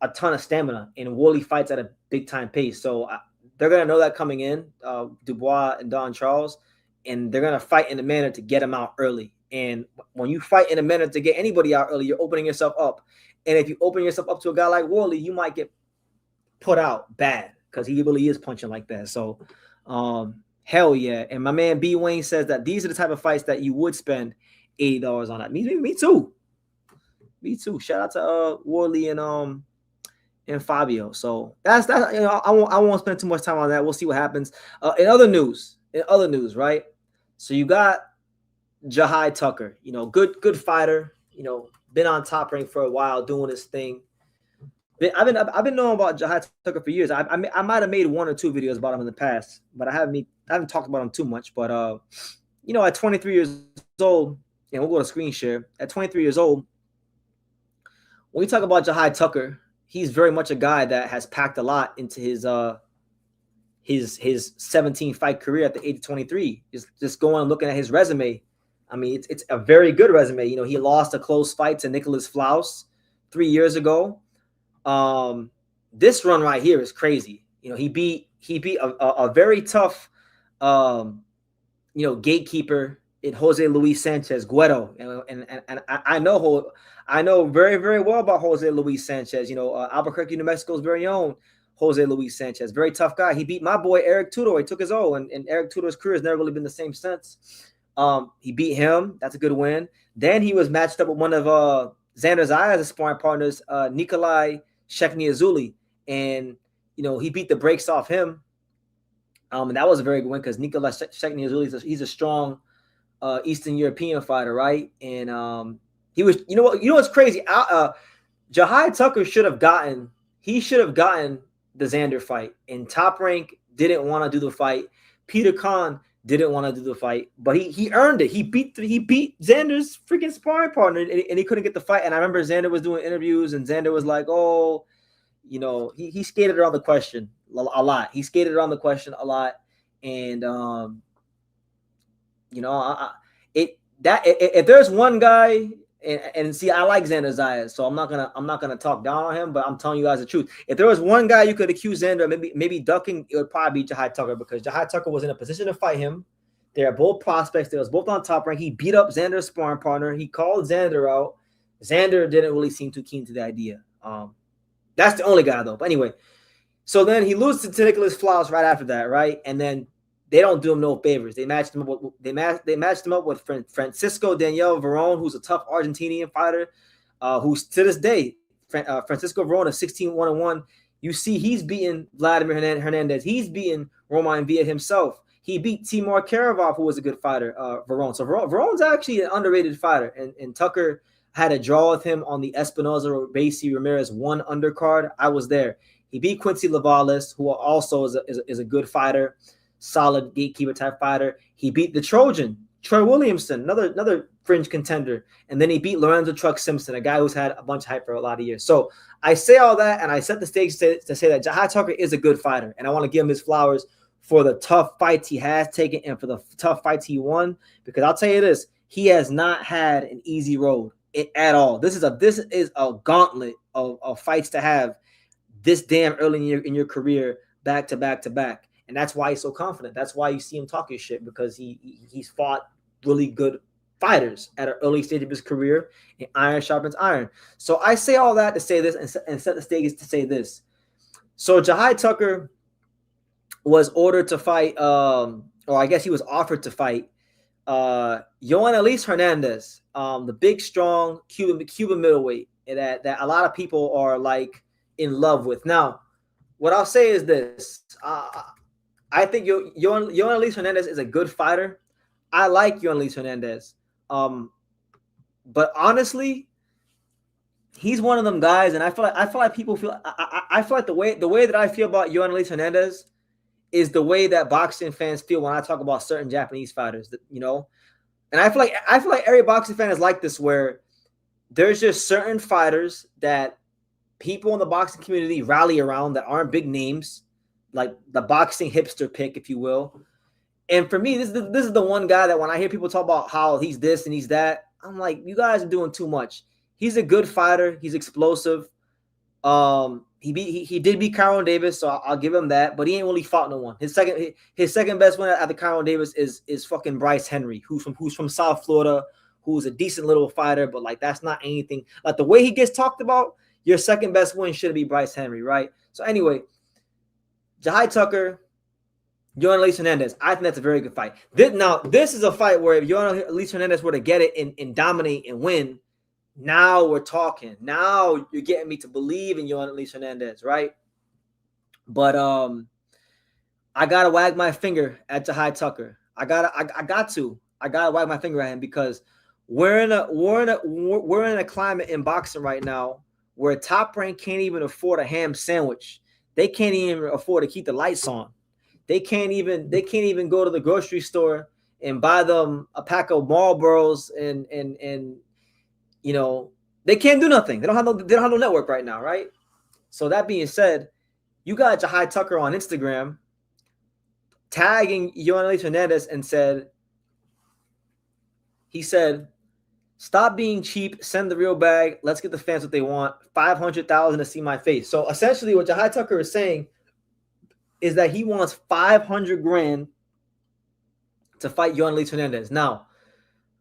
a ton of stamina, and Worley fights at a big time pace. So they're gonna know that coming in, Dubois and Don Charles, and they're gonna fight in a manner to get him out early. And when you fight in a manner to get anybody out early, you're opening yourself up. And if you open yourself up to a guy like Worley, you might get put out bad because he really is punching like that. So, hell yeah. And my man B Wayne says that these are the type of fights that you would spend $80 on. That me too. Me too. Shout out to Worley and Fabio. So that's you know, I won't spend too much time on that. We'll see what happens. In other news, right? So you got Jahai Tucker, you know, good fighter, you know, been on Top Rank for a while, doing his thing. I've been knowing about Jahai Tucker for years. I might have made 1 or 2 videos about him in the past, but I haven't talked about him too much. But you know, at 23 years old, and we'll go to screen share. At 23 years old, when we talk about Jahai Tucker, he's very much a guy that has packed a lot into his 17 fight career at the age of 23. Just going and looking at his resume. I mean, it's a very good resume. You know, he lost a close fight to Nicholas Flaus 3 years ago. This run right here is crazy. You know, he beat a very tough, you know, gatekeeper in Jose Luis Sanchez Guero, and I know very, very well about Jose Luis Sanchez. You know, Albuquerque, New Mexico's very own Jose Luis Sanchez, very tough guy. He beat my boy Eric Tudor. He took his O, and Eric Tudor's career has never really been the same since. He beat him. That's a good win. Then he was matched up with one of Xander Zaya's sparring partners, Nikolai Shekniazuli, and you know, he beat the brakes off him. And that was a very good win because Nikolai Shekniazuli, he's a strong Eastern European fighter, right? And he was, you know what's crazy? Jahai Tucker should have gotten the Xander fight, and Top Rank didn't want to do the fight. Peter Khan didn't want to do the fight, but he earned it. He beat Xander's freaking sparring partner, and he couldn't get the fight. And I remember Xander was doing interviews, and Xander was like, "Oh, you know, he skated around the question a lot. He skated around the question a lot, and you know, if there's one guy." And see, I like Xander Zayas, so I'm not gonna talk down on him, but I'm telling you guys the truth. If there was one guy you could accuse Xander maybe ducking, it would probably be Jahai Tucker, because Jahai Tucker was in a position to fight him. They are both prospects. They was both on Top Rank. He beat up Xander's sparring partner. He called Xander out. Xander didn't really seem too keen to the idea. That's the only guy though. But anyway, so then he loses to Nicholas Flaus right after that, right? And then they don't do him no favors. They matched him up with Francisco Daniel Verón, who's a tough Argentinian fighter, who's to this day, Francisco Verón is 16-1-1. You see, he's beaten Vladimir Hernandez. He's beaten Romain Villa himself. He beat Timur Karavov, who was a good fighter, Verón. So Verón's actually an underrated fighter, and Tucker had a draw with him on the Espinoza-Basie Ramirez 1 undercard. I was there. He beat Quincy Lavales, who also is a good fighter, solid gatekeeper type fighter. He beat the Trojan, Troy Williamson, another fringe contender. And then he beat Lorenzo Truck Simpson, a guy who's had a bunch of hype for a lot of years. So I say all that, and I set the stage to say that Jahai Tucker is a good fighter. And I want to give him his flowers for the tough fights he has taken and for the tough fights he won. Because I'll tell you this, he has not had an easy road at all. This is a gauntlet of fights to have this damn early in your career, back to back to back. And that's why he's so confident. That's why you see him talking shit, because he's fought really good fighters at an early stage of his career, and iron sharpens iron. So I say all that to say this and set the stage to say this. So Jahai Tucker was ordered to fight, or I guess he was offered to fight, Yoan Elise Hernandez, the big, strong Cuban middleweight that a lot of people are like in love with. Now, what I'll say is this. I think Yohan Luis Hernandez is a good fighter. I like Yohan Luis Hernandez. But honestly, he's one of them guys, and I feel like people feel. I feel like the way that I feel about Yohan Luis Hernandez is the way that boxing fans feel when I talk about certain Japanese fighters. And I feel like every boxing fan is like this, where there's just certain fighters that people in the boxing community rally around that aren't big names, like the boxing hipster pick, if you will. And for me, this is the one guy that when I hear people talk about how he's this and he's that, I'm like, you guys are doing too much. He's a good fighter. He's explosive. He did beat Kyron Davis, so I'll give him that. But he ain't really fought no one. His second best win after Kyron Davis is fucking Bryce Henry, who's from South Florida, who's a decent little fighter, but like that's not anything. Like the way he gets talked about, your second best win should be Bryce Henry, right? So anyway, Jahai Tucker, Yohan Luis Hernandez, I think that's a very good fight. This is a fight where if Yohan Luis Hernandez were to get it and dominate and win, now we're talking. Now you're getting me to believe in Yohan Luis Hernandez, right? But I gotta wag my finger at Jahai Tucker. I gotta wag my finger at him because we're in a climate in boxing right now where Top Rank can't even afford a ham sandwich. They can't even afford to keep the lights on. They can't even go to the grocery store and buy them a pack of Marlboros and they can't do nothing. They don't have no network right now, right? So that being said, you got Jahai Tucker on Instagram tagging Yohan Luis Hernandez and he said, "Stop being cheap. Send the real bag. Let's get the fans what they want. 500,000 to see my face." So essentially, what Jahai Tucker is saying is that he wants 500 grand to fight Yohan Luis Hernandez. Now,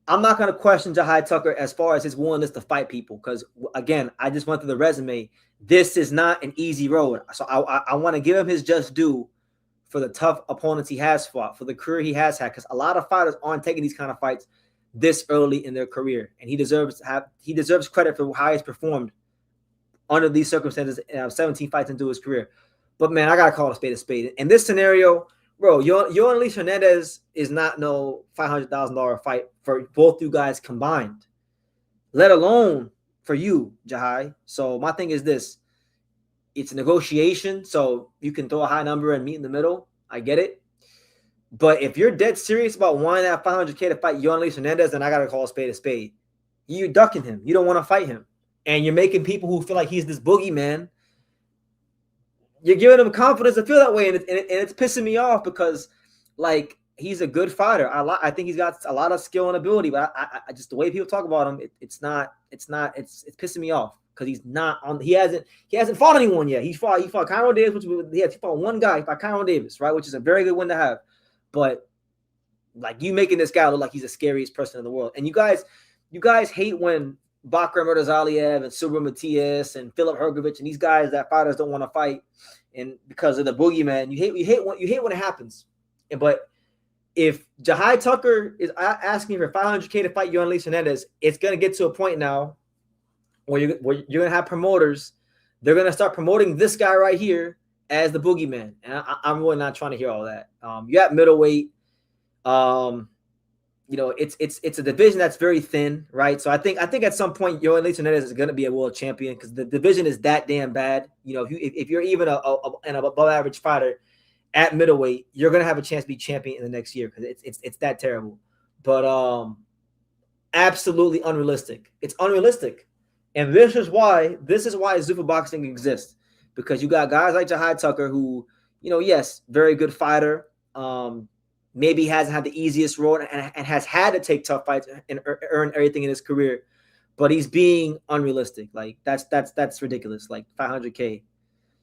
I'm not going to question Jahai Tucker as far as his willingness to fight people because, again, I just went through the resume. This is not an easy road. So I want to give him his just due for the tough opponents he has fought, for the career he has had, because a lot of fighters aren't taking these kind of fights this early in their career, and he deserves credit for how he's performed under these circumstances. 17 fights into his career. But man, I gotta call a spade a spade. In this scenario, bro, Yohan Luis Hernandez is not no $500,000 fight for both you guys combined, let alone for you, Jahai. So my thing is this: it's a negotiation, so you can throw a high number and meet in the middle. I get it. But if you're dead serious about wanting that 500K to fight Yohan Luis Hernandez, then I gotta call a spade a spade. You're ducking him. You don't want to fight him, and you're making people who feel like he's this boogeyman. You're giving him confidence to feel that way, and it's pissing me off because, like, he's a good fighter. I think he's got a lot of skill and ability, but I just the way people talk about him, it's pissing me off because he's not on. He hasn't fought anyone yet. He fought Kyron Davis, he fought one guy. He fought Kyron Davis, right, which is a very good win to have. But like you making this guy look like he's the scariest person in the world, and you guys hate when Bakram Murtazaliev and Subra Matias and Philip Hergovich and these guys that fighters don't want to fight, and because of the boogeyman, you hate when it happens. But if Jahai Tucker is asking for 500K to fight Yohan Luis Hernandez, it's gonna get to a point now where you're gonna have promoters. They're gonna start promoting this guy right here as the boogeyman, and I'm really not trying to hear all that. You're at middleweight. It's a division that's very thin, right? So I think at some point Yohan Luis Hernandez is going to be a world champion because the division is that damn bad. If you're even an above average fighter at middleweight, you're going to have a chance to be champion in the next year because it's that terrible. But absolutely unrealistic. It's unrealistic, and this is why Zuffa boxing exists, because you got guys like Jahai Tucker who, yes, very good fighter. Maybe hasn't had the easiest road and has had to take tough fights and earn everything in his career, but he's being unrealistic. Like that's ridiculous. Like 500K.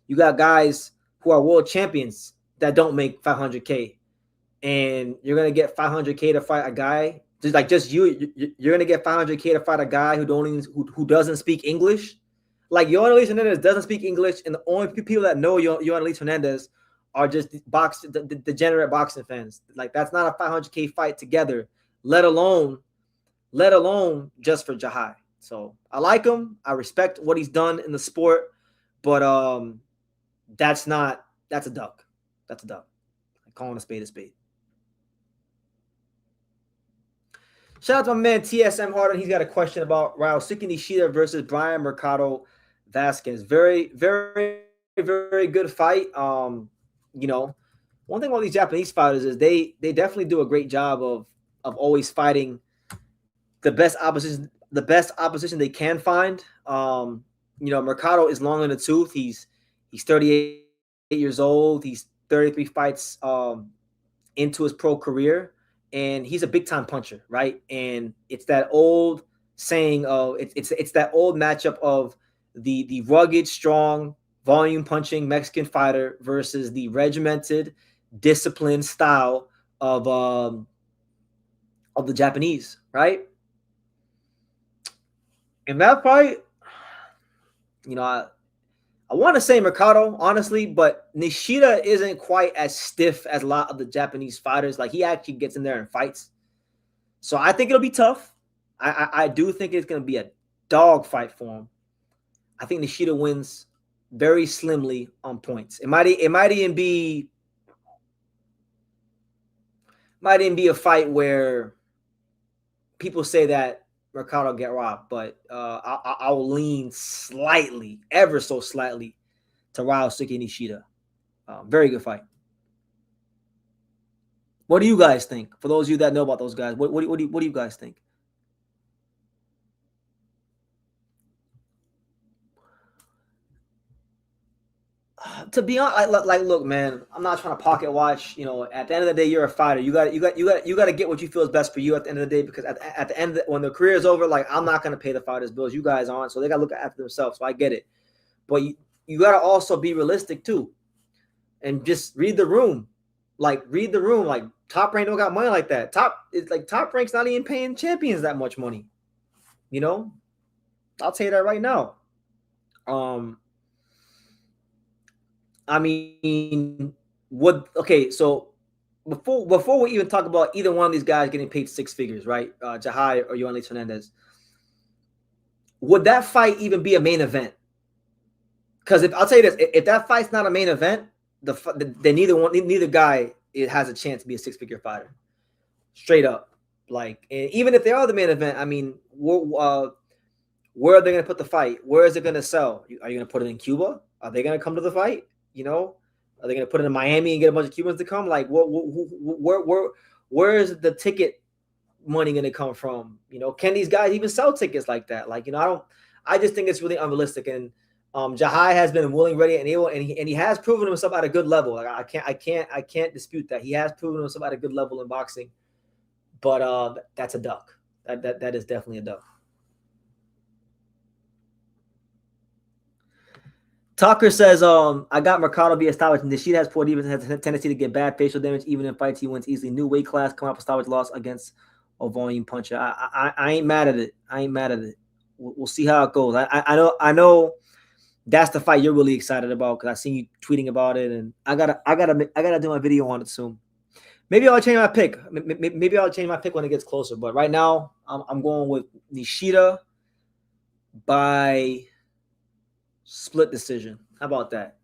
You got guys who are world champions that don't make 500K, and you're gonna get 500K to fight a guy you're gonna get 500K to fight a guy who doesn't speak English. Like Yohan Luis Hernandez doesn't speak English, and the only people that know Yohan Luis Hernandez are just degenerate boxing fans. Like that's not a 500K fight together, let alone just for Jahai. So I like him. I respect what he's done in the sport, but That's a duck. That's a duck. I'm calling a spade a spade. Shout out to my man TSM Harden. He's got a question about Ryosuke Nishida versus Brian Mercado Vasquez. Very, very, very good fight. One thing about these Japanese fighters is they definitely do a great job of always fighting the best opposition they can find. Mercado is long in the tooth. He's 38 years old. He's 33 fights into his pro career, and he's a big time puncher, right? And it's that old saying of it's that old matchup of the rugged, strong, volume punching Mexican fighter versus the regimented, disciplined style of the Japanese, right? In that fight, I want to say Mercado, honestly, but Nishida isn't quite as stiff as a lot of the Japanese fighters. Like, he actually gets in there and fights. So I think it'll be tough. I do think it's going to be a dog fight for him. I think Nishida wins very slimly on points. It might even be a fight where people say that Mercado get robbed, but I'll lean slightly, ever so slightly, to Ryosuke Nishida. Very good fight. What do you guys think? For those of you that know about those guys, what do you guys think? To be honest, look, man, I'm not trying to pocket watch. At the end of the day, you're a fighter. You got to get what you feel is best for you at the end of the day. Because at the end, when the career is over, like, I'm not going to pay the fighters' bills. You guys aren't, so they got to look after themselves. So I get it, but you got to also be realistic too, and just read the room. Like, Top Rank don't got money like that. Top Rank's not even paying champions that much money. I'll tell you that right now. I mean, so before we even talk about either one of these guys getting paid six figures, right? Jahai or Yohan Fernandez, would that fight even be a main event? Because I'll tell you this, if that fight's not a main event, then neither guy has a chance to be a six-figure fighter. Straight up. Like, even if they are the main event, I mean, where are they going to put the fight? Where is it going to sell? Are you going to put it in Cuba? Are they going to come to the fight? Are they going to put it in Miami and get a bunch of Cubans to come? Like, where is the ticket money going to come from? Can these guys even sell tickets like that? Like, I just think it's really unrealistic. And Jahai has been willing, ready, and able, and he has proven himself at a good level. Like, I can't dispute that. He has proven himself at a good level in boxing. But that's a duck. That is definitely a duck. Tucker says, I got Mercado via stoppage. Nishida has poor defense and has a tendency to get bad facial damage even in fights he wins easily. New weight class, come up with stoppage loss against a volume puncher. I ain't mad at it. We'll see how it goes. I know that's the fight you're really excited about because I seen you tweeting about it, and I gotta do my video on it soon. Maybe I'll change my pick. Maybe I'll change my pick when it gets closer. But right now, I'm going with Nishida by split decision. How about that?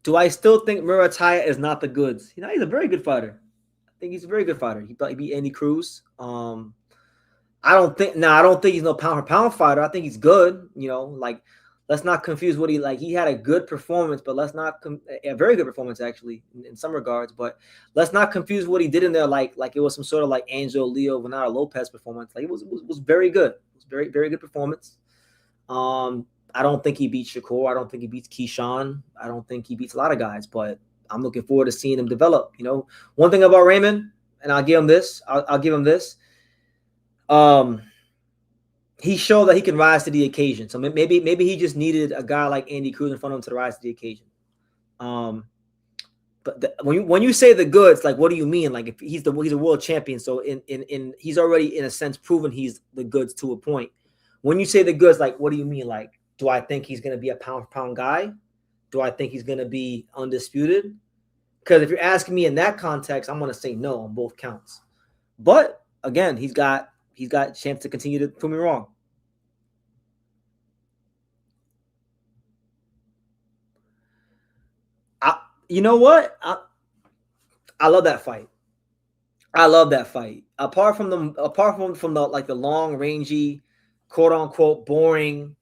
Do I still think Murataya is not the goods? He's a very good fighter. I think he's a very good fighter. He beat Andy Cruz. I don't think he's no pound for pound fighter. I think he's good. Let's not confuse what he had a good performance, but let's not a very good performance actually in some regards. But let's not confuse what he did in there like it was some sort of like Angel Leo Venado Lopez performance. Like, it was very good. It was very, very good performance. I don't think he beats Shakur. I don't think he beats Keyshawn. I don't think he beats a lot of guys, but I'm looking forward to seeing him develop. One thing about Raymond, and I'll give him this. I'll give him this. He showed that he can rise to the occasion. So maybe he just needed a guy like Andy Cruz in front of him to rise to the occasion. But when you say the goods, like, what do you mean? Like, if he's a world champion, so in he's already in a sense proven he's the goods to a point. When you say the goods, like, what do you mean? Like, do I think he's going to be a pound for pound guy? Do I think he's going to be undisputed? Because if you're asking me in that context, I'm going to say no on both counts. But again, he's got a chance to continue to prove me wrong. You know what? I love that fight. I love that fight. Apart from the like the long rangy, quote unquote boring,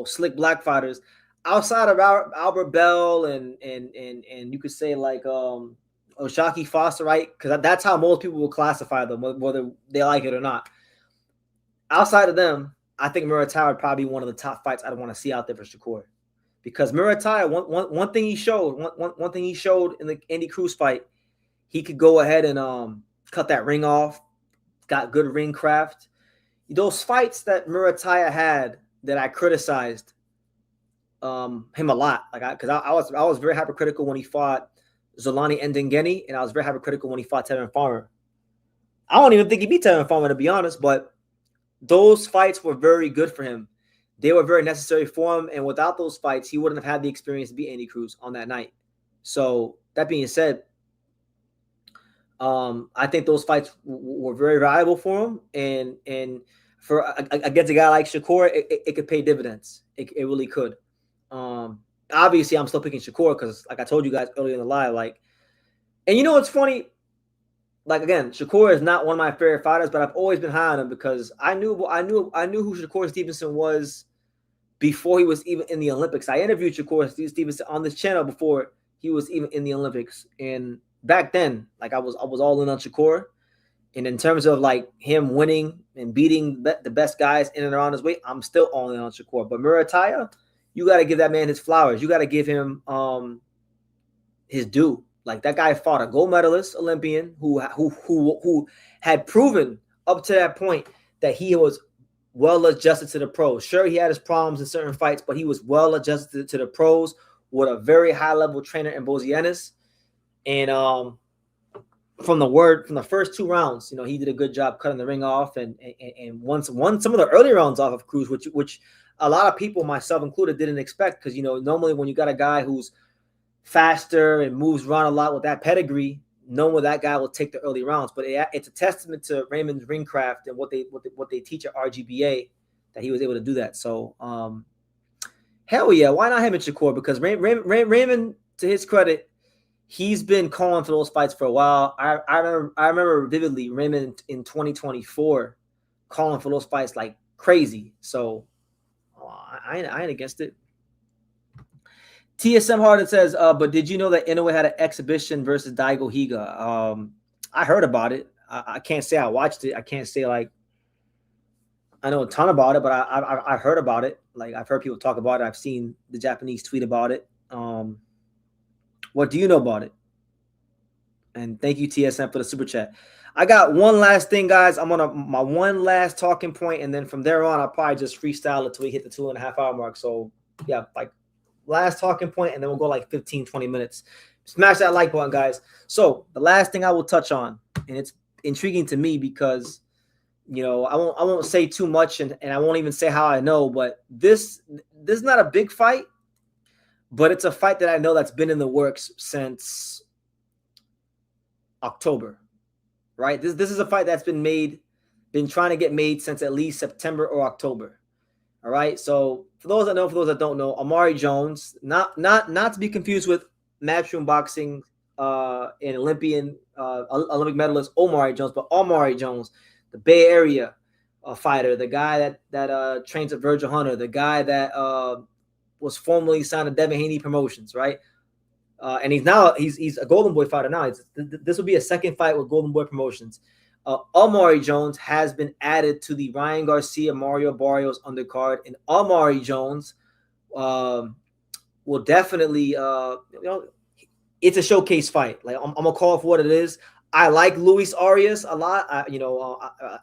slick black fighters, outside of Albert Bell and you could say like Oshaki Foster, right? Because that's how most people will classify them, whether they like it or not. Outside of them, I think Murataya would probably be one of the top fights I'd want to see out there for Shakur. Because Murataya, one thing he showed, one thing he showed in the Andy Cruz fight, he could go ahead and cut that ring off, got good ring craft. Those fights that Murataya had that I criticized him a lot, because I was very hypercritical when he fought Zolani Ndengeni, and I was very hypercritical when he fought Tevin Farmer. I don't even think he beat Tevin Farmer, to be honest, but those fights were very good for him. They were very necessary for him, and without those fights, he wouldn't have had the experience to beat Andy Cruz on that night. So that being said, I think those fights were very valuable for him, and for against a guy like Shakur, it could pay dividends. It really could. Obviously, I'm still picking Shakur because, like I told you guys earlier in the live, and you know what's funny? Again, Shakur is not one of my favorite fighters, but I've always been high on him because I knew who Shakur Stevenson was before he was even in the Olympics. I interviewed Shakur Stevenson on this channel before he was even in the Olympics, and back then, I was all in on Shakur. And in terms of him winning and beating the best guys in and around his weight, I'm still all in on Shakur. But Murataya, you got to give that man his flowers. You got to give him his due. That guy fought a gold medalist Olympian who had proven up to that point that he was well adjusted to the pros. Sure, he had his problems in certain fights, but he was well adjusted to the pros with a very high level trainer in Vergil Ennis. And from the first 2 rounds, he did a good job cutting the ring off and won some of the early rounds off of Cruz, which a lot of people, myself included, didn't expect because normally when you got a guy who's faster and moves around a lot with that pedigree, knowing that guy will take the early rounds. But it's a testament to Raymond's ring craft and what they teach at RGBA that he was able to do that. So hell yeah, why not him and Shakur? Because Raymond, to his credit, he's been calling for those fights for a while. I remember vividly Raymond in 2024 calling for those fights like crazy. So I ain't against it. TSM Harden says, but did you know that Inoue had an exhibition versus Daigo Higa? I heard about it. I can't say I watched it. I can't say I know a ton about it, but I've heard about it. I've heard people talk about it. I've seen the Japanese tweet about it. What do you know about it? And thank you, TSM, for the super chat. I got one last thing, guys. I'm on my one last talking point, and then from there on, I'll probably just freestyle it till we hit the 2.5 hour mark. So yeah, last talking point, and then we'll go 15, 20 minutes. Smash that like button, guys. So the last thing I will touch on, and it's intriguing to me because I won't say too much, and I won't even say how I know, but this is not a big fight, but it's a fight that I know that's been in the works since October, right? This is a fight that's been trying to get made since at least September or October. All right. So for those that know, for those that don't know, Amari Jones, not to be confused with Matchroom Boxing and Olympic medalist Omari Jones, but Amari Jones, the Bay Area fighter, the guy that trains at Vergil Hunter, the guy that was formerly signed to Devin Haney Promotions, right? And he's a Golden Boy fighter now. This will be a second fight with Golden Boy Promotions. Amari Jones has been added to the Ryan Garcia Mario Barrios undercard, and Amari Jones will definitely it's a showcase fight. I'm gonna call it for what it is. I like Luis Arias a lot. I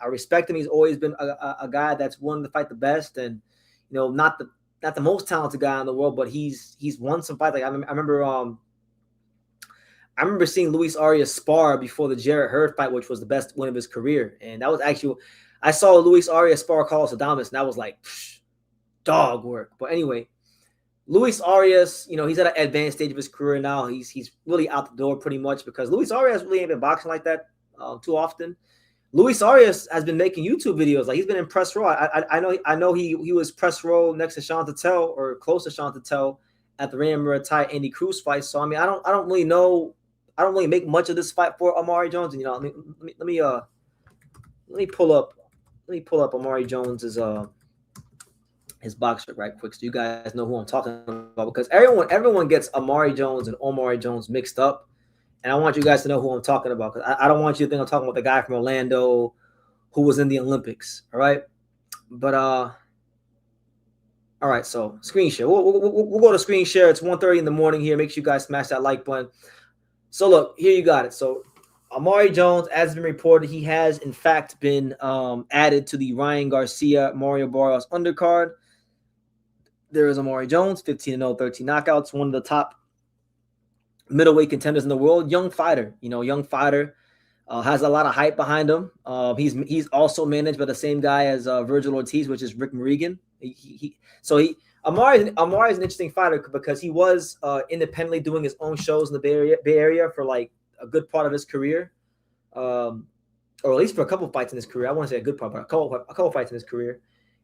respect him. He's always been a guy that's willing to fight the best, and not the most talented guy in the world, but he's won some fights. I remember seeing Luis Arias spar before the Jarrett Hurd fight, which was the best win of his career. And that was actually, I saw Luis Arias spar Carlos Adames, and that was dog work. But anyway, Luis Arias, he's at an advanced stage of his career now. He's really out the door pretty much because Luis Arias really ain't been boxing like that too often. Luis Arias has been making YouTube videos. He's been in press row. I know he was press row next to Sean Tatel or close to Sean Tatel at the Randy Muay Andy Cruz fight. So I mean, I don't really know. I don't really make much of this fight for Amari Jones. And, you know, let me pull up Amari Jones's his boxer right quick, so you guys know who I'm talking about, because everyone gets Amari Jones and Omari Jones mixed up, and I want you guys to know who I'm talking about, because I don't want you to think I'm talking about the guy from Orlando who was in the Olympics. All right, but all right, so screen share. We'll go to screen share. It's 1:30 in the morning here. Make sure you guys smash that like button. So look, here you got it. So Amari Jones, as has been reported, he has in fact been added to the Ryan Garcia Mario Barrios undercard. There is Amari Jones, 15-0, 13 knockouts, one of the top middleweight contenders in the world. Young fighter, has a lot of hype behind him. He's also managed by the same guy as Vergil Ortiz, which is Rick Morrigan. Amari is an interesting fighter because he was independently doing his own shows in the Bay Area for like a good part of his career, or at least for a couple of fights in his career. I want to say a good part, but a couple of fights in his career.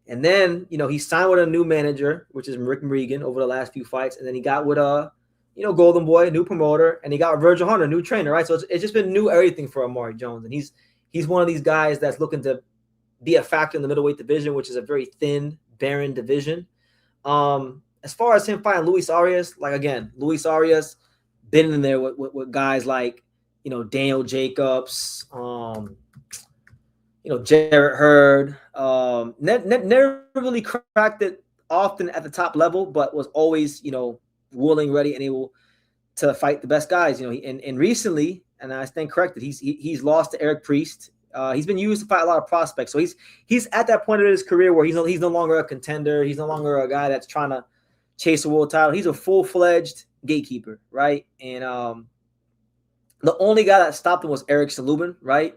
And then, he signed with a new manager, which is Rick Morrigan, over the last few fights. And then he got with Golden Boy, a new promoter, and he got Virgil Hunter, a new trainer, right? So it's just been new everything for Amari Jones. And he's one of these guys that's looking to be a factor in the middleweight division, which is a very thin, barren division. As far as him fighting Luis Arias, Luis Arias been in there with guys like, Daniel Jacobs, Jarrett Hurd, never really cracked it often at the top level, but was always, willing, ready, and able to fight the best guys. And recently, and I stand corrected, he's lost to Eric Priest. He's been used to fight a lot of prospects. So he's at that point in his career where he's no longer a contender. He's no longer a guy that's trying to chase a world title. He's a full-fledged gatekeeper, right? And the only guy that stopped him was Eric Salubin, right?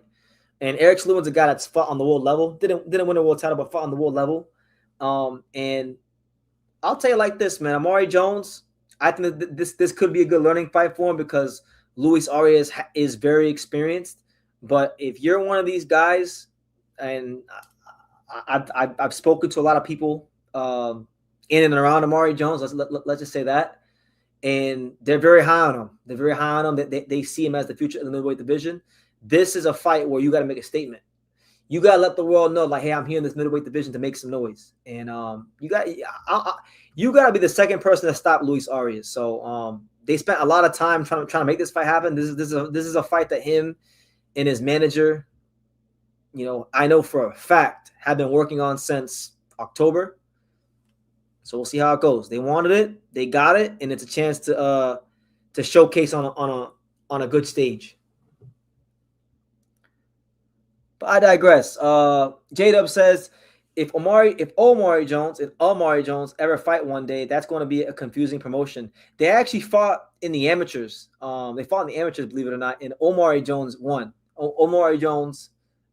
And Eric Salubin's a guy that's fought on the world level. Didn't win a world title, but fought on the world level. And I'll tell you like this, man. Amari Jones, I think that this could be a good learning fight for him because Luis Arias is very experienced. But if you're one of these guys, and I've spoken to a lot of people in and around Amari Jones, let's just say that, and they're very high on him. They're very high on him. They see him as the future of the middleweight division. This is a fight where you got to make a statement. You got to let the world know, like, hey, I'm here in this middleweight division to make some noise. And you got to be the second person to stop Luis Arias. So they spent a lot of time trying to make this fight happen. This is a fight that him and his manager, I know for a fact, have been working on since October. So we'll see how it goes. They wanted it, they got it, and it's a chance to showcase on a good stage. But I digress. J-Dub says, if Omari Jones ever fight one day, that's going to be a confusing promotion. They actually fought in the amateurs. They fought in the amateurs, believe it or not, and Omari Jones won. Omari Jones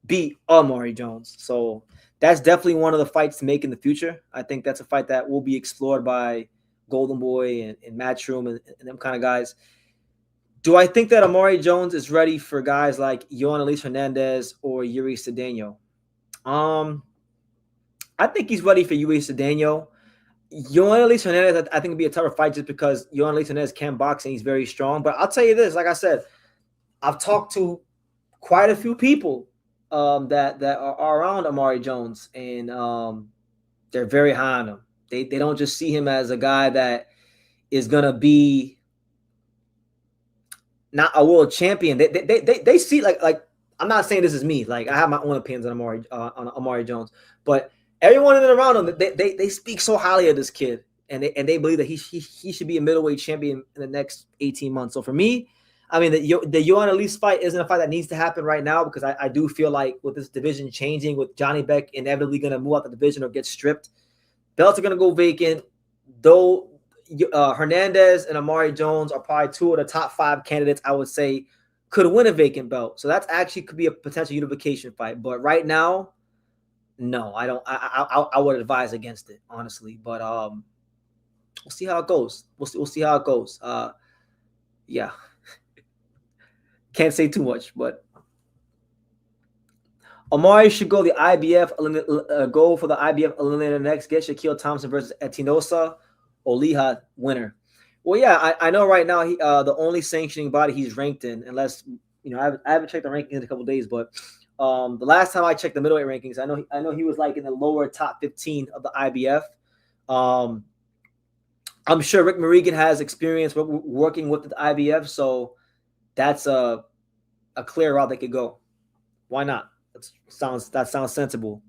beat Amari Jones. So that's definitely one of the fights to make in the future. I think that's a fight that will be explored by Golden Boy and Matchroom and them kind of guys. Do I think that Amari Jones is ready for guys like Yohan Elise Hernandez or Yuri Cedeno? I think he's ready for Yuri Cedeno. Yohan Elise Hernandez, I think, would be a tougher fight just because Yohan Elise Hernandez can box and he's very strong. But I'll tell you this, like I said, I've talked to quite a few people that are around Amari Jones, and they're very high on him. They don't just see him as a guy that is gonna be not a world champion. They see like I'm not saying this is me. Like, I have my own opinions on Amari Jones, but everyone in and around him, they speak so highly of this kid, and they believe that he should be a middleweight champion in the next 18 months. So for me, I mean, the Yohan Elise fight isn't a fight that needs to happen right now because I do feel like with this division changing, with Johnny Beck inevitably going to move out the division or get stripped, belts are going to go vacant. Though Hernandez and Amari Jones are probably two of the top 5 candidates, I would say, could win a vacant belt. So that's actually could be a potential unification fight. But right now, no, I don't. I would advise against it, honestly. But we'll see how it goes. We'll see how it goes. Yeah. Can't say too much, but Amari should go the IBF go for the IBF eliminator next. Get Shaquille Thompson versus Etinosa Oliha winner. Well, yeah, I know right now the only sanctioning body he's ranked in, unless I haven't checked the rankings in a couple of days, but the last time I checked the middleweight rankings, I know he was like in the lower top 15 of the IBF. Um, I'm sure Rick Marigan has experience working with the IBF, so that's a clear route they could go. Why not? That sounds sensible.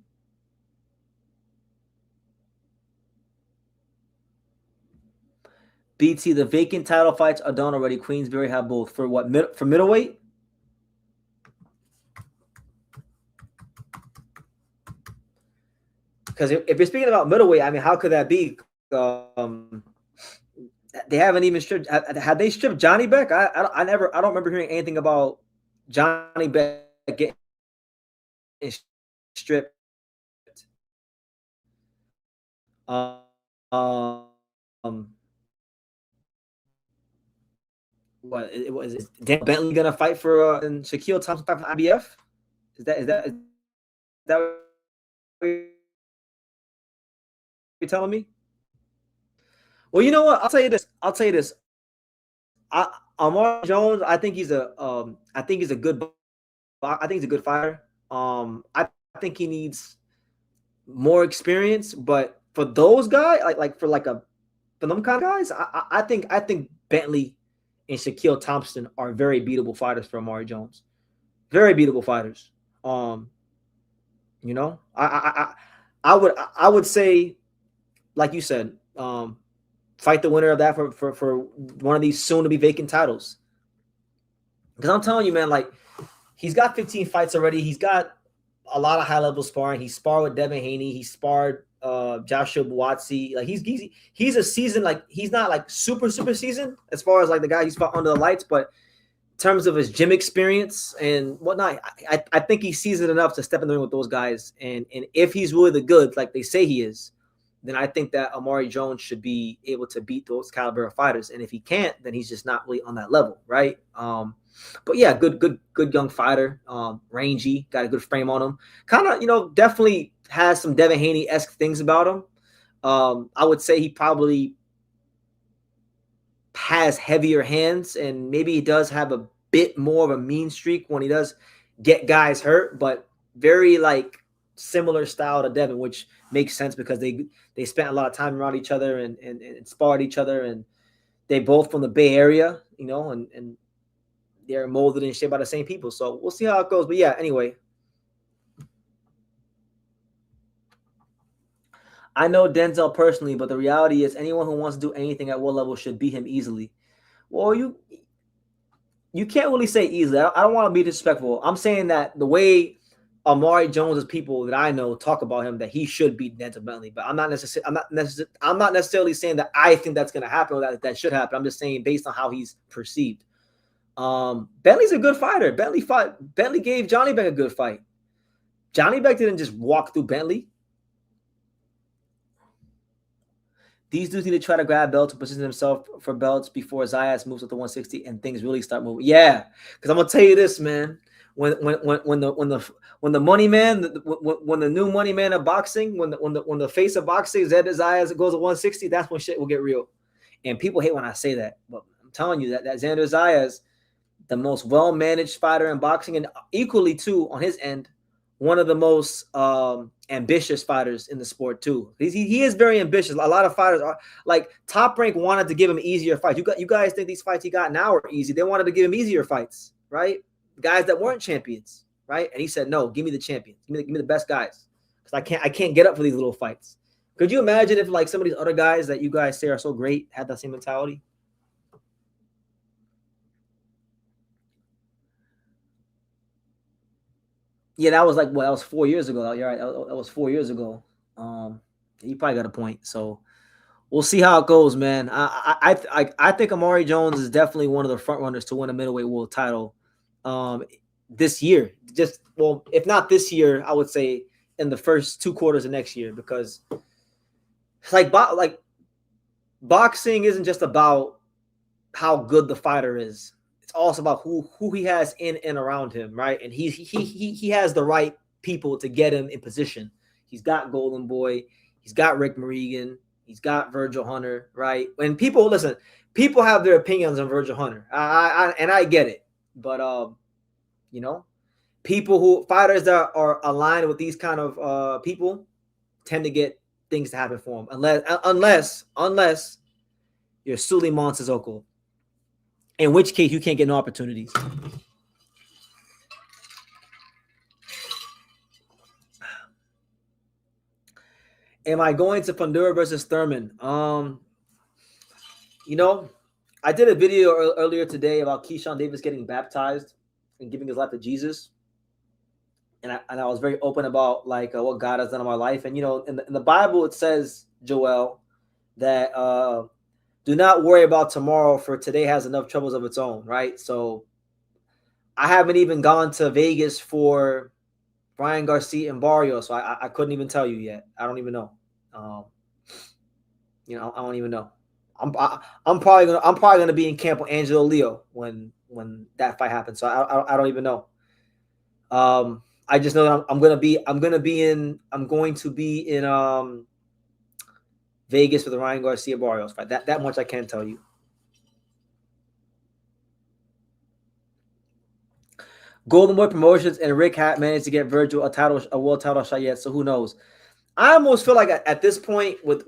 BT, the vacant title fights are done already. Queensberry have both for what for middleweight. Because if you're speaking about middleweight, I mean, how could that be? Um, they haven't even stripped. Had they stripped Johnny Beck? I don't remember hearing anything about Johnny Beck getting stripped. Um, what it was? Is Dan Bentley gonna fight for and Shaquille Thompson fight for IBF? Is that what you're telling me? Well, you know what? I'll tell you this. Amar Jones, I think he's a good fighter. I think he needs more experience, but for those guys, for them kind of guys, I think Bentley and Shaquille Thompson are very beatable fighters for Amari Jones. Very beatable fighters. Um, you know, I would say, like you said, fight the winner of that for one of these soon to be vacant titles. Because I'm telling you, man, like he's got 15 fights already. He's got a lot of high level sparring. He sparred with Devin Haney. He sparred Joshua Buatsi. Like he's a season, like he's not like super seasoned as far as like the guy he's fought under the lights, but in terms of his gym experience and whatnot, I think he's seasoned enough to step in the ring with those guys. And if he's really the good, like they say he is, then I think that Amari Jones should be able to beat those caliber of fighters. And if he can't, then he's just not really on that level, right? But yeah, good young fighter, rangy, got a good frame on him. Kind of, definitely has some Devin Haney-esque things about him. I would say he probably has heavier hands, and maybe he does have a bit more of a mean streak when he does get guys hurt, but very like similar style to Devin, which makes sense because they spent a lot of time around each other and sparred each other, and they both from the Bay Area, and they're molded and shaped by the same people. So we'll see how it goes. But yeah, anyway. I know Denzel personally, but the reality is anyone who wants to do anything at what level should beat him easily. Well, you can't really say easily. I don't want to be disrespectful. I'm saying that the way Amari Jones's people that I know talk about him, that he should beat Denzel Bentley. But I'm not necessarily saying that I think that's going to happen or that should happen. I'm just saying based on how he's perceived. Bentley's a good fighter. Bentley gave Johnny Beck a good fight. Johnny Beck didn't just walk through Bentley. These dudes need to try to grab belts and position themselves for belts before Zayas moves up to 160 and things really start moving. Yeah, because I'm gonna tell you this, man. When the money man, when the new money man of boxing, when the face of boxing, Xander Zayas goes to 160, that's when shit will get real. And people hate when I say that, but I'm telling you that Xander Zayas, the most well-managed fighter in boxing, and equally too on his end, one of the most ambitious fighters in the sport too. He is very ambitious. A lot of fighters are like Top Rank wanted to give him easier fights. You guys think these fights he got now are easy? They wanted to give him easier fights, right? Guys that weren't champions, right? And he said, "No, give me the champions. Give me the best guys, because I can't get up for these little fights." Could you imagine if like some of these other guys that you guys say are so great had that same mentality? Yeah, that was like that was 4 years ago. You're right. That was 4 years ago. You probably got a point. So we'll see how it goes, man. I think Amari Jones is definitely one of the front runners to win a middleweight world title this year. Just if not this year, I would say in the first 2 quarters of next year, because like boxing isn't just about how good the fighter is. It's also about who he has in and around him, right? And he has the right people to get him in position. He's got Golden Boy, he's got Rick Marigan, he's got Vergil Hunter, right? When people listen, people have their opinions on Vergil Hunter. I get it, but fighters that are aligned with these kind of people tend to get things to happen for them, unless you're Suleiman Sissoko, in which case you can't get no opportunities. Am I going to Fundora versus Thurman? I did a video earlier today about Keyshawn Davis getting baptized and giving his life to Jesus. And I was very open about what God has done in my life. And, in the Bible, it says, Joel, that do not worry about tomorrow, for today has enough troubles of its own, right? So I haven't even gone to Vegas for Ryan Garcia and Barrio, so I couldn't even tell you yet. I don't even know. I don't even know. I'm probably gonna be in camp with Angelo Leo when that fight happens. So I don't even know. I just know that I'm going to be in Vegas for the Ryan Garcia Barrios fight. That much I can tell you. Golden Boy Promotions and Rick Hat managed to get Vergil a world title shot yet, so who knows? I almost feel like at this point with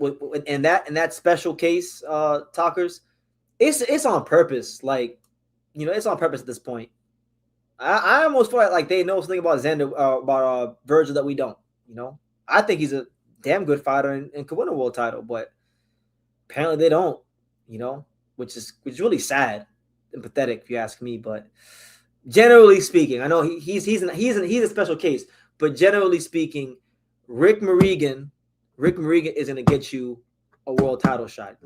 in that special case, talkers, it's on purpose. It's on purpose at this point. I almost feel like they know something about Vergil that we don't. I think he's a damn good fighter and could win a world title, but apparently they don't. Which is really sad and pathetic if you ask me. But generally speaking, I know he's a special case, but generally speaking, Rick Marigan is going to get you a world title shot.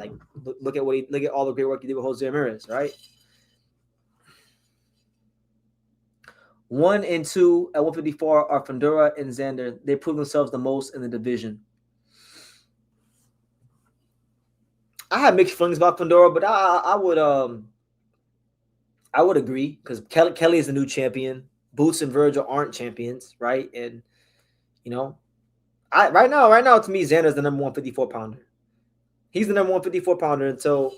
Look at all the great work he did with Jose Ramirez, right? 1 and 2 at 154 are Fundora and Xander. They prove themselves the most in the division. I have mixed feelings about Fundora, but I would agree because Kelly is the new champion. Boots and Vergil aren't champions, right? And right now to me, Xander's the number 154 pounder. He's the number 154 pounder until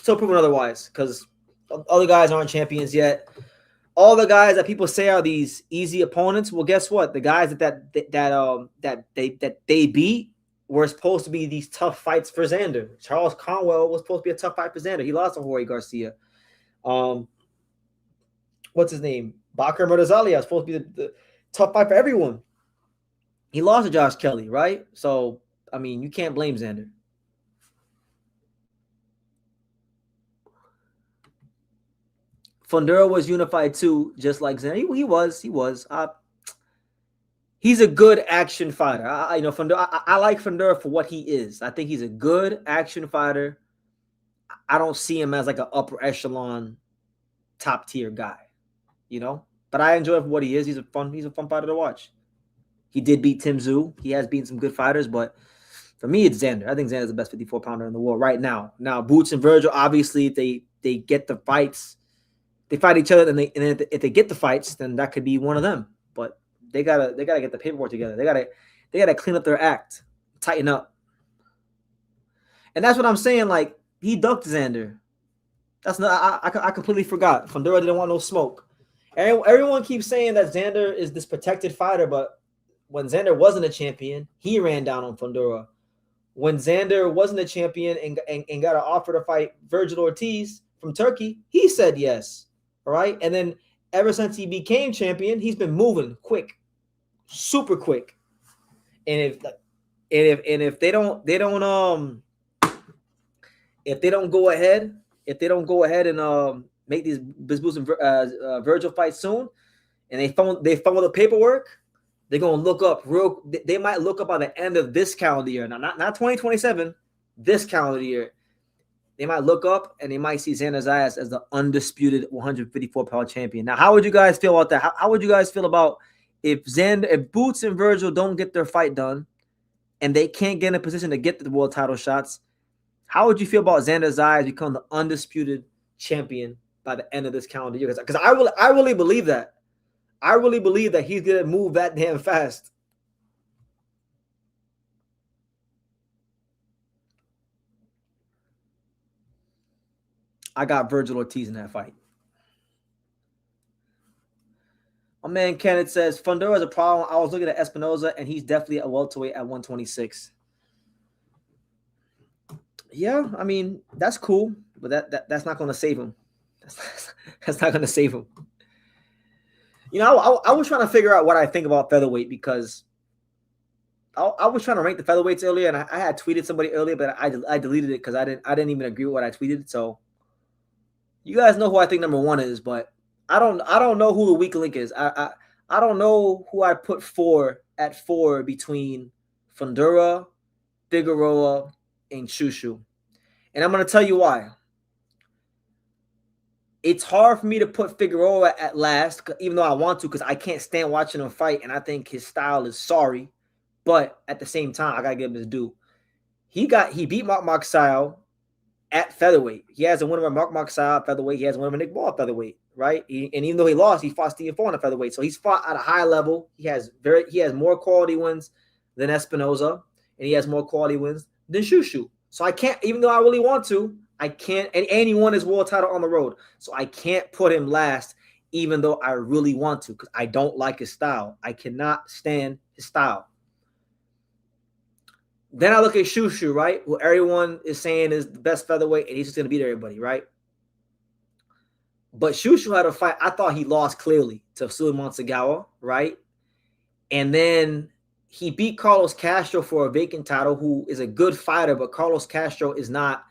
proven otherwise, because other guys aren't champions yet. All the guys that people say are these easy opponents, well, guess what? The guys that they beat were supposed to be these tough fights for Xander. Charles Conwell was supposed to be a tough fight for Xander. He lost to Jorge Garcia. What's his name? Bakr Murtazalia was supposed to be the tough fight for everyone. He lost to Josh Kelly, right? So, I mean, you can't blame Xander. Fundora was unified too, just like Xander. He was. He's a good action fighter. Fundora. I like Fundora for what he is. I think he's a good action fighter. I don't see him as like an upper echelon, top tier guy, But I enjoy him for what he is. He's a fun fighter to watch. He did beat Tim Tszyu. He has beaten some good fighters, but for me, it's Xander. I think Xander's the best 54 pounder in the world right now. Now, Boots and Vergil, obviously, they get the fights. They fight each other, and if they get the fights, then that could be one of them. But they gotta get the paperwork together. They gotta clean up their act, tighten up. And that's what I'm saying. Like, he ducked Xander. That's not. I completely forgot. Fundora didn't want no smoke. Everyone keeps saying that Xander is this protected fighter, but when Xander wasn't a champion, he ran down on Fundora. When Xander wasn't a champion and got an offer to fight Vergil Ortiz from Turkey, he said yes. All right, and then ever since he became champion, he's been moving quick, super quick. And if they don't go ahead and make these Boots and Vergil fight soon, and they follow the paperwork, they're gonna look up they might look up by the end of this calendar year, not 2027, this calendar year. They might look up and they might see Xander Zayas as the undisputed 154-pound champion. Now, how would you guys feel about that? How would you guys feel about if Boots and Vergil don't get their fight done and they can't get in a position to get the world title shots? How would you feel about Xander Zayas become the undisputed champion by the end of this calendar year? Because I really believe that. I really believe that he's gonna move that damn fast. I got Vergil Ortiz in that fight. My man Kenneth says, Fundora is a problem. I was looking at Espinoza, and he's definitely a welterweight at 126. Yeah, I mean, that's cool, but that's not going to save him. That's not going to save him. You know, I was trying to figure out what I think about featherweight because I was trying to rank the featherweights earlier, and I had tweeted somebody earlier, but I deleted it because I didn't even agree with what I tweeted. So you guys know who I think number one is, but I don't know who the weak link is. I don't know who I put at four between Fundora, Figueroa, and Shushu. And I'm going to tell you why. It's hard for me to put Figueroa at last, even though I want to, because I can't stand watching him fight, and I think his style is sorry. But at the same time, I got to give him his due. He beat Mark Marksile at featherweight. He has a win over Mark Marksile at featherweight. He has a win over Nick Ball at featherweight, right? And even though he lost, he fought Steve Four at featherweight. So he's fought at a high level. He has more quality wins than Espinoza, and he has more quality wins than Shushu. So I can't, even though I really want to, I can't, and he won his world title on the road. So I can't put him last, even though I really want to, because I don't like his style. I cannot stand his style. Then I look at Shushu, right? Who everyone is saying is the best featherweight, and he's just going to beat everybody, right? But Shushu had a fight. I thought he lost clearly to Suleiman Sagawa, right? And then he beat Carlos Castro for a vacant title, who is a good fighter, but Carlos Castro is not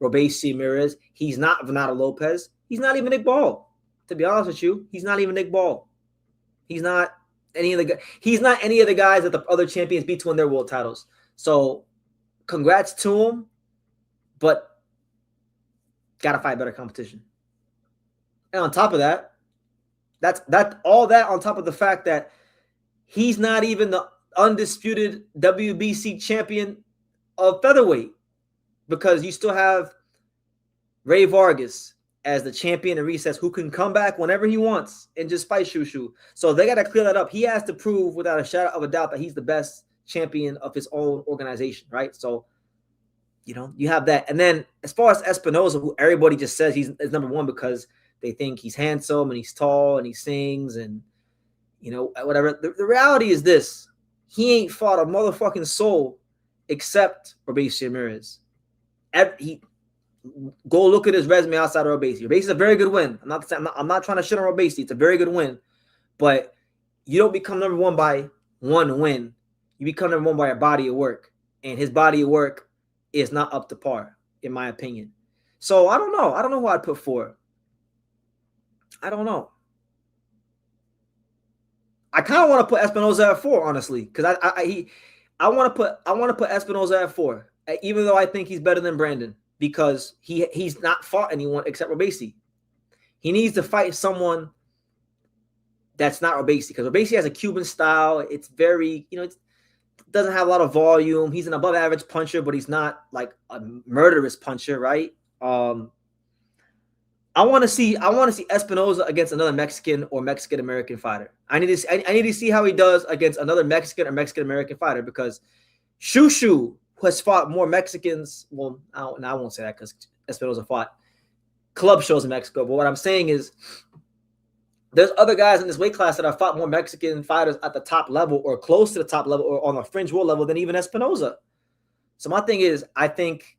Robeisy Ramirez. He's not Venado Lopez. He's not even Nick Ball. To be honest with you, he's not even Nick Ball. He's not any of the guys that the other champions beat to win their world titles. So, congrats to him, but gotta fight better competition. And on top of that, that's all that on top of the fact that he's not even the undisputed WBC champion of featherweight, because you still have Ray Vargas as the champion in recess who can come back whenever he wants and just fight Shushu. So they got to clear that up. He has to prove without a shadow of a doubt that he's the best champion of his own organization, right? So, you know, you have that. And then as far as Espinoza, who everybody just says he's number one because they think he's handsome and he's tall and he sings and, you know, whatever. The reality is this. He ain't fought a motherfucking soul except Robeisy Ramirez. Go look at his resume outside of Robeisy. Robeisy is a very good win. I'm not trying to shit on Robeisy. It's a very good win. But you don't become number one by one win. You become number one by a body of work. And his body of work is not up to par, in my opinion. So I don't know. I don't know who I'd put for. I don't know. I kind of want to put Espinoza at 4, honestly, because I want to put Espinoza at 4, even though I think he's better than Brandon, because he's not fought anyone except Robeisy. He needs to fight someone that's not Robeisy, because Robeisy has a Cuban style. It's very, you know, it doesn't have a lot of volume. He's an above average puncher, but he's not like a murderous puncher, right? I want to see Espinoza against another Mexican or Mexican American fighter. I need to see how he does against another Mexican or Mexican American fighter, because Shushu has fought more Mexicans. Well, I won't say that because Espinoza fought club shows in Mexico. But what I'm saying is, there's other guys in this weight class that have fought more Mexican fighters at the top level or close to the top level or on the fringe world level than even Espinoza. So my thing is, I think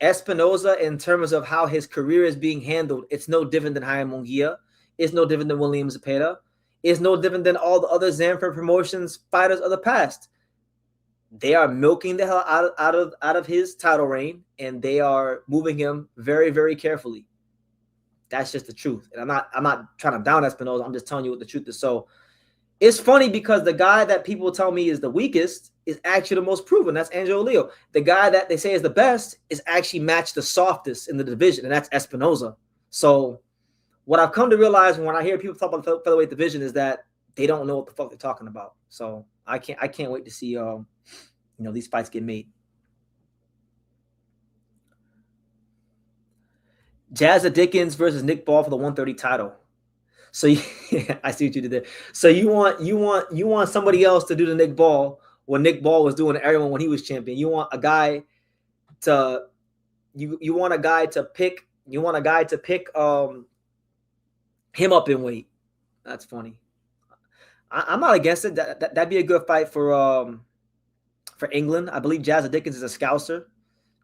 Espinoza, in terms of how his career is being handled, it's no different than Jaime Munguia. It's no different than William Zepeda. It's no different than all the other Zanford Promotions fighters of the past. They are milking the hell out of his title reign, and they are moving him very, very carefully. That's just the truth. And I'm not trying to down Espinoza. I'm just telling you what the truth is. So it's funny because the guy that people tell me is the weakest is actually the most proven. That's Angelo Leo. The guy that they say is the best is actually matched the softest in the division, and that's Espinoza. So what I've come to realize when I hear people talk about the featherweight division is that they don't know what the fuck they're talking about. So I can't wait to see these fights get made. Jazza Dickens versus Nick Ball for the 130 title. So I see what you did there. So you want somebody else to do the Nick Ball what Nick Ball was doing to everyone when he was champion. You want a guy to pick You want a guy to pick him up in weight. That's funny. I'm not against it. That'd be a good fight for England. I believe Jazza Dickens is a Scouser.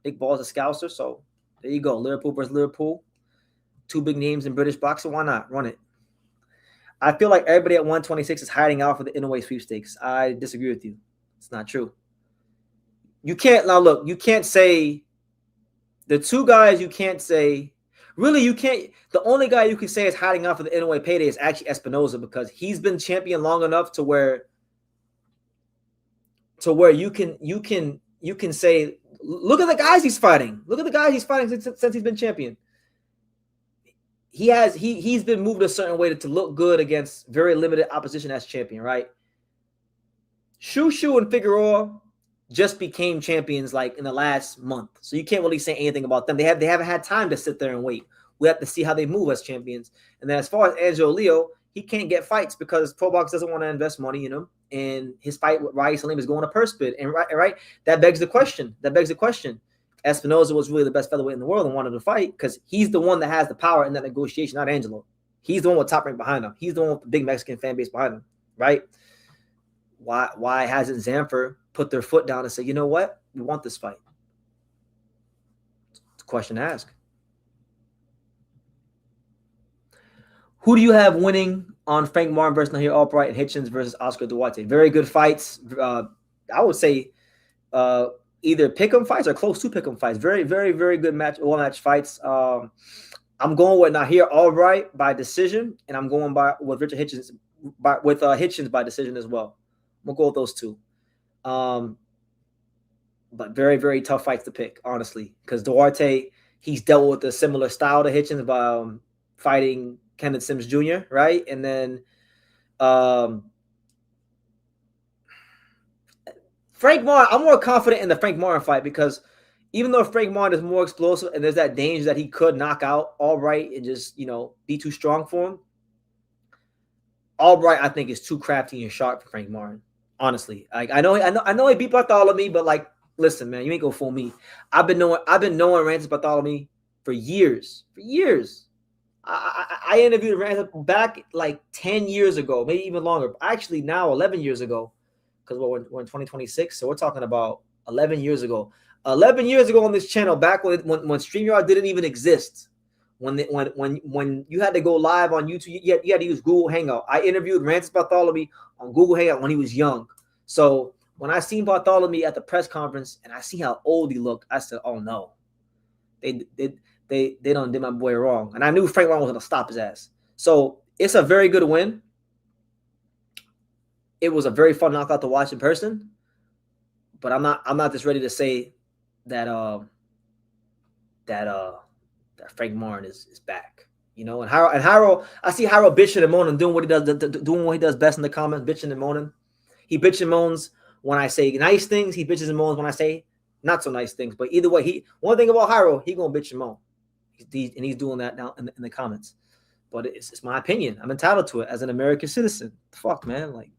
Nick Ball is a Scouser. So there you go. Liverpool versus Liverpool. Two big names in British boxing. Why not? Run it. I feel like everybody at 126 is hiding out for the Inoue sweepstakes. I disagree with you. It's not true. You can't now look. You can't say the two guys. You can't say really. You can't. The only guy you can say is hiding out for the Inoue payday is actually Espinoza because he's been champion long enough to where you can say, look at the guys he's fighting. Look at the guys he's fighting since he's been champion. He's been moved a certain way to look good against very limited opposition as champion, right? Shu and Figueroa just became champions like in the last month, so you can't really say anything about them. They haven't had time to sit there and wait. We have to see how they move as champions. And then as far as Angelo Leo, he can't get fights because Pro Box doesn't want to invest money in him. And his fight with Rai Salim is going to purse bid. And right, that begs the question. Espinoza was really the best featherweight in the world and wanted to fight because he's the one that has the power in that negotiation, not Angelo. He's the one with top rank behind him. He's the one with the big Mexican fan base behind him, right? Why hasn't Zanfer put their foot down and said, you know what? We want this fight? It's a question to ask. Who do you have winning on Frank Martin versus Nahir Albright and Hitchens versus Oscar Duarte? Very good fights. I would say either pick'em fights or close to pick'em fights. Very, very, very good match fights. I'm going with Nahir Albright by decision, and I'm going with Richard Hitchens Hitchens by decision as well. I'm gonna go with those two. But very, very tough fights to pick, honestly, because Duarte, he's dealt with a similar style to Hitchens by fighting Kenneth Sims Jr., right? And then Frank Martin, I'm more confident in the Frank Martin fight because even though Frank Martin is more explosive and there's that danger that he could knock out Albright and just, be too strong for him, Albright, I think, is too crafty and sharp for Frank Martin. Honestly, like I know he beat Bartholomew, but like, listen, man, you ain't gonna fool me. I've been knowing Rances Bartholomew for years. I interviewed Rances back like 10 years ago, maybe even longer. Actually, now 11 years ago, because we're in 2026, so we're talking about 11 years ago. 11 years ago on this channel, back when StreamYard didn't even exist. When you had to go live on YouTube, you had to use Google Hangout. I interviewed Rances Bartholomew on Google Hangout when he was young. So when I seen Bartholomew at the press conference and I see how old he looked, I said, "Oh no, they done did my boy wrong." And I knew Frank Martin was gonna stop his ass. So it's a very good win. It was a very fun knockout to watch in person, but I'm not just ready to say that Frank Martin is back, And Harold, I see Harold bitching and moaning, doing what he does best in the comments, bitching and moaning. He bitches and moans when I say nice things. He bitches and moans when I say not so nice things. But either way, one thing about Harold, he gonna bitch and moan, he's doing that now in the comments. But it's my opinion. I'm entitled to it as an American citizen. Fuck, man, like.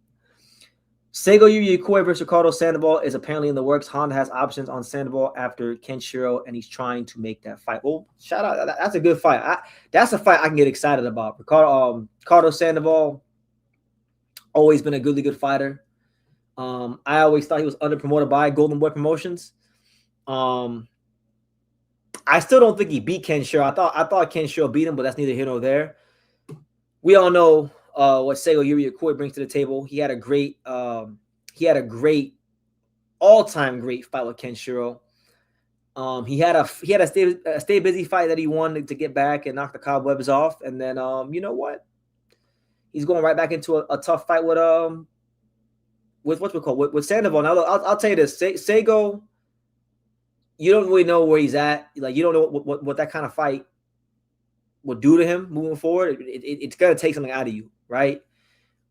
Sego Yuri versus Ricardo Sandoval is apparently in the works. Honda has options on Sandoval after Kenshiro, and he's trying to make that fight. Well, shout out. That's a good fight. That's a fight I can get excited about. Ricardo Sandoval, always been a really good fighter. I always thought he was underpromoted by Golden Boy Promotions. I still don't think he beat Kenshiro. I thought Kenshiro beat him, but that's neither here nor there. We all know what Sego Yuri brings to the table. He had a great all-time great fight with Kenshiro. He had a stay busy fight that he won to get back and knock the cobwebs off. And then you know what? He's going right back into a tough fight with Sandoval. Now look, I'll tell you this, Sego, you don't really know where he's at. Like, you don't know what that kind of fight would do to him moving forward. It's gonna take something out of you, right?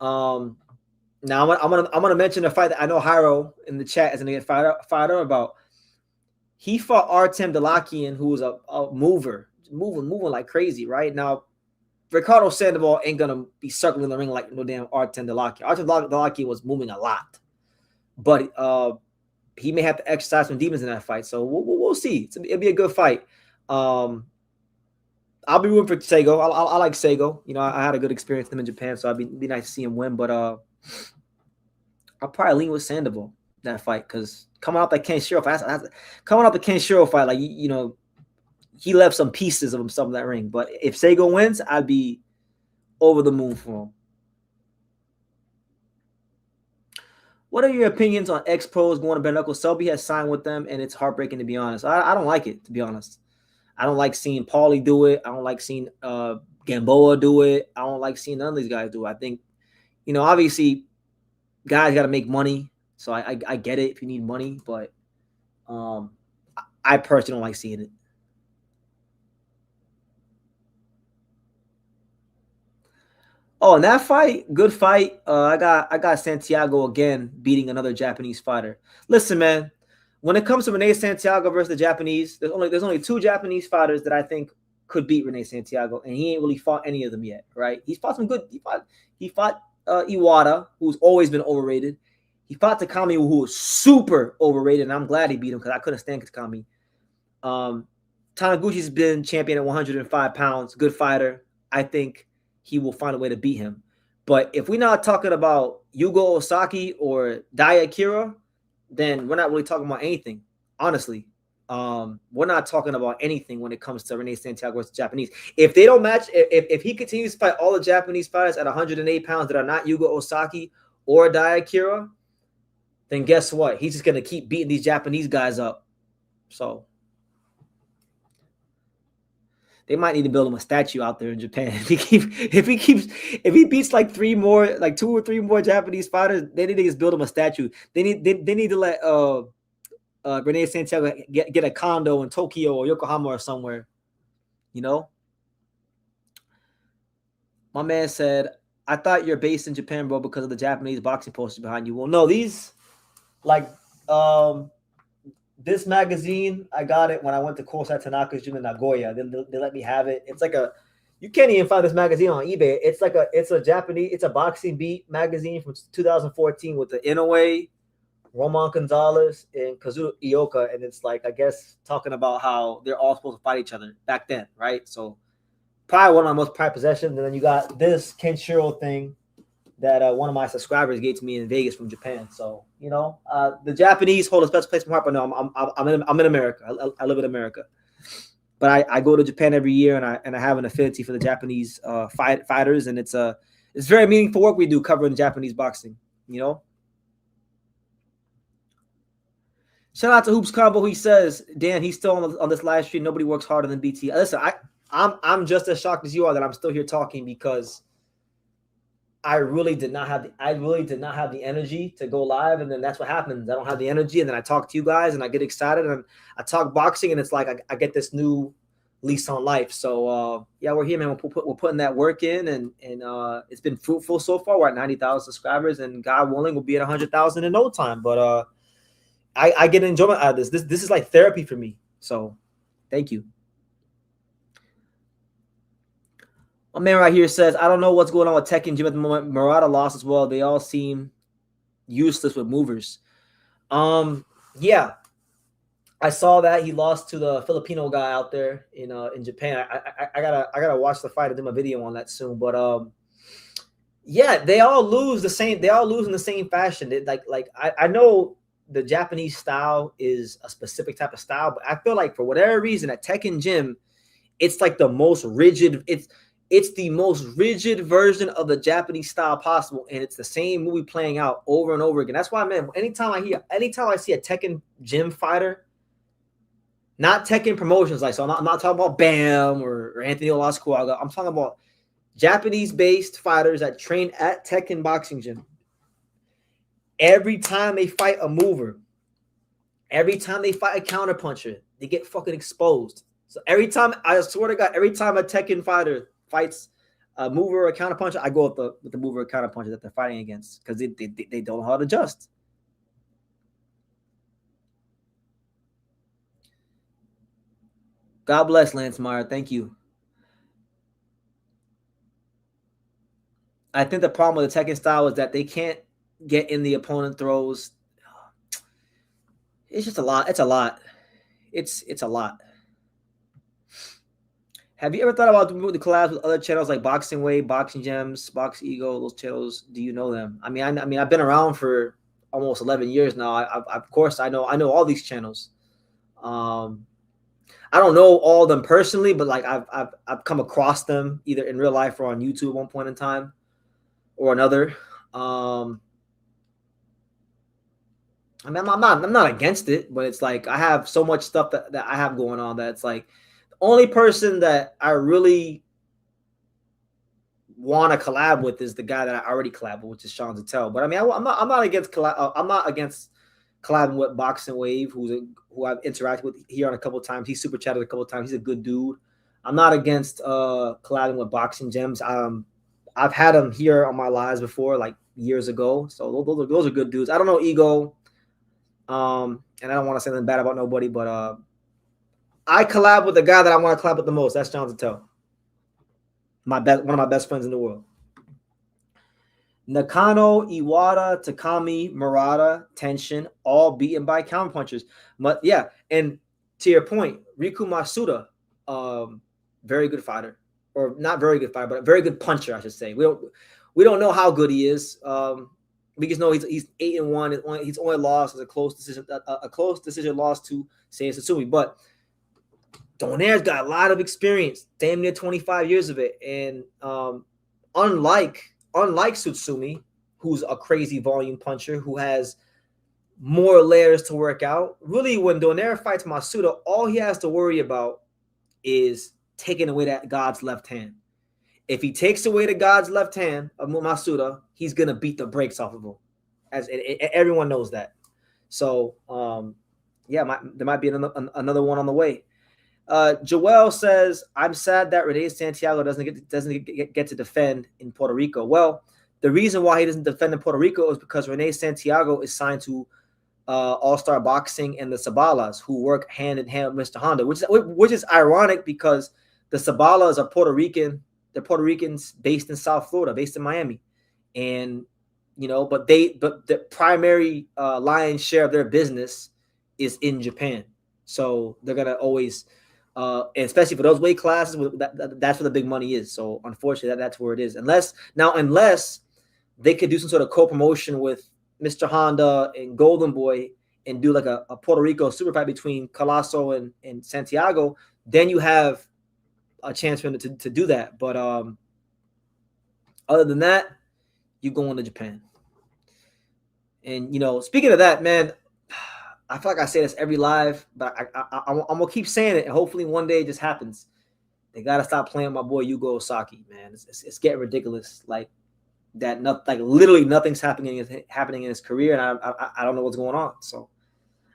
Now I'm gonna mention a fight that I know Hiro in the chat is gonna get fired up about. He fought Artem Dalakian, who was a mover, moving like crazy, right? Now Ricardo Sandoval ain't gonna be circling the ring like no damn Artem Dalakian. Artem Dalakian was moving a lot, but he may have to exercise some demons in that fight. So we'll see. It'll be a good fight. I'll be rooting for Seigo. I like Seigo. You know, I had a good experience with him in Japan, so I'd be nice to see him win. But I'll probably lean with Sandoval that fight because coming out the Kenshiro fight, coming out the Kenshiro fight, like you know, he left some pieces of himself in that ring. But if Seigo wins, I'd be over the moon for him. What are your opinions on ex-pros going to bare knuckle? Selby has signed with them, and it's heartbreaking to be honest. I don't like it, to be honest. I don't like seeing Paulie do it. I don't like seeing Gamboa do it. I don't like seeing none of these guys do it. I think, you know, obviously, guys got to make money. So I get it if you need money, but I personally don't like seeing it. Oh, and that fight, good fight. I got Santiago again beating another Japanese fighter. Listen, man, when it comes to Rene Santiago versus the Japanese, there's only two Japanese fighters that I think could beat Rene Santiago, and he ain't really fought any of them yet, right? He's fought some good. He fought Iwata, who's always been overrated. He fought Takami, who was super overrated, and I'm glad he beat him because I couldn't stand Takami. Taniguchi's been champion at 105 pounds, good fighter. I think he will find a way to beat him. But if we're not talking about Yugo Osaki or Dai Akira, then we're not really talking about anything, honestly. We're not talking about anything when it comes to Rene Santiago versus Japanese. If they don't match, if he continues to fight all the Japanese fighters at 108 pounds that are not Yugo Osaki or Dai Akira, then guess what? He's just going to keep beating these Japanese guys up. So they might need to build him a statue out there in Japan. If he beats like two or three more Japanese fighters, they need to just build him a statue. They need to let Rene Santiago get a condo in Tokyo or Yokohama or somewhere. You know? My man said, I thought you're based in Japan, bro, because of the Japanese boxing posters behind you. Well, no, these like this magazine, I got it when I went to Kosai Tanaka's gym in Nagoya. They let me have it. It's like you can't even find this magazine on eBay. It's a boxing beat magazine from 2014 with the Inoue, Roman Gonzalez, and Kazuo Ioka. And it's like, I guess, talking about how they're all supposed to fight each other back then, right? So probably one of my most prized possessions. And then you got this Kenshiro thing that one of my subscribers gave to me in Vegas from Japan. So, you know, the Japanese hold a special place in my heart, but no, I'm in America. I live in America. But I go to Japan every year, and I have an affinity for the Japanese fighters, and it's very meaningful work we do covering Japanese boxing, you know. Shout out to Hoops Combo. He says, Dan, he's still on this live stream. Nobody works harder than BT. Listen, I'm just as shocked as you are that I'm still here talking because I really did not have the energy to go live, and then that's what happens. I don't have the energy, and then I talk to you guys, and I get excited, and I talk boxing, and it's like I get this new lease on life. So yeah, we're here, man. We're putting that work in, and it's been fruitful so far. We're at 90,000 subscribers, and God willing, we'll be at 100,000 in no time. But I get enjoyment out of this. This is like therapy for me. So thank you. My man right here says, I don't know what's going on with Tekken Gym at the moment. Murata lost as well. They all seem useless with movers. Yeah, I saw that he lost to the Filipino guy out there in Japan. I gotta watch the fight and do my video on that soon. But yeah, they all lose the same. They all lose in the same fashion. I know the Japanese style is a specific type of style, but I feel like for whatever reason at Tekken Gym, it's like the most rigid. It's the most rigid version of the Japanese style possible, and it's the same movie playing out over and over again. That's why, man, anytime I see a Tekken Gym fighter, not Tekken Promotions, like, so I'm not talking about Bam or Anthony Olasquaga. I'm talking about Japanese-based fighters that train at Tekken Boxing Gym. Every time they fight a mover, every time they fight a counterpuncher, they get fucking exposed. So every time, I swear to God, every time a Tekken fighter fights a mover or a counterpuncher, I go with the mover or counterpuncher that they're fighting against because they don't know how to adjust. God bless, Lance Meyer. Thank you. I think the problem with the Tekken style is that they can't get in the opponent throws. It's just a lot. It's a lot. It's a lot. Have you ever thought about doing the collabs with other channels like Boxing Wave, Boxing Gems, Box Ego? Those channels, do you know them? I mean, I've been around for almost 11 years now. Of course, I know all these channels. Um, I don't know all of them personally, but like I've come across them either in real life or on YouTube at one point in time or another. I mean, I'm not against it, but it's like I have so much stuff that I have going on that it's like the only person that I really want to collab with is the guy that I already collab with, which is Sean Zattel. But I mean, I'm not against collabing with Boxing Wave, who I've interacted with here on a couple of times. He's super chatted a couple of times. He's a good dude. I'm not against collabing with Boxing Gems. I've had him here on my lives before, like years ago. So those are good dudes. I don't know Ego, and I don't want to say anything bad about nobody, but I collab with the guy that I want to collab with the most. That's Sean Zattel. One of my best friends in the world. Nakano, Iwata, Takami, Murata, Tenshin, all beaten by counterpunchers. But yeah, and to your point, Riku Masuda, very good fighter, or not very good fighter, but a very good puncher, I should say. We don't know how good he is. We just know he's 8-1. He's only lost as a close decision loss to Seiya Satsumi. But Donaire's got a lot of experience, damn near 25 years of it, and unlike Tsutsumi, who's a crazy volume puncher who has more layers to work out, really when Donaire fights Masuda, all he has to worry about is taking away that God's left hand. If he takes away the God's left hand of Masuda, he's going to beat the brakes off of him. Everyone knows that. So, there might be another one on the way. Joel says, I'm sad that Rene Santiago doesn't get to defend in Puerto Rico. Well, the reason why he doesn't defend in Puerto Rico is because Rene Santiago is signed to All-Star Boxing and the Sabalas, who work hand in hand with Mr. Honda, which is ironic because the Sabalas are Puerto Rican. They're Puerto Ricans based in South Florida, based in Miami. And, but the primary lion's share of their business is in Japan. So they're going to always... and especially for those weight classes, that's where the big money is. So unfortunately, that's where it is. Unless they could do some sort of co-promotion with Mr. Honda and Golden Boy and do like a Puerto Rico super fight between Colasso and Santiago, then you have a chance for them to do that. But other than that, you go into Japan. And speaking of that, man, I feel like I say this every live, but I'm gonna keep saying it, and hopefully one day it just happens. They gotta stop playing my boy Yugo Osaki, man. It's getting ridiculous. Like that, literally nothing's happening in his career, and I don't know what's going on. So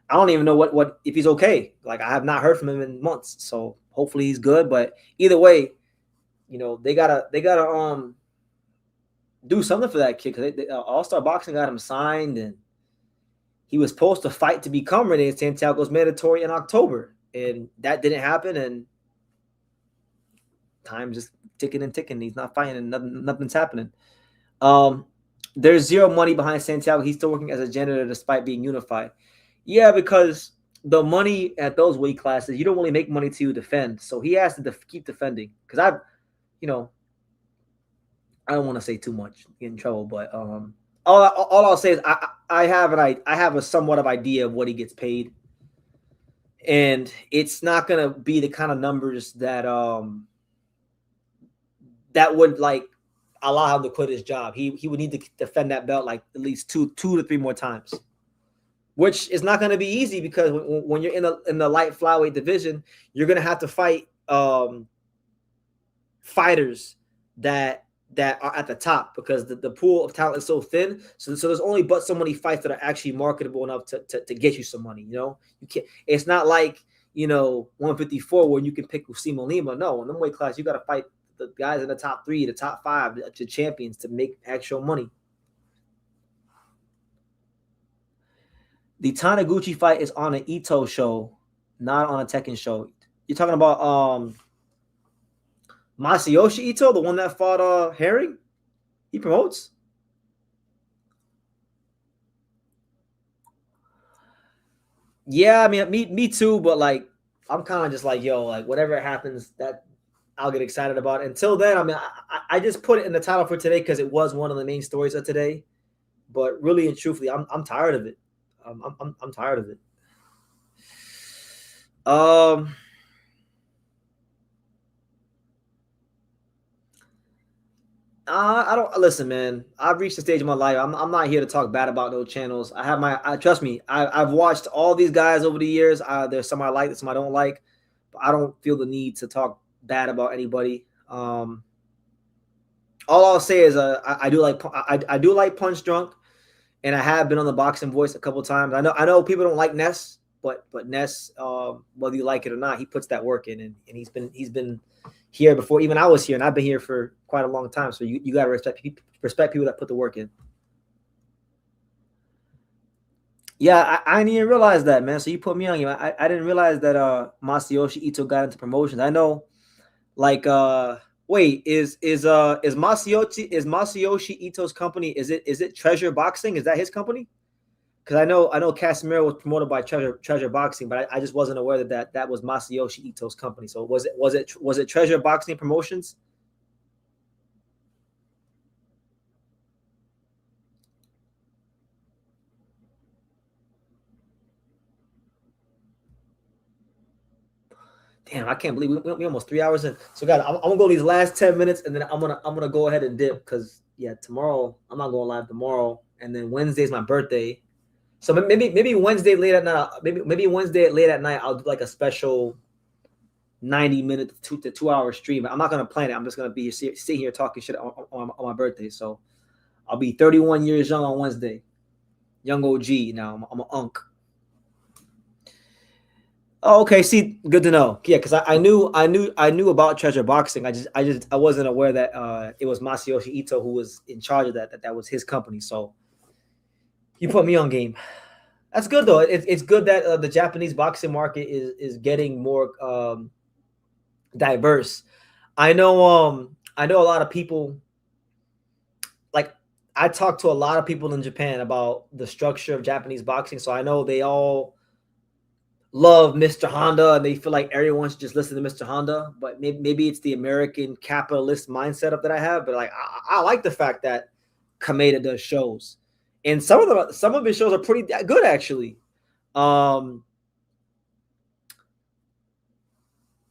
I don't even know what if he's okay. Like I have not heard from him in months. So hopefully he's good. But either way, they gotta do something for that kid because All-Star Boxing got him signed and. He was supposed to fight to become Rene Santiago's mandatory in October, and that didn't happen. And time's just ticking and ticking. He's not fighting, and nothing's happening. There's zero money behind Santiago. He's still working as a janitor despite being unified. Yeah, because the money at those weight classes, you don't really make money till you defend. So he has to keep defending. Because I don't want to say too much, get in trouble, but all I'll say is I have a somewhat of idea of what he gets paid, and it's not gonna be the kind of numbers that that would like allow him to quit his job. He would need to defend that belt like at least two to three more times, which is not going to be easy because when you're in the light flyweight division, you're going to have to fight fighters that are at the top because the pool of talent is so thin. So there's only but so many fights that are actually marketable enough to get you some money. You can't. It's not like 154 where you can pick Usimo Lima. No, in the weight class you got to fight the guys in the top 3, the top 5, the champions to make actual money. The Taniguchi fight is on an Ito show, not on a Tekken show. You're talking about Masayoshi Ito, the one that fought Herring? He promotes? Yeah, I mean, me too, but like I'm kind of just like, yo, like whatever happens, that I'll get excited about it. Until then, I mean, I just put it in the title for today because it was one of the main stories of today. But really and truthfully, I'm tired of it. I'm tired of it. I don't listen, man. I've reached the stage of my life. I'm not here to talk bad about those channels. I have trust me. I've watched all these guys over the years. There's some I like, there's some I don't like, but I don't feel the need to talk bad about anybody. All I'll say is I do like Punch Drunk, and I have been on the Boxing Voice a couple times. I know people don't like Ness, but Ness, whether you like it or not, he puts that work in, and he's been here before even I was here, and I've been here for quite a long time. So you got to respect people that put the work in. Yeah, I didn't even realize that, man. So you put me on. I didn't realize that Masayoshi Ito got into promotions. I know, like, wait, is Masayoshi Ito's company? Is it Treasure Boxing? Is that his company? Because I know Casimiro was promoted by Treasure Boxing, but I just wasn't aware that was Masayoshi Ito's company. So was it Treasure Boxing Promotions? Damn, I can't believe we almost 3 hours in. So, guys, I'm gonna go these last 10 minutes, and then I'm gonna go ahead and dip because tomorrow I'm not going live tomorrow, and then Wednesday's my birthday. So maybe Wednesday late at night. Maybe Wednesday late at night I'll do like a special 90-minute to 2-hour stream. I'm not gonna plan it. I'm just gonna be sitting here talking shit on my birthday. So I'll be 31 years young on Wednesday. Young OG now. I'm an unk. Oh, okay. See, good to know. Yeah, because I knew about Treasure Boxing. I wasn't aware that it was Masayoshi Ito who was in charge of that was his company. So you put me on game. That's good though. It's good that the Japanese boxing market is getting more diverse. I know a lot of people. Like, I talk to a lot of people in Japan about the structure of Japanese boxing, so I know they all love Mr. Honda and they feel like everyone should just listen to Mr. Honda. But maybe it's the American capitalist mindset of that I have. But like, I like the fact that Kameda does shows, and some of his shows are pretty good actually. I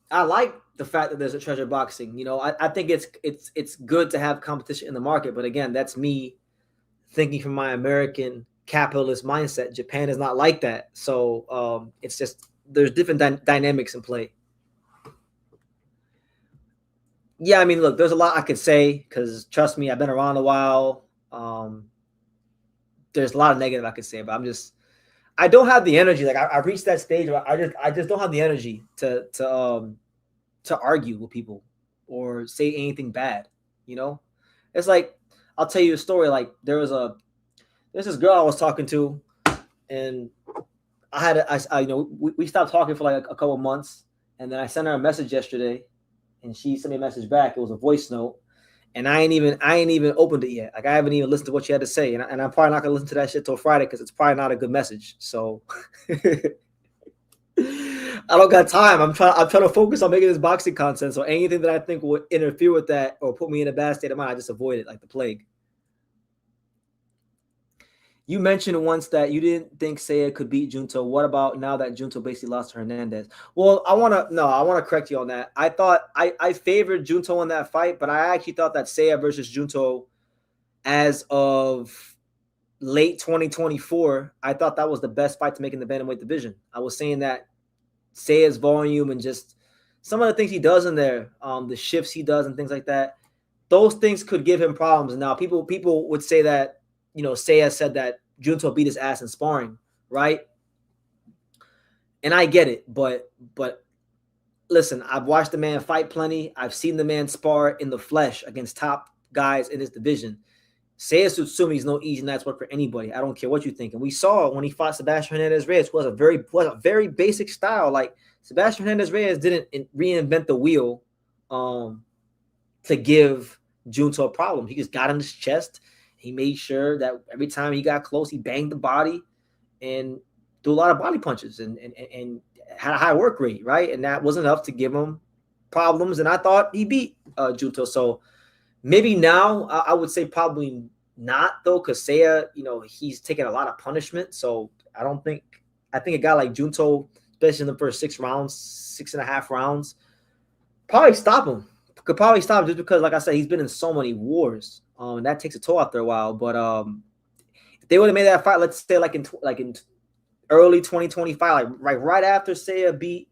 like the fact that there's a Treasure Boxing. You know, I think it's good to have competition in the market. But again, that's me thinking from my American capitalist mindset. Japan is not like that. So it's just there's different dynamics in play. Yeah, I mean, look, there's a lot I could say because trust me, I've been around a while. There's a lot of negative I could say, but I don't have the energy. Like I've reached that stage where I just don't have the energy to argue with people or say anything bad. You know, it's like I'll tell you a story. Like there's this girl I was talking to, and we stopped talking for like a couple of months, and then I sent her a message yesterday, and she sent me a message back. It was a voice note, and I ain't even opened it yet. Like I haven't even listened to what she had to say, and I'm probably not gonna listen to that shit till Friday because it's probably not a good message. So I don't got time. I'm trying to focus on making this boxing content. So anything that I think will interfere with that or put me in a bad state of mind, I just avoid it like the plague. You mentioned once that you didn't think Seiya could beat Junto. What about now that Junto basically lost to Hernandez? Well, I want to correct you on that. I thought I favored Junto in that fight, but I actually thought that Seiya versus Junto as of late 2024, I thought that was the best fight to make in the bantamweight division. I was saying that Seiya's volume and just some of the things he does in there, the shifts he does and things like that, those things could give him problems. Now, people would say that, Seiya said that Junto beat his ass in sparring, right? And I get it, but listen, I've watched the man fight plenty. I've seen the man spar in the flesh against top guys in his division. Seiya Tsutsumi is no easy night's work for anybody. I don't care what you think. And we saw when he fought Sebastian Hernandez-Reyes, was a very basic style. Like Sebastian Hernandez-Reyes didn't reinvent the wheel to give Junto a problem. He just got in his chest. He made sure that every time he got close, he banged the body and threw a lot of body punches and had a high work rate, right? And that was enough to give him problems, and I thought he beat Junto. So maybe now I would say probably not though, because Seiya, he's taken a lot of punishment. So I think a guy like Junto, especially in the first 6.5 rounds, probably stop him. Could probably stop him just because, like I said, he's been in so many wars. And that takes a toll after a while. But if they would have made that fight, let's say like in early 2025, like right after Seiya beat.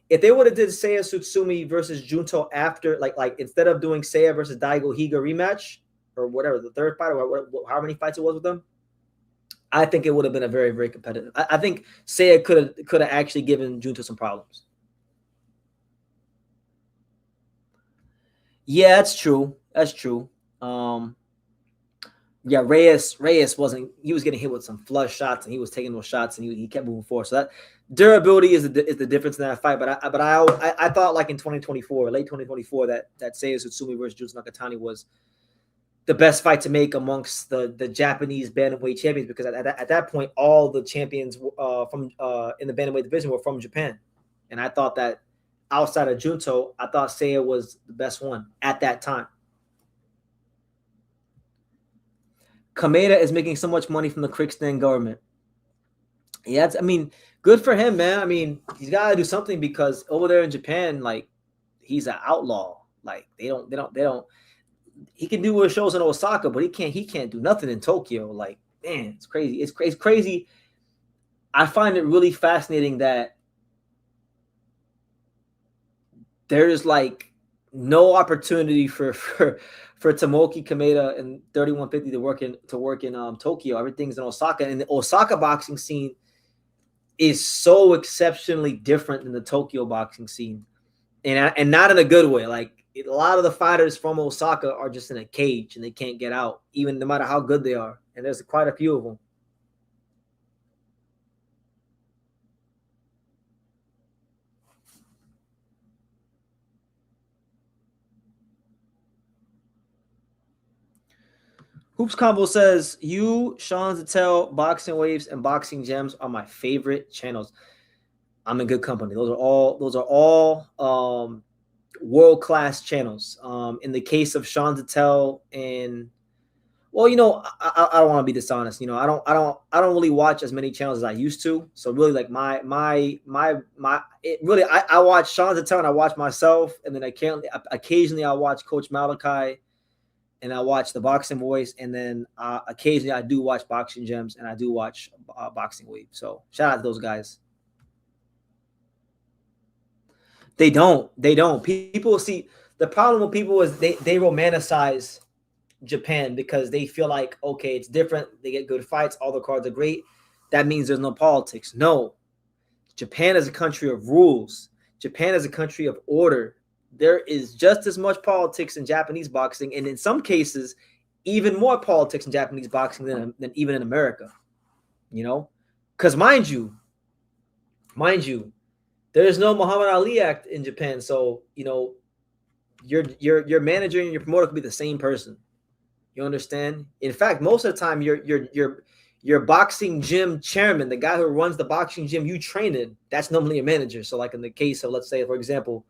If they would have did Seiya Tsutsumi versus Junto after, like instead of doing Seiya versus Daigo Higa rematch or whatever, the third fight or how many fights it was with them, I think it would have been a very, very competitive. I think Seiya could have actually given Junto some problems. Yeah, that's true. That's true. Yeah, Reyes wasn't. He was getting hit with some flush shots, and he was taking those shots, and he kept moving forward. So that durability is the difference in that fight. But I thought like in 2024, late 2024, that Seiya Tsutsumi versus Junto Nakatani was the best fight to make amongst the Japanese bantamweight champions, because at that point all the champions from in the bantamweight division were from Japan, and I thought that outside of Junto, I thought Seiya was the best one at that time. Kameda is making so much money from the Kyrgyzstan government. Yeah, I mean, good for him, man. I mean, he's got to do something, because over there in Japan, like, he's an outlaw. Like, they don't. He can do shows in Osaka, but he can't do nothing in Tokyo. Like, man, it's crazy. It's crazy. I find it really fascinating that there's like no opportunity for Tomoki Kameda and 3150 to work in Tokyo. Everything's in Osaka, and the Osaka boxing scene is so exceptionally different than the Tokyo boxing scene, and not in a good way. Like, a lot of the fighters from Osaka are just in a cage and they can't get out, even no matter how good they are. And there's quite a few of them. Hoops Combo says, you, Sean Zattel, Boxing Waves, and Boxing Gems are my favorite channels. I'm in good company. Those are all world-class channels. In the case of Sean Zattel and, well, I don't want to be dishonest. I don't really watch as many channels as I used to. So really, like I watch Sean Zattel and I watch myself, and then occasionally I watch Coach Malachi, and I watch the Boxing Voice, and then occasionally I do watch Boxing Gems, and I do watch Boxing Wave. So shout out to those guys. They don't. People see, the problem with people is they romanticize Japan because they feel like, okay, it's different. They get good fights. All the cards are great. That means there's no politics. No, Japan is a country of rules. Japan is a country of order. There is just as much politics in Japanese boxing, and in some cases, even more politics in Japanese boxing than even in America. Because mind you, there is no Muhammad Ali Act in Japan, so your manager and your promoter could be the same person. You understand? In fact, most of the time, your boxing gym chairman, the guy who runs the boxing gym you train in, that's normally a manager. So, like in the case of, let's say, for example,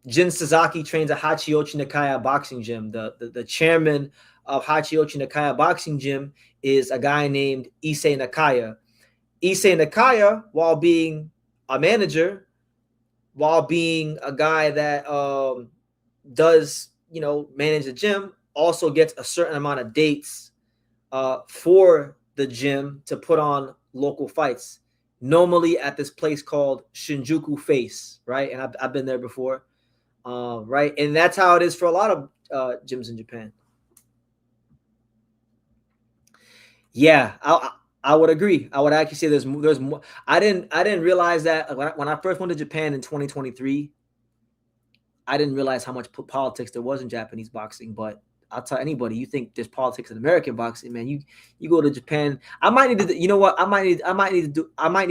Jin Sasaki trains at Hachiochi Nakaya Boxing Gym. The chairman of Hachiochi Nakaya Boxing Gym is a guy named Issei Nakaya. Issei Nakaya, while being a manager, while being a guy that does manage the gym, also gets a certain amount of dates for the gym to put on local fights, normally at this place called Shinjuku Face, right? And I've been there before, right? And that's how it is for a lot of gyms in Japan. Yeah, I would agree. I would actually say there's more. I didn't realize that when I first went to Japan in 2023. I didn't realize how much politics there was in Japanese boxing, but I'll tell anybody, you think there's politics in American boxing, man. You go to Japan. I might need to, you know what? I might need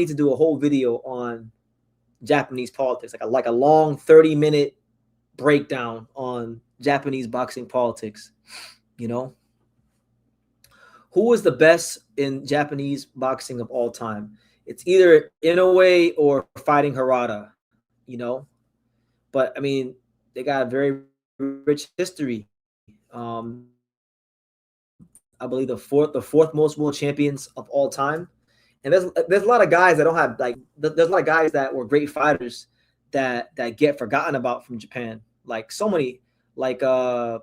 to do a whole video on Japanese politics, like a long 30-minute breakdown on Japanese boxing politics. Who was the best in Japanese boxing of all time? It's either Inoue or Fighting Harada. you know. But I mean, they got a very rich history. I believe the fourth most world champions of all time. And there's a lot of guys that don't have like there's a lot of guys that were great fighters that get forgotten about from Japan. Like so many, like Kuniaki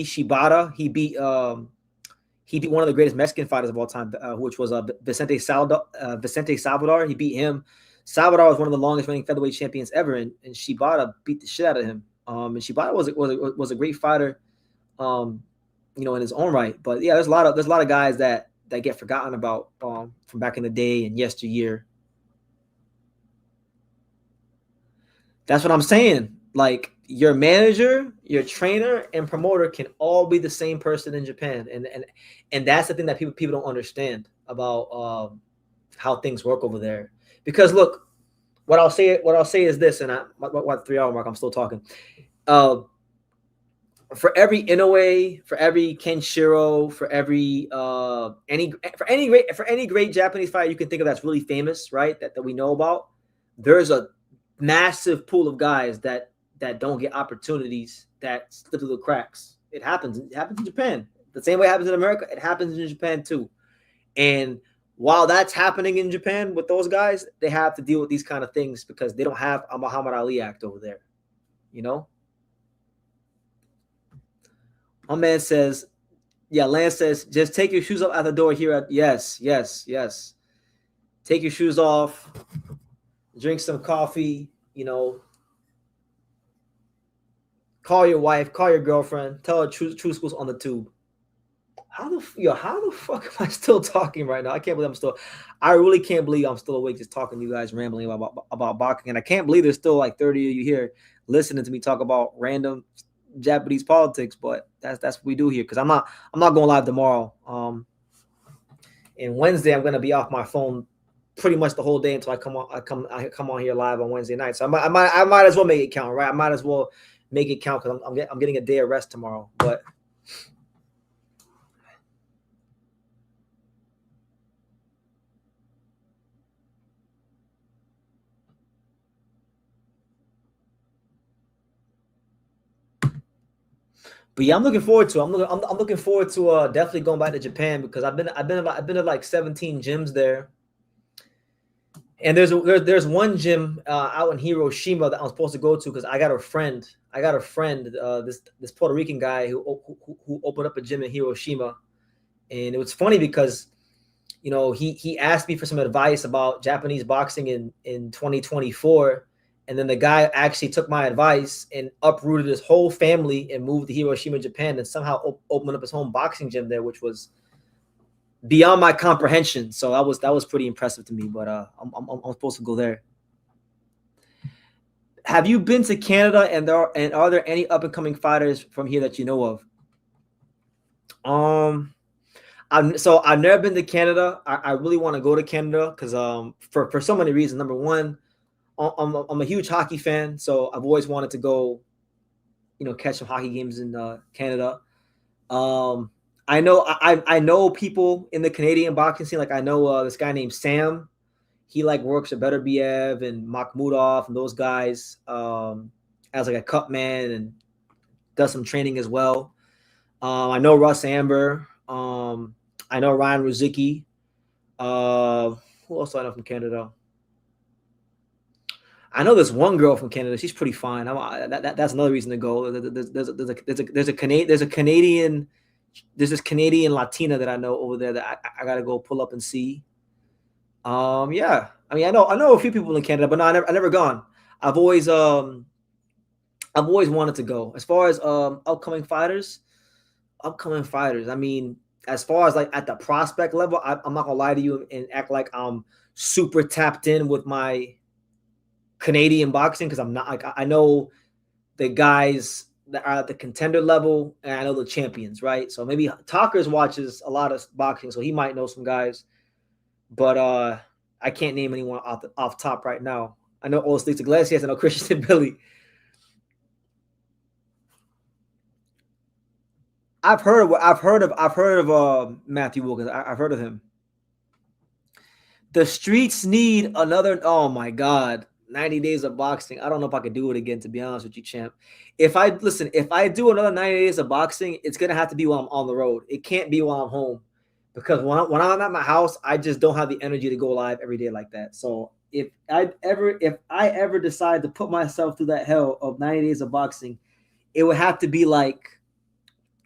Shibata. He beat one of the greatest Mexican fighters of all time, which was Vicente Salvador. He beat him. Salvador was one of the longest reigning featherweight champions ever, and Shibata beat the shit out of him. And Shibata was a great fighter, in his own right. But yeah, there's a lot of guys that get forgotten about from back in the day and yesteryear. That's what I'm saying. Like your manager, your trainer, and promoter can all be the same person in Japan, and that's the thing that people don't understand about how things work over there. Because look, what I'll say is this, and what 3 hour mark I'm still talking. For every Inoue, for every Kenshiro, for every any great Japanese fighter you can think of that's really famous, right? That we know about, there's a massive pool of guys that don't get opportunities, that slip through the cracks. It happens. It happens in Japan. The same way it happens in America, it happens in Japan too. And while that's happening in Japan with those guys, they have to deal with these kind of things because they don't have a Muhammad Ali Act over there. You know? My man says, yeah, Lance says, just take your shoes off at the door here. Yes. Take your shoes off, drink some coffee, call your wife, call your girlfriend, tell her True School's on the tube. How the fuck am I still talking right now? I really can't believe I'm still awake just talking to you guys, rambling about boxing. And I can't believe there's still like 30 of you here listening to me talk about random Japanese politics, but that's what we do here. Because I'm not going live tomorrow. And Wednesday I'm gonna be off my phone pretty much the whole day until I come on here live on Wednesday night. So I might as well make it count, right? I might as well make it count because I'm getting a day of rest tomorrow. But yeah, I'm looking forward to. I'm looking forward to definitely going back to Japan because I've been to like 17 gyms there. And there's one gym out in Hiroshima that I'm supposed to go to because I got a friend, this Puerto Rican guy who opened up a gym in Hiroshima, and it was funny because, he asked me for some advice about Japanese boxing in 2024, and then the guy actually took my advice and uprooted his whole family and moved to Hiroshima, Japan, and somehow opened up his home boxing gym there, which was beyond my comprehension. So that was pretty impressive to me. But I'm supposed to go there. Have you been to Canada? And are there any up and coming fighters from here that you know of? I've never been to Canada. I really want to go to Canada because for so many reasons. Number one, I'm a huge hockey fan, so I've always wanted to go, catch some hockey games in Canada. I know people in the Canadian boxing scene. Like I know this guy named Sam. He like works at Better BF and Makhmudov and those guys as like a cup man and does some training as well. I know Russ Amber. I know Ryan Ruzicki. Who else do I know from Canada? I know this one girl from Canada. She's pretty fine. That's another reason to go. There's this Canadian Latina that I know over there that I gotta go pull up and see. Yeah. I mean, I know a few people in Canada, but no, I've never gone. I've always wanted to go. As far as upcoming fighters. I mean, as far as like at the prospect level, I'm not gonna lie to you and act like I'm super tapped in with my Canadian boxing because I'm not. Like I know the guys that are at the contender level, and I know the champions, right? So maybe Talkers watches a lot of boxing, so he might know some guys, but I can't name anyone off top right now. I know Olis Iglesias, I know Christian Billy. I've heard of Matthew Wilkins. I've heard of him. The streets need another. Oh my God, 90 days of boxing. I don't know if I could do it again, to be honest with you, champ. If I do another 90 days of boxing, it's gonna have to be while I'm on the road. It can't be while I'm home, because when I'm at my house, I just don't have the energy to go live every day like that. So if I ever decide to put myself through that hell of 90 days of boxing, it would have to be like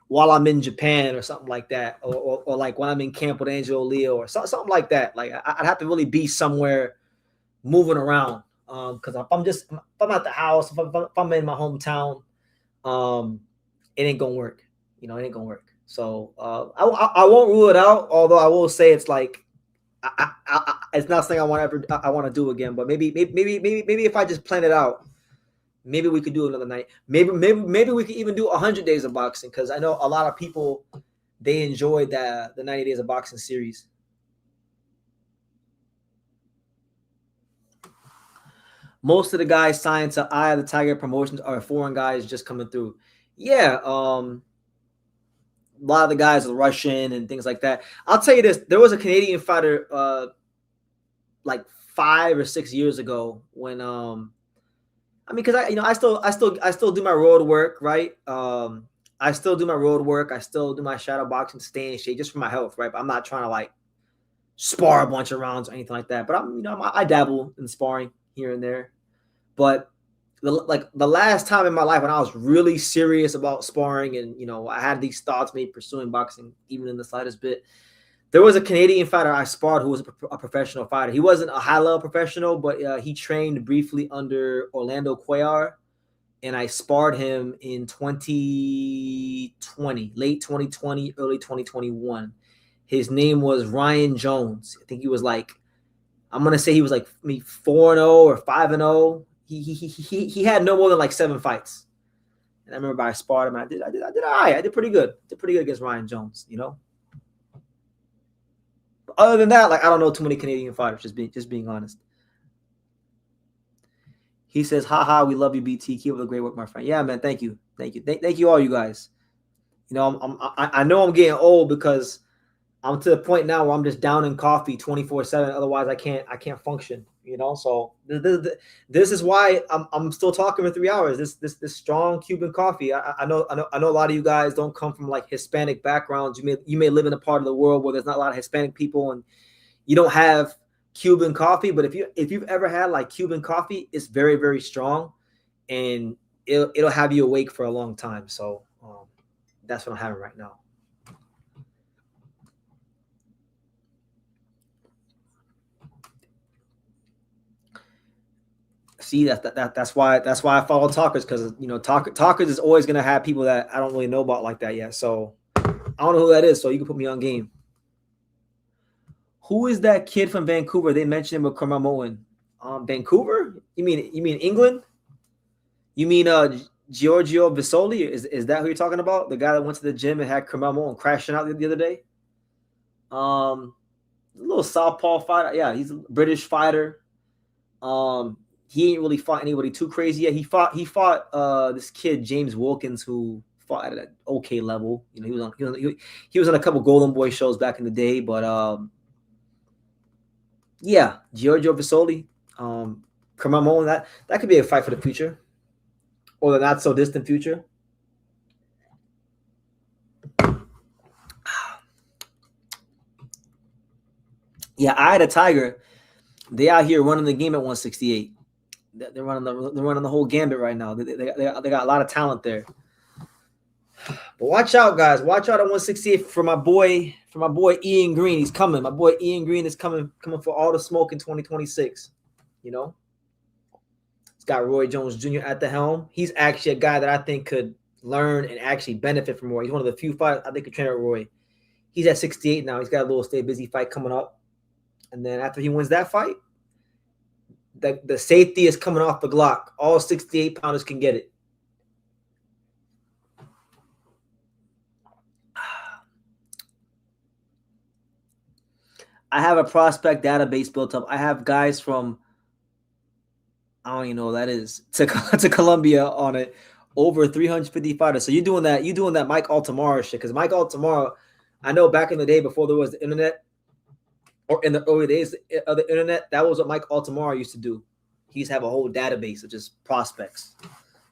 while I'm in Japan or something like that, or like when I'm in camp with Angelo Leo or something like that. Like I'd have to really be somewhere moving around. Because if I'm at the house, if I'm in my hometown, it ain't gonna work. It ain't gonna work. So I won't rule it out. Although I will say it's like it's not something I want to do again. But maybe if I just plan it out, maybe we could do another night. Maybe we could even do 100 days of boxing, because I know a lot of people, they enjoyed the 90 days of boxing series. Most of the guys signed to Eye of the Tiger Promotions are foreign guys just coming through. Yeah, a lot of the guys are Russian and things like that. I'll tell you this: there was a Canadian fighter, like 5 or 6 years ago, when because I still do my road work, right? I still do my road work. I still do my shadow boxing to stay in shape, just for my health, right? But I'm not trying to like spar a bunch of rounds or anything like that. But I dabble in sparring here and there. But the last time in my life when I was really serious about sparring, and I had these thoughts, maybe pursuing boxing even in the slightest bit, there was a Canadian fighter I sparred who was a professional fighter. He wasn't a high-level professional, but he trained briefly under Orlando Cuellar, and I sparred him in 2020, late 2020, early 2021. His name was Ryan Jones. I think he was like, I'm gonna say he was like maybe 4-0 or 5-0. He had no more than like 7 fights. And I remember I sparred him. I did all right. I did pretty good. Did pretty good against Ryan Jones, But other than that, like, I don't know too many Canadian fighters, just being honest. He says, haha, we love you, BT. Keep up the great work, my friend. Yeah, man, thank you. Thank you all, you guys. I know I'm getting old, because I'm to the point now where I'm just down in coffee 24/7. Otherwise, I can't function. So this is why I'm still talking for 3 hours. This strong Cuban coffee. I know a lot of you guys don't come from like Hispanic backgrounds. You may live in a part of the world where there's not a lot of Hispanic people, and you don't have Cuban coffee. But if you've ever had like Cuban coffee, it's very, very strong, and it'll have you awake for a long time. So that's what I'm having right now. See, that's why I follow talkers, because talkers is always gonna have people that I don't really know about like that yet. So I don't know who that is. So you can put me on game. Who is that kid from Vancouver? They mentioned him with Kermamoan. Vancouver? You mean England? You mean Giorgio Visoli? Is that who you're talking about? The guy that went to the gym and had Kermamoan crashing out the other day? A little southpaw fighter. Yeah, he's a British fighter. He ain't really fought anybody too crazy yet. He fought this kid James Wilkins, who fought at an okay level. He was on a couple Golden Boy shows back in the day. But yeah, Giorgio Visoli, Kermamo, that could be a fight for the future, or the not so distant future. Yeah, Eye of the Tiger, they out here running the game at 168. They're running the whole gambit right now. They got a lot of talent there. But watch out, guys. Watch out at 168 for my boy Ian Green. He's coming. My boy Ian Green is coming for all the smoke in 2026. He's got Roy Jones Jr. at the helm. He's actually a guy that I think could learn and actually benefit from Roy. He's one of the few fighters I think could train at Roy. He's at 68 now. He's got a little stay busy fight coming up. And then after he wins that fight, the safety is coming off the Glock. All 68-pounders can get it. I have a prospect database built up. I have guys from, I don't even know what that is, to Colombia on it. Over 350 fighters. So you're doing that Mike Altamara shit. Because Mike Altamara, I know back in the day before there was the internet, or in the early days of the internet, that was what Mike Altamara used to do. He's have a whole database of just prospects.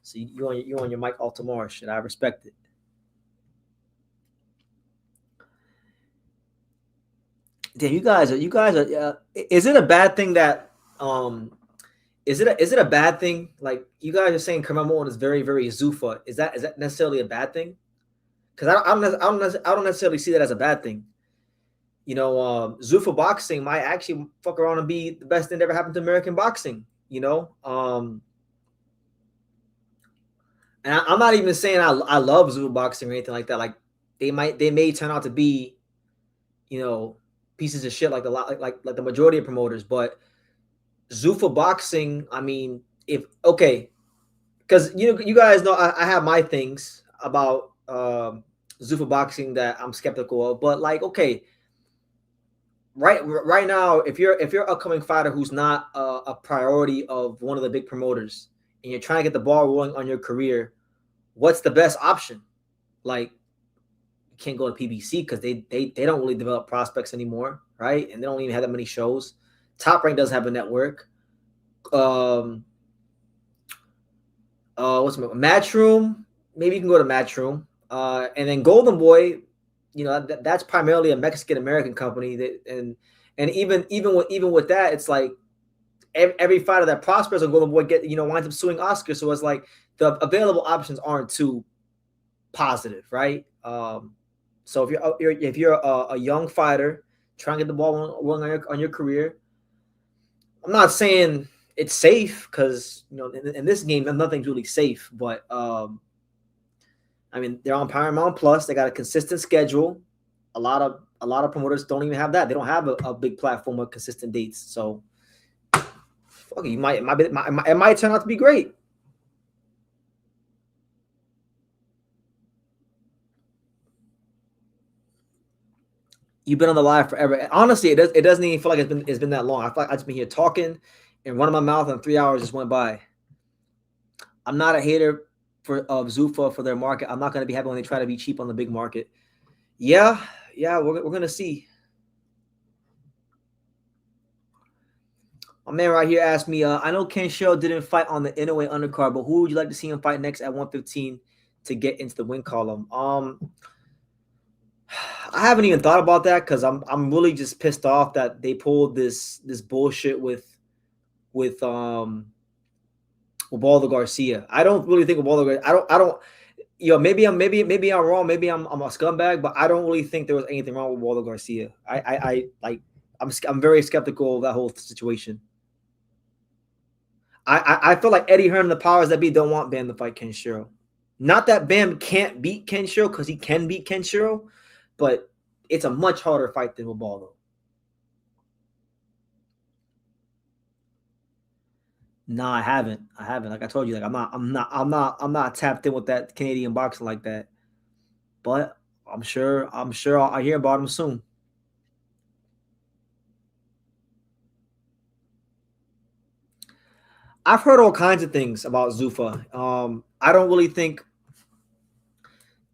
So you on your Mike Altamar shit. I respect it. Damn, you guys are. Is it a bad thing that Is it a bad thing? Like you guys are saying, Carmelo is very Zuffa. Is that necessarily a bad thing? Because I don't necessarily see that as a bad thing. You know, Zuffa boxing might actually fuck around and be the best thing that ever happened to American boxing. You know, and I'm not even saying I love Zuffa boxing or anything like that. Like they may turn out to be, you know, pieces of shit like the majority of promoters, but Zuffa boxing, I mean, because you guys know I have my things about Zuffa boxing that I'm skeptical of, but like, okay, right now, if you're an upcoming fighter who's not a priority of one of the big promoters and you're trying to get the ball rolling on your career, what's the best option? Like, you can't go to PBC because they don't really develop prospects anymore, right? And they don't even have that many shows. Top Rank doesn't have a network. What's Matchroom? Maybe you can go to Matchroom. And then Golden Boy, you know, that's primarily a Mexican American company. And even with that, it's like every fighter that prospers on Golden Boy winds up suing Oscar. So it's like the available options aren't too positive, right? So if you're a young fighter trying to get the ball rolling on your career, I'm not saying it's safe because, you know, in this game nothing's really safe, but I mean, they're on Paramount Plus. They got a consistent schedule. A lot of promoters don't even have that. They don't have a big platform with consistent dates. So, fuck it, it might turn out to be great. You've been on the live forever. Honestly, it doesn't even feel like it's been that long. I feel like I've just been here talking and running my mouth, and 3 hours just went by. I'm not a hater of Zuffa for their market. I'm not going to be happy when they try to be cheap on the big market. Yeah, we're going to see. My man right here asked me, I know Ken Sherrill didn't fight on the Inoue undercard, but who would you like to see him fight next at 115 to get into the win column? I haven't even thought about that because I'm really just pissed off that they pulled this bullshit with Ubaldo Garcia. I don't really think Ubaldo Garcia. I don't. You know, maybe I'm wrong. Maybe I'm a scumbag, but I don't really think there was anything wrong with Ubaldo Garcia. I'm very skeptical of that whole situation. I feel like Eddie Hearn and the powers that be don't want Bam to fight Ken Sherrill. Not that Bam can't beat Ken Sherrill because he can beat Ken Sherrill, but it's a much harder fight than Ubaldo. No, I haven't. Like I told you, like I'm not tapped in with that Canadian boxing like that. But I'm sure I'll hear about him soon. I've heard all kinds of things about Zuffa. I don't really think.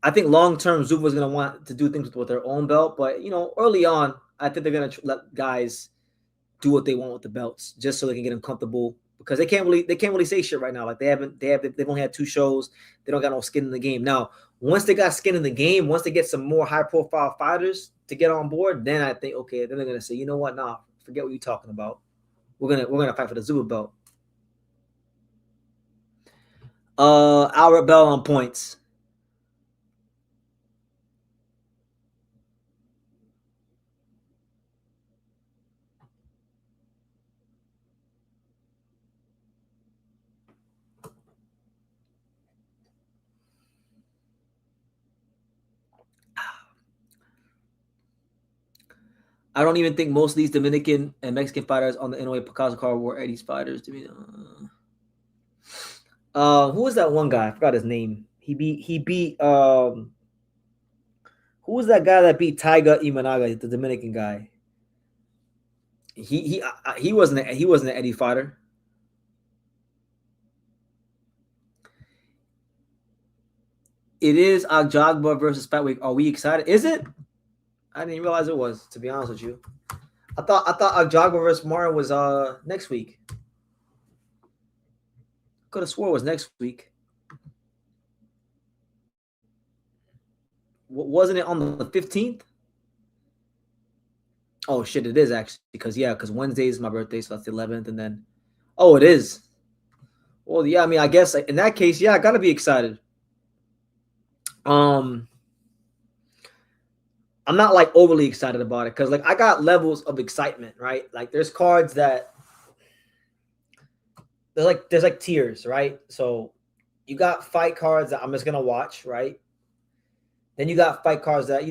I think long term Zuffa is going to want to do things with their own belt, but you know, early on, I think they're going to let guys do what they want with the belts just so they can get them comfortable because they can't really say shit right now. Like they've only had 2 shows. They don't got no skin in the game. Now, once they got skin in the game, once they get some more high profile fighters to get on board, then I think okay, then they're going to say, you know what, nah, forget what you're talking about. We're gonna fight for the Zuffa belt. Albert Bell on points. I don't even think most of these Dominican and Mexican fighters on the Inoue Picasso card were Eddie's fighters. To me, who was that one guy? I forgot his name. He beat who was that guy that beat Taiga Imanaga, the Dominican guy? He wasn't an Eddie fighter. It is Agjagba versus Fat Week. Are we excited? Is it? I didn't realize it was, to be honest with you. I thought Agjagba versus Martin was next week. Could have swore it was next week. Wasn't it on the 15th? Oh shit, it is actually because Wednesday is my birthday, so that's the 11th, and then it is. Well, yeah, I mean, I guess in that case, yeah, I gotta be excited. I'm not like overly excited about it because like I got levels of excitement, right? Like there's cards that there's like tiers, right? So you got fight cards that I'm just gonna watch, right? Then you got fight cards that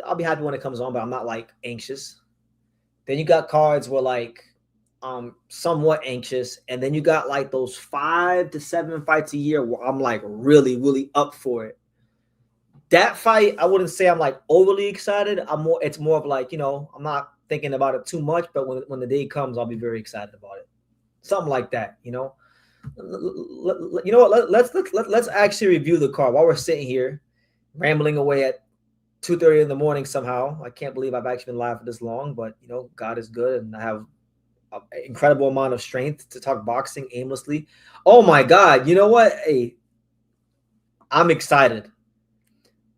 I'll be happy when it comes on, but I'm not like anxious. Then you got cards where like somewhat anxious, and then you got like those 5 to 7 fights a year where I'm like really, really up for it. That fight, I wouldn't say I'm like overly excited. It's more of like, I'm not thinking about it too much, but when the day comes, I'll be very excited about it. Something like that, You know what? Let's actually review the card while we're sitting here rambling away at 2:30 in the morning somehow. I can't believe I've actually been live for this long, but God is good, and I have an incredible amount of strength to talk boxing aimlessly. Oh my God. You know what? Hey, I'm excited.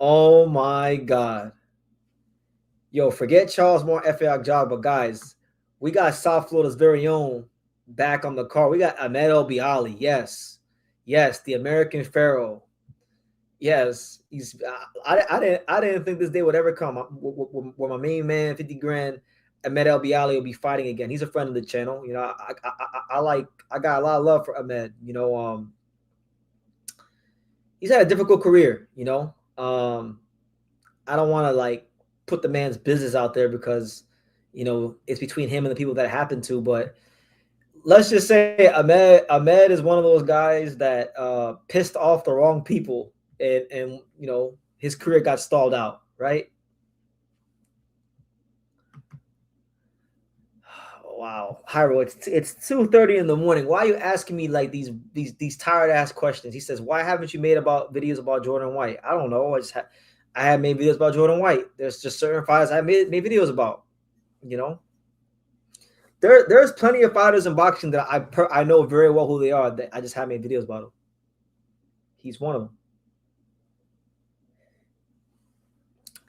Oh my God. Yo, forget Charles Moore, F.A. Jog, but guys, we got South Florida's very own back on the card. We got Ahmed El-Biali. Yes, the American Pharaoh. Yes, he's. I didn't think this day would ever come. Where my main man, 50 grand, Ahmed El-Biali will be fighting again. He's a friend of the channel. I got a lot of love for Ahmed. He's had a difficult career. I don't want to like put the man's business out there because it's between him and the people that it happened to. But let's just say Ahmed is one of those guys that pissed off the wrong people, and his career got stalled out, right? Wow, Hyro, it's 2:30 in the morning. Why are you asking me like these tired ass questions? He says, "Why haven't you made videos about Jordan White?" I don't know. I have made videos about Jordan White. There's just certain fighters I made videos about. There's plenty of fighters in boxing that I know very well who they are. That I just have made videos about them. He's one of them.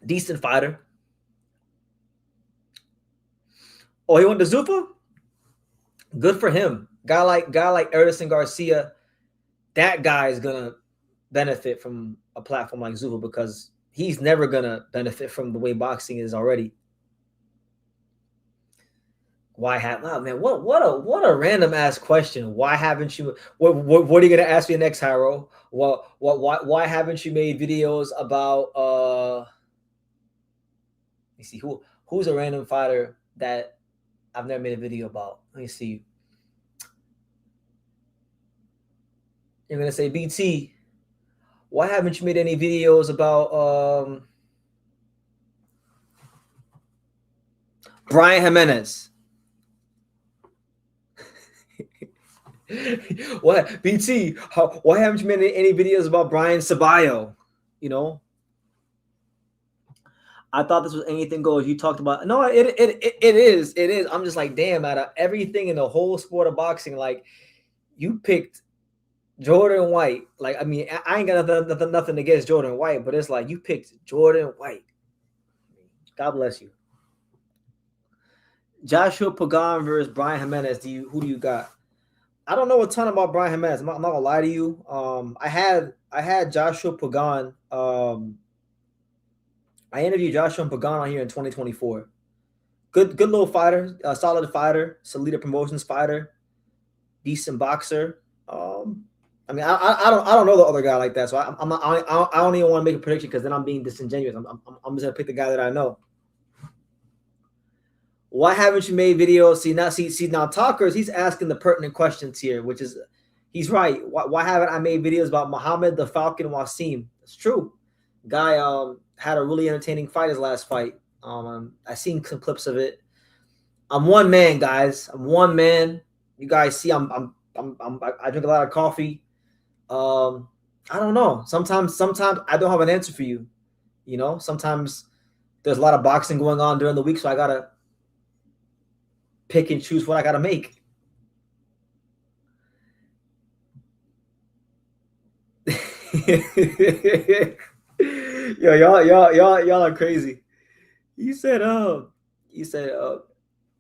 Decent fighter. Oh, he went to Zuffa? Good for him. Guy like Errol Garcia, that guy is gonna benefit from a platform like Zuffa because he's never gonna benefit from the way boxing is already. Why man? What a random ass question. Why haven't you? What are you gonna ask me next, Hyro? Why haven't you made videos about? Let me see who's a random fighter that I've never made a video about. Let me see. You're gonna say BT. Why haven't you made any videos about Brian Jimenez? What BT? Why haven't you made any videos about Brian Ceballo? I thought this was anything goes. You talked about it is. I'm just like, damn, out of everything in the whole sport of boxing, like you picked Jordan White. Like, I mean, I ain't got nothing against Jordan White, but it's like you picked Jordan White. God bless you. Joshua Pagan versus Brian Jimenez. Who do you got? I don't know a ton about Brian Jimenez. I'm not gonna lie to you. I had Joshua Pagan. I interviewed Joshua Pagan on here in 2024. Good little fighter, solid fighter, Salida Promotions fighter, decent boxer. I mean, I don't know the other guy like that, so I don't even want to make a prediction because then I'm being disingenuous. I'm just gonna pick the guy that I know. Why haven't you made videos? See now, Talkers, he's asking the pertinent questions here, which is, he's right. Why haven't I made videos about Muhammad the Falcon Wasim? It's true. Guy had a really entertaining fight his last fight. I seen some clips of it. I'm one man, guys. I'm one man. You guys see, I drink a lot of coffee. I don't know. Sometimes I don't have an answer for you. Sometimes there's a lot of boxing going on during the week, so I gotta pick and choose what I gotta make. Yo, y'all are crazy. You said, you said,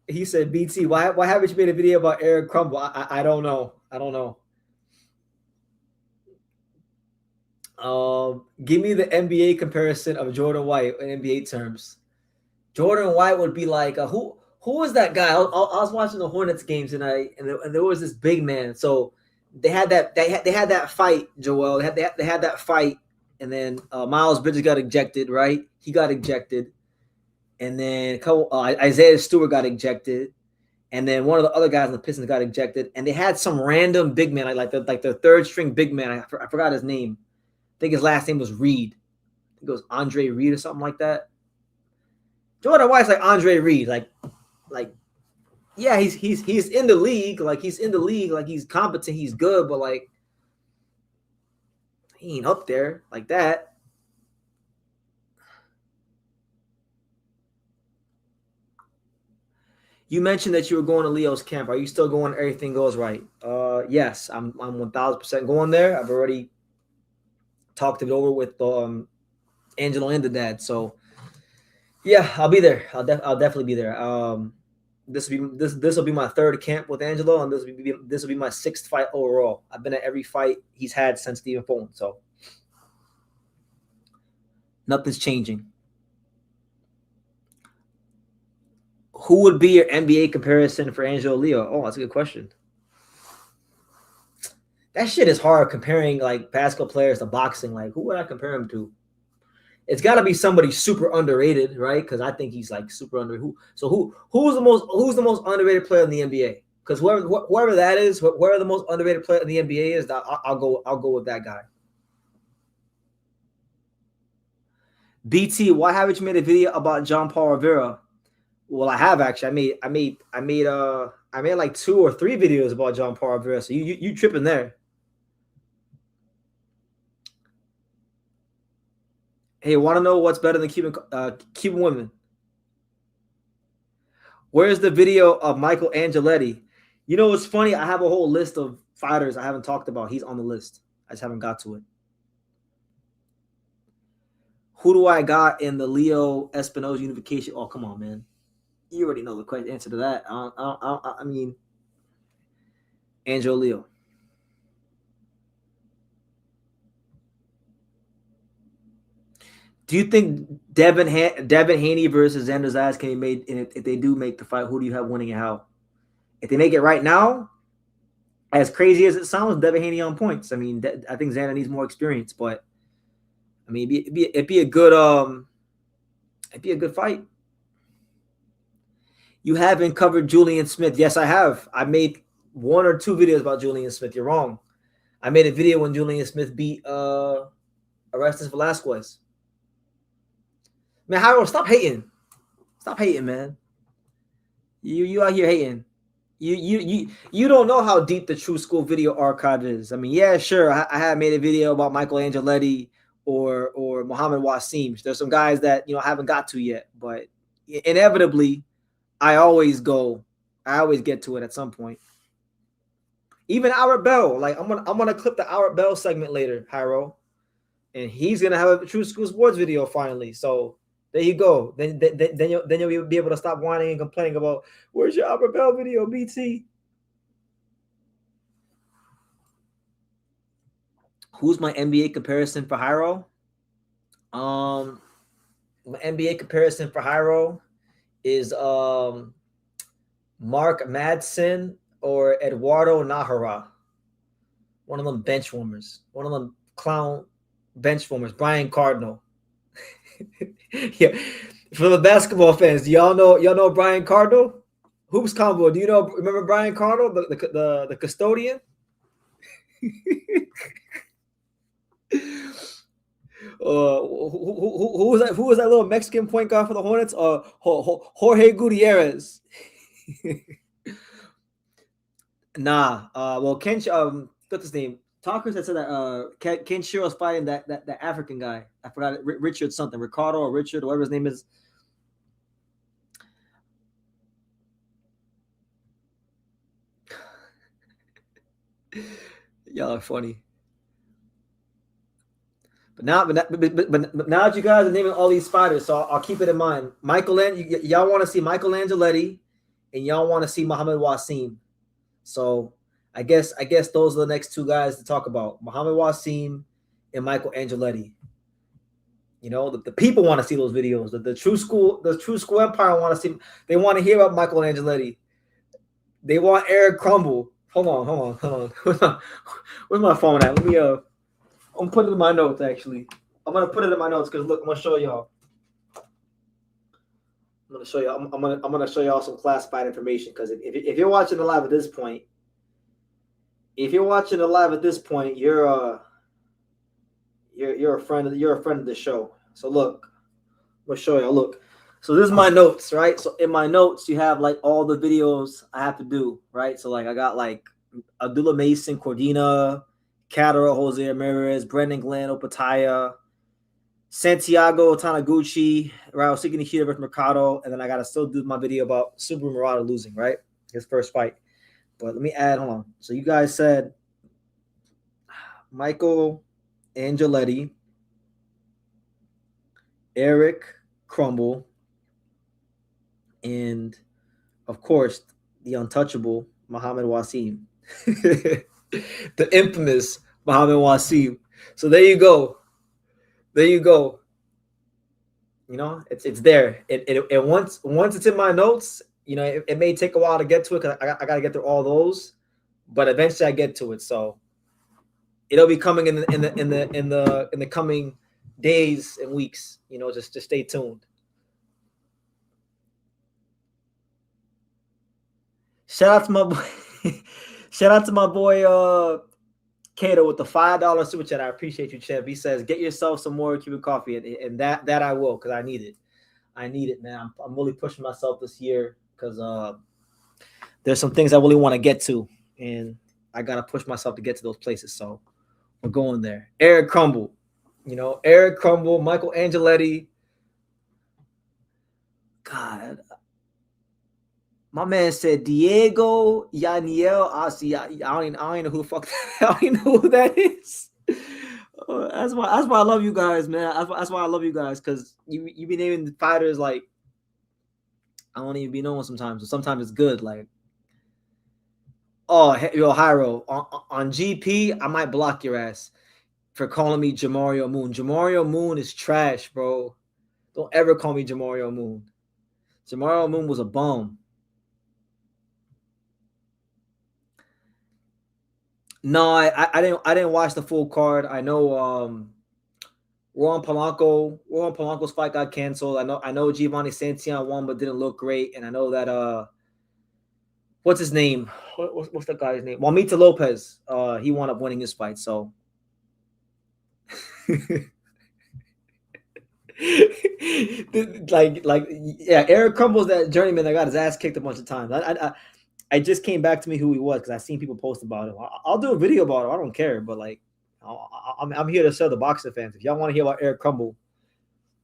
he said, BT, why haven't you made a video about Eric Crumble? I don't know. I don't know. Give me the NBA comparison of Jordan White in NBA terms. Jordan White would be like who was that guy? I was watching the Hornets games tonight, and there was this big man. So they had that fight, Joel. They had that fight, and then Miles Bridges got ejected. Right, he got ejected, and then Isaiah Stewart got ejected, and then one of the other guys in the Pistons got ejected, and they had some random big man, like the third string big man. I forgot his name. I think his last name was Reed. I think it was Andre Reed or something like that. Jordan White's like Andre Reed, like yeah, he's in the league, like he's in the league, like he's competent, he's good, but like he ain't up there like that. You mentioned that you were going to Leo's camp. Are you still going? Everything goes right. Yes, I'm 1000% going there. I've already talked it over with Angelo and the dad. So yeah, I'll be there. I'll definitely be there. This will be my third camp with Angelo, and this will be my sixth fight overall. I've been at every fight he's had since Stephen Fulton, so nothing's changing. Who would be your NBA comparison for Angelo Leo? Oh, that's a good question. That shit is hard comparing like basketball players to boxing. Like, who would I compare him to? It's got to be somebody super underrated, right? Because I think he's like super underrated. Who's the most underrated player in the NBA? Because whoever that is, whoever the most underrated player in the NBA is, I'll go with that guy. BT, why haven't you made a video about John Paul Rivera? Well, I have actually. I made like 2 or 3 videos about John Paul Rivera. So you tripping there? Hey, want to know what's better than Cuban women? Where's the video of Michael Angeletti? You know what's funny? I have a whole list of fighters I haven't talked about. He's on the list. I just haven't got to it. Who do I got in the Leo Espinosa unification? Oh, come on, man. You already know the answer to that. I mean, Angelo Leo. Do you think Devin Haney versus Xander Zayas can be made? And if they do make the fight, who do you have winning and how? If they make it right now, as crazy as it sounds, Devin Haney on points. I mean, I think Xander needs more experience, but I mean, it'd be a good fight. You haven't covered Julian Smith. Yes, I have. I made 1 or 2 videos about Julian Smith. You're wrong. I made a video when Julian Smith beat Orestes Velasquez. Man, Harold, stop hating. Stop hating, man. You out here hating. You don't know how deep the True School video archive is. I mean, yeah, sure. I have made a video about Michael Angeletti or Muhammad Wasim. There's some guys that I haven't got to yet, but inevitably, I always get to it at some point. Even Albert Bell, like I'm gonna clip the Albert Bell segment later, Hyro, and he's gonna have a True School Sports video finally. So there you go. Then you'll be able to stop whining and complaining about where's your Albert Bell video, BT. Who's my NBA comparison for Hyro? My NBA comparison for Hyro is Mark Madsen or Eduardo Nahara. One of them bench warmers. One of them clown bench warmers. Brian Cardinal. Yeah. For the basketball fans, do y'all know Brian Cardinal? Hoops Combo. Do you remember Brian Cardinal, the custodian? Who was that? Who was that little Mexican point guard for the Hornets? Jorge Gutierrez. Nah. Well, Ken. What's his name? Talkers that said that Ken Shiro's fighting that African guy. I forgot it. Richard something. Ricardo or Richard, whatever his name is. Y'all are funny. But now that you guys are naming all these fighters, so I'll keep it in mind. Y'all want to see Michael Angeletti, and y'all want to see Muhammad Wasim. So I guess those are the next two guys to talk about: Muhammad Wasim and Michael Angeletti. You know, the people want to see those videos. The true school empire want to see. They want to hear about Michael Angeletti. They want Eric Crumble. Hold on. Where's my phone at? Let me I'm gonna put it in my notes. Actually, I'm gonna put it in my notes because look, I'm gonna show y'all. I'm gonna show y'all some classified information because if you're watching the live at this point, you're a friend of the show. So look, I'm gonna show y'all. Look, so this is my notes, right? So in my notes, you have like all the videos I have to do, right? So like I got like Abdullah Mason, Cordina, Catara, Jose Ramirez, Brendan Glenn, Opataya, Santiago Taniguchi, Ryosuke Nikita versus Mercado, and then I gotta still do my video about Subaru Murata losing, right? His first fight. But let me add, hold on. So you guys said Michael Angeletti, Eric Crumble, and of course the untouchable Muhammad Wasim. The infamous Muhammad Wasim. So there you go. You know, it's there. And once it's in my notes, you know, it may take a while to get to it because I got to get through all those, but eventually I get to it. So it'll be coming in the coming days and weeks. You know, just stay tuned. Shout out to my boy Cato with the $5 super chat. I appreciate you, Chev. He says, "Get yourself some more Cuban coffee," and that I will because I need it. I need it, man. I'm really pushing myself this year because there's some things I really want to get to, and I gotta push myself to get to those places. So we're going there. Eric Crumble, Michael Angeletti. God, my man said Diego Yaniel Asi. I don't even know who the fuck. I don't even know who that is. That's why I love you guys, man. That's why I love you guys because you be naming the fighters like I don't even be knowing sometimes. So sometimes it's good. Like, oh, yo, Hyro on GP, I might block your ass for calling me Jamario Moon. Jamario Moon is trash, bro. Don't ever call me Jamario Moon. Jamario Moon was a bum. No, I didn't watch the full card. I know Ron Polanco's fight got canceled. I know Giovanni Santillan won but didn't look great, and I know that what's his name? What's that guy's name? Juanita Lopez. He wound up winning his fight. So yeah, Eric Crumble's that journeyman that got his ass kicked a bunch of times. I just came back to me who he was because I seen people post about him. I'll do a video about him. I don't care, but like, I'm here to serve the boxing fans. If y'all want to hear about Eric Crumble,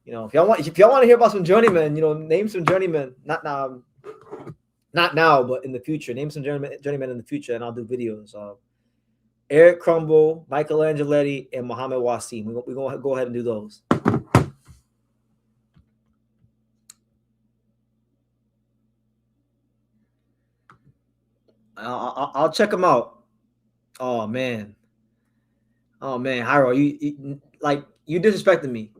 you know, if y'all want to hear about some journeymen, you know, name some journeymen. Not now, but in the future. Name some journeymen in the future, and I'll do videos. Eric Crumble, Michael Angeletti, and Muhammad Wasim. We're gonna go ahead and do those. I'll check them out. Oh man, Hyro, you disrespecting me.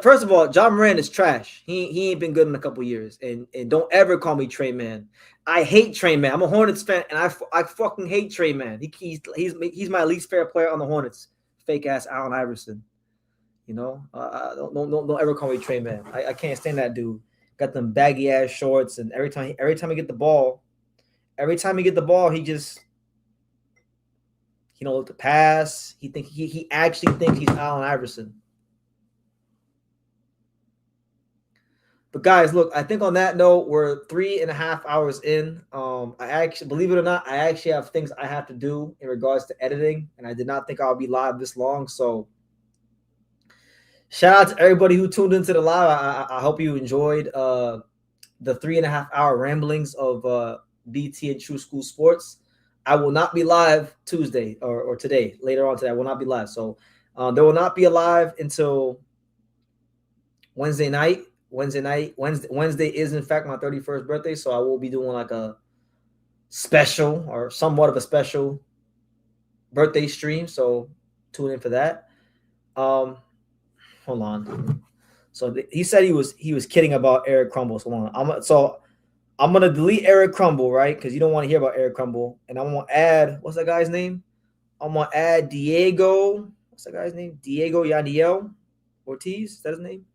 First of all, John Moran is trash. He ain't been good in a couple years, and don't ever call me Trey Man. I hate Trey Man. I'm a Hornets fan, and I fucking hate Trey Man. He's my least favorite player on the Hornets. Fake ass Allen Iverson. You know, don't ever call me Trey Man. I can't stand that dude. Got them baggy ass shorts, and every time he get the ball. He just, you know, the pass. He actually thinks he's Allen Iverson. But guys, look, I think on that note, we're 3.5 hours in. I actually, believe it or not, I actually have things I have to do in regards to editing, and I did not think I'll be live this long. So shout out to everybody who tuned into the live. I hope you enjoyed the 3.5 hour ramblings of BT and True School Sports. I will not be live Tuesday or today. Later on today, I will not be live. So They will not be alive until Wednesday night. Wednesday is in fact my 31st birthday, so I will be doing like a special or somewhat of a special birthday stream. So tune in for that. Hold on. So he said he was kidding about Eric Crumble. So I'm gonna delete Eric Crumble, right? Because you don't want to hear about Eric Crumble, and I'm gonna add what's that guy's name? I'm gonna add Diego. What's that guy's name? Diego Yaniel Ortiz. Is that his name?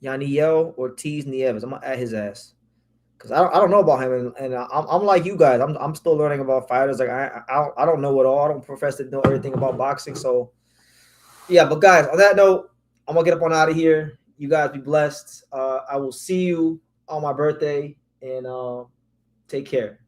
Yaniel Ortiz Nieves. I'm gonna add his ass because I don't know about him, and I'm like you guys. I'm still learning about fighters. Like I don't know it all. I don't profess to know everything about boxing. So yeah, but guys, on that note, I'm gonna get up on out of here. You guys be blessed. I will see you on my birthday, and take care.